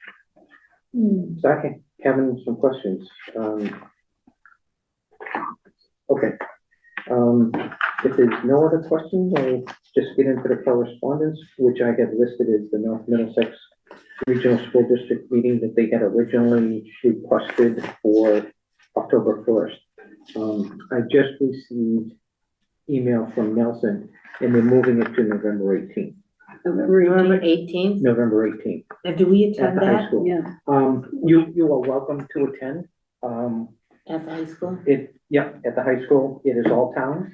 having some questions. Okay. If there's no other questions, I'll just get into the correspondence, which I had listed as the North Middlesex Regional School District meeting that they had originally requested for October 1st. I just received email from Nelson and they're moving it to November 18th. November 18th, November 18th and do we at attend the high that school. Yeah. You are welcome to attend. at the high school? At the high school, it is all town.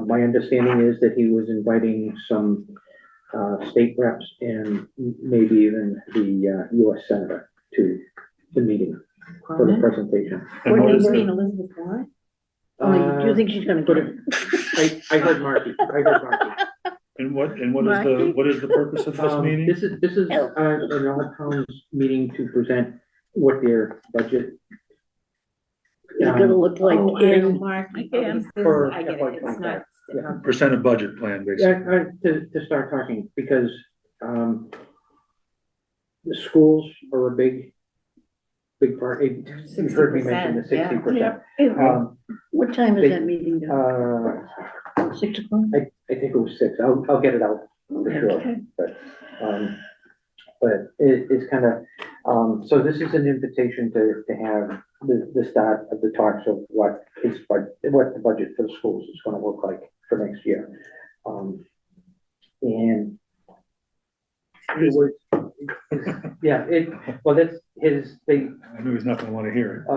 My understanding is that he was inviting some, state reps and maybe even the, US Senator to the meeting for the presentation. And What what do is you mean, the, Elizabeth Warren? Do you think she's gonna get it? I heard Marky, and what is the purpose of this meeting? This is, an all towns meeting to present what their budget. It's gonna look like Oh, I know, in, Mark. Again. Okay, so For I get FY it, it's not. Yeah. Percent of budget plan, Yeah, basically. to start talking, because, the schools are a big part, you've heard me mention the 60%, yeah. 60%. Yeah. what time is They- that meeting? Done? 6 o'clock? I think it was 6, I'll get it out for sure, Okay. but it's kind of, so this is an invitation to have the start of the talks of what the budget for the schools is gonna look like for next year. And it was, yeah, I knew he's not gonna wanna hear it.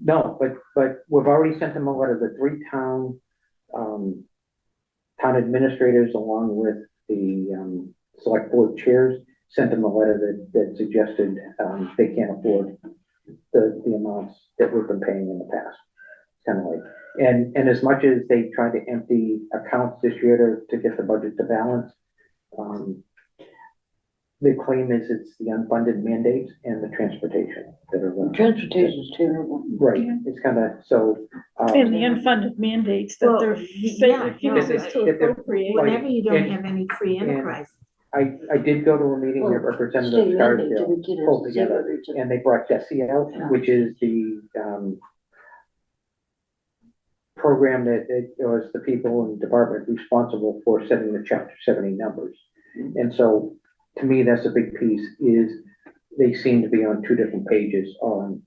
no, but we've already sent them a letter, the 3 town administrators along with the, select board chairs sent them a letter that suggested, they can't afford the amounts that we've been paying in the past. Kind of like, and as much as they tried to empty accounts this year to get the budget to balance, the claim is it's the unfunded mandates and the transportation that are. Transportation's terrible. Right, it's kind of, so. And the unfunded mandates that Well, they're yeah, giving us to that they're- appropriate. Whenever you don't And- have any free enterprise. I did go to a meeting that Representative Scarsdale pulled together, and they brought DESI out, which is the, program that it was the people in the department responsible for setting the chapter 70 numbers. And so, to me, that's a big piece, is they seem to be on 2 different pages on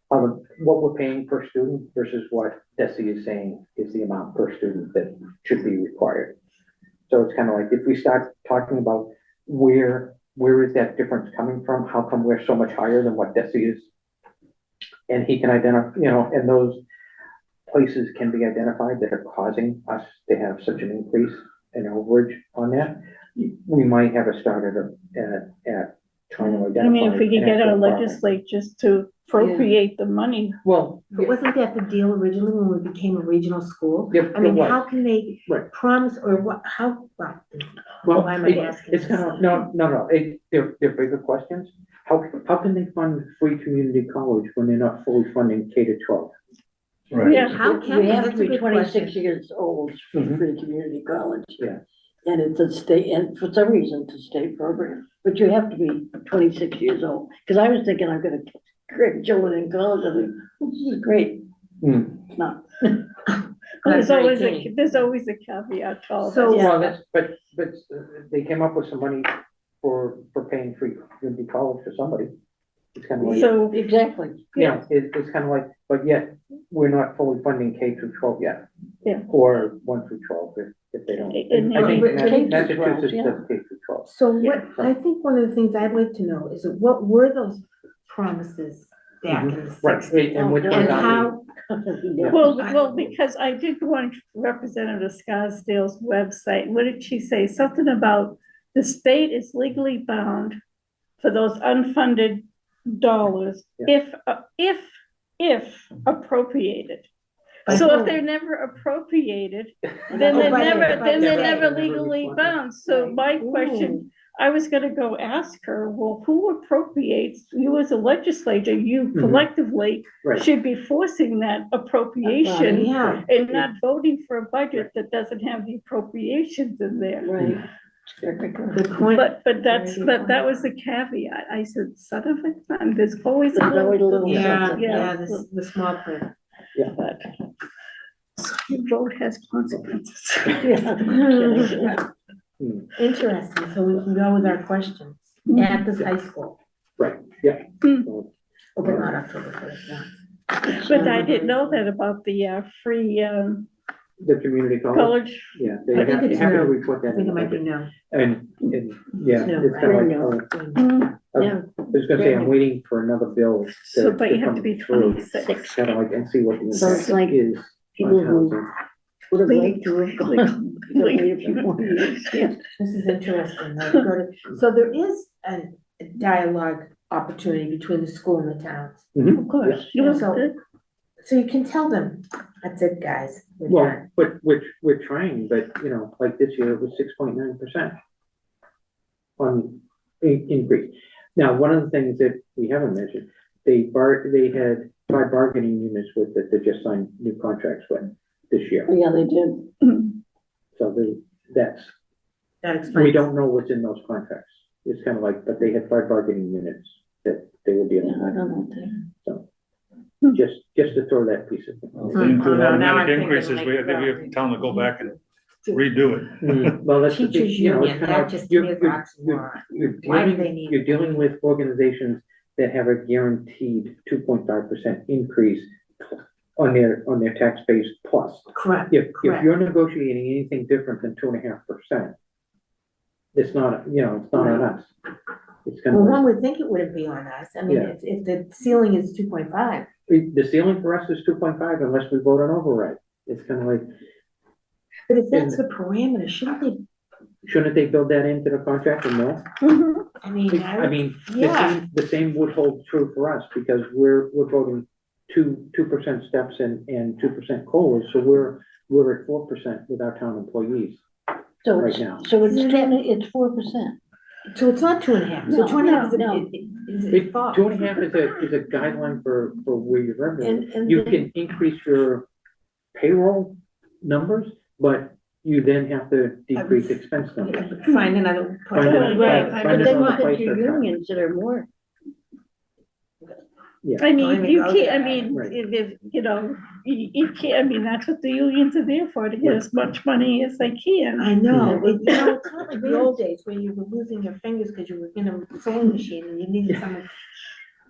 what we're paying per student versus what DESI is saying is the amount per student that should be required. So it's kind of like, if we start talking about where is that difference coming from? How come we're so much higher than what DESI is? And he can identify, and those places can be identified that are causing us to have such an increase in overage on that. We might have a start at trying to identify. I mean, if we could an get our actual problem. legislatures to appropriate the money. Well, But wasn't that the deal originally when we became a regional school? Yep, I mean, it was. how can they Right. promise or what, how, well, why am I asking it's this? kind of, no, they're bigger questions. How can they fund free community college when they're not fully funding K to 12? Right. Yeah. How can, You have that's to a be good 26 question. years old for Mhm. free community college. Yeah. And it's a state, and for some reason, it's a state program, but you have to be 26 years old. Because I was thinking I'm gonna create children in college, I think, this is great. Hmm. It's not. There's Not always very there's always a caveat to all So- this. Yeah. Well, but they came up with some money for paying free community college for somebody. It's kind of like, So, Exactly. it's kind of like, but yet, we're not fully funding K through 12 yet. Yeah. Or 1 through 12, if they don't. And I think then- K through 12, Massachusetts yeah. does K through 12. So Yeah. what, I think one of the things I'd like to know is what were those promises back in the Mm-hmm. Right, 60s? and which And ones And are how, well, because I did go on Representative Scarsdale's website. What did she say? Something about the state is legally bound for those unfunded dollars if appropriated. By So if whom? they're never appropriated, And then Oh, they're by the- never, by then the they're state. never Never legally refunded. bound. So Right. my question I was gonna go ask her, well, who appropriates, you as a legislature, you Mhm. collectively Right. should be forcing that appropriation Yeah, and not voting for a budget that doesn't have the appropriations in there. Right. good point. But that was the caveat. I said, son of a gun, there's always a There's always a little little. Yeah, something. yeah, the small print. But your vote has consequences. Yeah. Interesting, so we can go with our questions at this high school, Right, yeah. Hmm. So, but not October 1st, no. But I didn't know that about the free The community college, college. yeah, I they think have it's to new. report I that think in it the might be budget. no. And, yeah, No, it's kind right. of like, Mm, Yeah. I was gonna say, I'm waiting for another bill So, to but you have come to be through. 26. Kind of like, and see what the So it's like impact is. people on who housing. would have liked to have gone, wait a few more years, yeah. This is interesting. Now, go to- So there is a dialogue opportunity between the school and the towns. Mhm. Of course. You know, So- So you can tell them, that's it, guys. We're Well, done. but we're trying, but you know, like this year it was 6.9% on increase. Now, one of the things that we haven't mentioned, they had 5 bargaining units with that they just signed new contracts with this year. Yeah, they did. So that's, That we explains. don't know what's in those contracts. It's kind of like, but they had 5 bargaining units that they will be Yeah, able I to, don't know. so. Just to throw that piece of. If they include Oh, no, now I'm automatic thinking increases, like, we have to tell them to go back and redo it. Well, that's the thing, Teachers you know, it's union, kind that of, just you're, is you're, oxymoron. you're Why do they dealing, need you're it? dealing with organizations that have a guaranteed 2.5% increase on their tax base plus. Correct, If correct. you're negotiating anything different than 2.5%, it's not, you know, it's not on us. It's kind Well, of, one would think it wouldn't be on us. I mean, Yeah. if the ceiling is 2.5. the ceiling for us is 2.5 unless we vote on override. It's kind of like, But if that's the parameter, shouldn't they, shouldn't they build that into the contract and no? Mhm. I mean, I mean, yeah. the same would hold true for us because we're voting 2% steps and 2% COLAs, so we're at 4% with our town employees So right it's, now. so it's 4%. So it's not 2.5, so No, 2.5 is no. is It- a thought. 2.5 is a guideline for where you're revenue. And You then- can increase your payroll numbers, but you then have to decrease expense numbers. Find another. Find another- Right, find But then another look at place your to cut. unions that are more. I mean, Don't even you go can't, there. I mean, Right. if, you know, you can't, I mean, that's what the unions are there for, to get as much money as they can. I know, but you know, it's not like the old days where you were losing your fingers because you were in a sewing machine and you needed someone.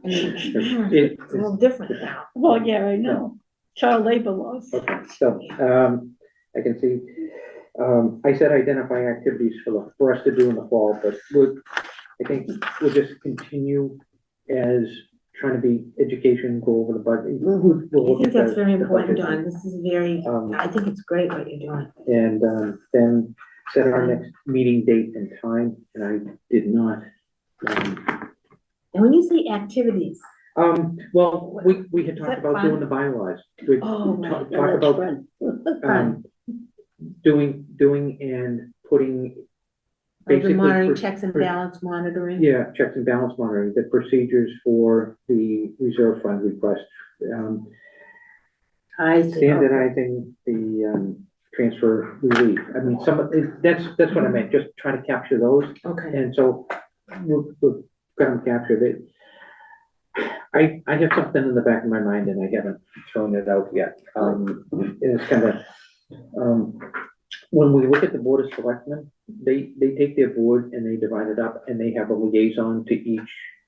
I mean, it's a little different now. Well, yeah, I know, child labor laws. Okay, so, I can see, I said identify activities for us to do in the fall, but I think we'll just continue as trying to be education, go over the budget. We'll I look think at that's the- very the important, budget. Don. This is very, Um, I think it's great what you're doing. And, then set our next meeting date and time, and I did not. And when you say activities, Well, we had Is talked that about fun? doing the bylaws. We Oh, talk Yeah, that's about, fun. doing and putting like the basically. monitoring, for- checks and for- balance monitoring. Yeah, checks and balance monitoring, the procedures for the reserve fund request, I see. standardizing the, transfer relief. I mean, that's what I meant, just try to capture those. Okay, And so we've got them captured. I have something in the back of my mind and I haven't thrown it out yet. And it's kind of, when we look at the Board of Selectmen, they take their board and they divide it up and they have a liaison to each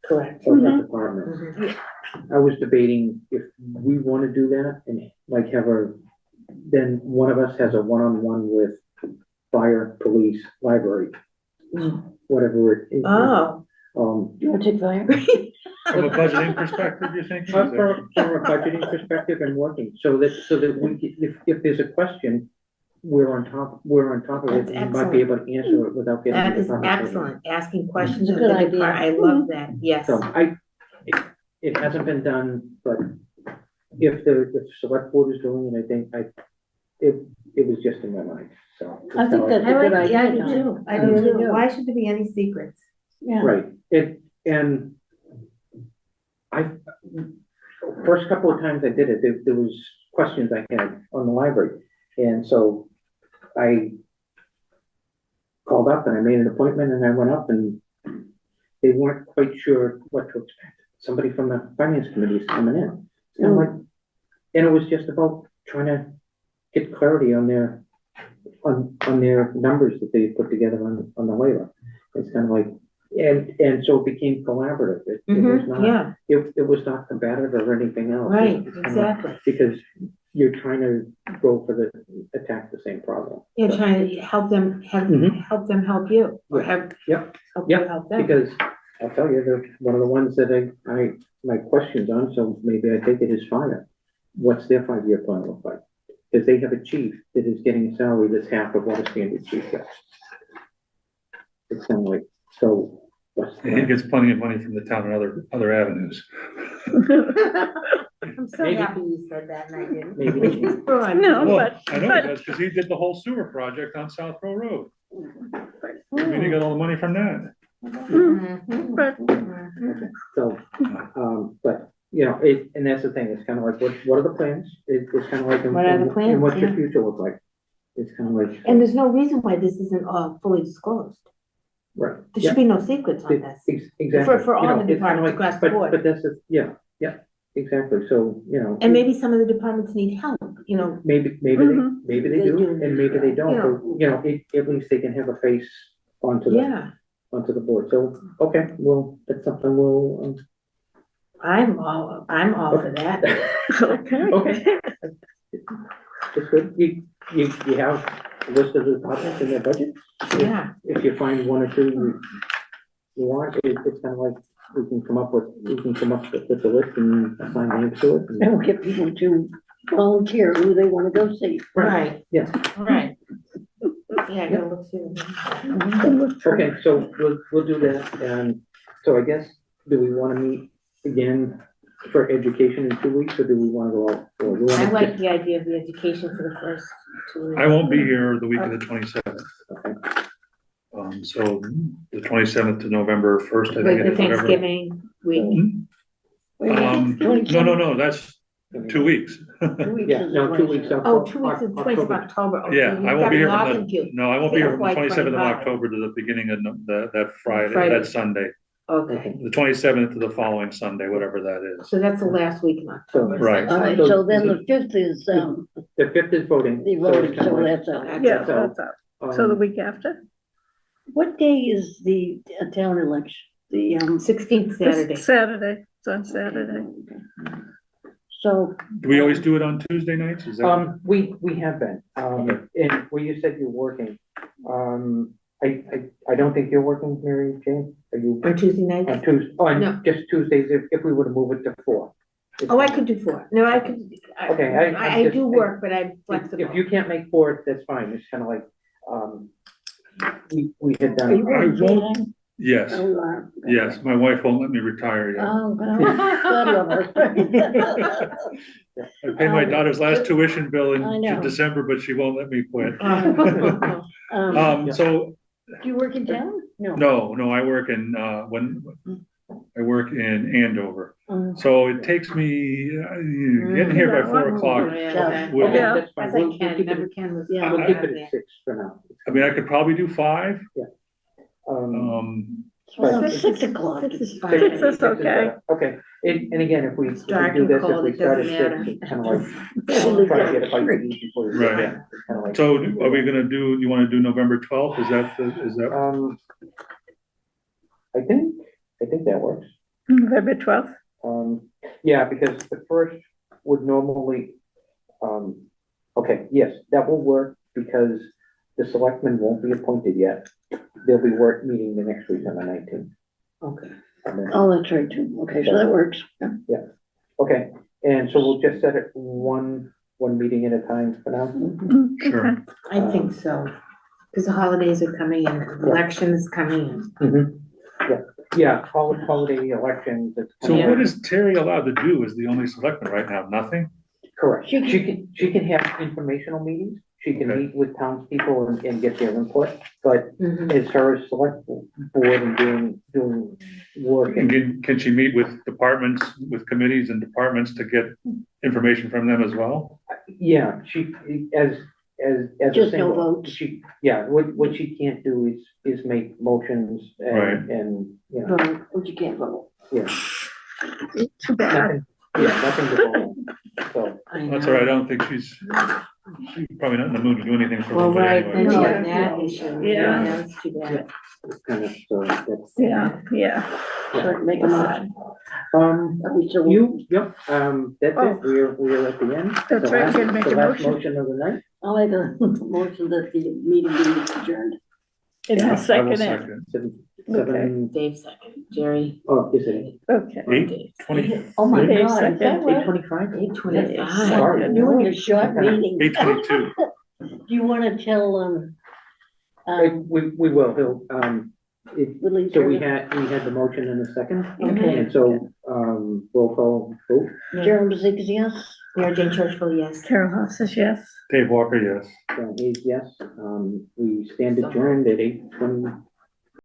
correct. of the departments. Mhm. I was debating if we want to do that and like then one of us has a one-on-one with fire, police, library, whatever it is. Oh. You wanna take fire? From a budgeting perspective, you think? From a budgeting perspective and working, so that if there's a question, we're on top of it, That's and we might be able to answer it without getting. That to is the conversation. excellent, asking questions. It's a of good the idea. depart- I love that, yes. So it hasn't been done, but if the select board is doing it, I think it was just in my mind, so. it's I think kinda like- that's a good idea. Yeah, I do Don. too. I I do really too. do. Why should there be any secrets? Yeah. Right, and I, first couple of times I did it, there was questions I had on the library. And so I called up and I made an appointment and I went up and they weren't quite sure what to expect. Somebody from the finance committee is coming in. And I'm like, and it was just about trying to get clarity on their, on their numbers that they put together on the labor. It's kind of like, and so it became collaborative. It was not, Yeah, it was not combative or anything else. right, It's kinda like- exactly. Because you're trying to go for attack the same problem. You're trying to help them, Mhm. help them help you, or help Yep, help you yep, help them. because I'll tell you, they're one of the ones that my questions on, so maybe I take it as fire. What's their 5-year plan look like? Because they have a chief that is getting a salary that's half of what a standard chief gets. It's kind of like, so what's And he the, gets plenty of money from the town and other avenues. I'm so Maybe. happy you said that and I didn't. maybe, No, Well, but, I know but- he does, because he did the whole sewer project on South Row Road. I mean, he got all the money from that. Mhm. but, Mhm. so, but, you know, and that's the thing, it's kind of like, what are the plans? It's kind of like, What are the and plans, what's your yeah. future look like? It's kind of like. And there's no reason why this isn't all fully disclosed. Right. There yeah. should be no secrets on this. Exactly. For all You know, the it's kinda departments across the board. But that's, yeah, exactly, so, you know. And maybe some of the departments need help, you know. Maybe Mhm. maybe they They do, do. and maybe they don't, Yeah. but, you know, at least they can have a face onto Yeah, onto the board, so, okay, well, that's something we'll, I'm all for that. okay. okay. It's good, you have a list of the departments in their budget? Yeah, If you find one or two you want, it's kind of like, we can come up with the list and assign names to it. and- And we'll get people to volunteer who they wanna go see. right. Yeah. Right. Yeah, I gotta look through. Okay, so we'll do that, and so I guess, do we wanna meet again for education in 2 weeks, or do we wanna go out? Or do we I wanna like just- the idea of the education for the first 2 weeks. I won't be here the week of the 27th. Okay. So the 27th to November 1st, I With think it the is, whatever. Thanksgiving week. Wait a minute, No, that's 2 weeks. 2 weeks Yeah, is no, 2 weeks. Oh, 2 weeks is 20th of October. Okay, Yeah, you've I got won't be me here all from the, confused. no, I won't be here from the FY 27th of 25. October to the beginning of that Friday, Friday. that Sunday. Okay, The 27th to the following Sunday, whatever that is. so that's the last week in October. Right. All right, so then the 5th is, The 5th is voting. the so voting, it's kinda so like, that's out. Yeah, So, that's up. So the um, week after? What day is the town election? The, 16th Saturday. Saturday, it's on Saturday. So, Do we always do it on Tuesday nights? Is that? we have been, and where you said you're working, I don't think you're working, Mary Jane, are you? On Tuesday nights? On Tuesday, on No. just Tuesdays, if we were to move it to 4. Oh, I could do 4. No, I could, Okay, I'm I just- do work, but I'm If flexible. you can't make 4, that's fine, it's kind of like, we had are you done, going to won't- Jane? Yes, Oh, you are. yes, my wife won't let me retire yet. Oh, God, God love her. I paid my daughter's last tuition bill I in know. December, but she won't let me quit. Oh. So, Do you work in town? no, I work in, I work in Andover. So it takes me, getting here by 4 o'clock. Yeah, Would- okay, Yeah. that's fine, As we'll I we'll can, keep never it, can was. Yeah. we'll keep it at 6 for now. I mean, I could probably do 5. Well, Six 6 o'clock. 6 is Six- fine. Six is six okay. better. Okay, and again, if we It's if dark we do and this, if cold, we it start at doesn't 6, matter. it's kind of like, Really try to good. get a bite to eat before you get Right. there. It's kinda like- So are we gonna do, you wanna do November 12th? Is that, I think that works. November 12th? Yeah, because the first would normally, okay, yes, that will work because the selectmen won't be appointed yet. They'll be meeting the next week on the 19th. Okay. And then- Oh, that's right, too. Okay, so that works. Okay, and so we'll just set it one meeting at a time for now. Sure. Okay. I think so, because the holidays are coming and the election is coming. Yeah, holiday elections. it's So kinda what like- is Terry allowed to do as the only selectman right now? Nothing? Correct. She can- She can have informational meetings. She can Okay. meet with townspeople and get their input, but Mhm. as far as select board and doing work And and can she meet with departments, with committees and departments to get information from them as well? yeah, she, as a Just no single, votes. she, yeah, what she can't do is make motions Right. and, you know, Vote, but you can't vote. yeah. Too bad. Nothing, yeah, nothing to vote. So, I That's know. all right, I don't think she's probably not in the mood to do anything for a Well, little bit right, then anyway. you Yeah. have that issue. Yeah. That's too bad. it's kind of, so that's, Yeah, yeah. So make a motion. So yep, that's Oh. it. We're at the end. That's The right, last- you're gonna make the a last motion. motion of the night. I'll make a motion that the meeting be adjourned. And Yeah, I'll I will second it. second. Seven, Dave second, Jerry. oh, is it Okay. 8:20, Oh my Dave God, is second. that right? 8:25? 8:25. Sorry. You and your short meeting. 8:22. Do you wanna tell, We will, Bill, Willie? so we had the motion in a second, Okay. and so, roll call vote. Jerome Brazikis, yes? Mary Jane Churchville, yes. Carol Hoff says yes. Dave Walker, yes. John Hayes, yes, we stand adjourned at 8:20.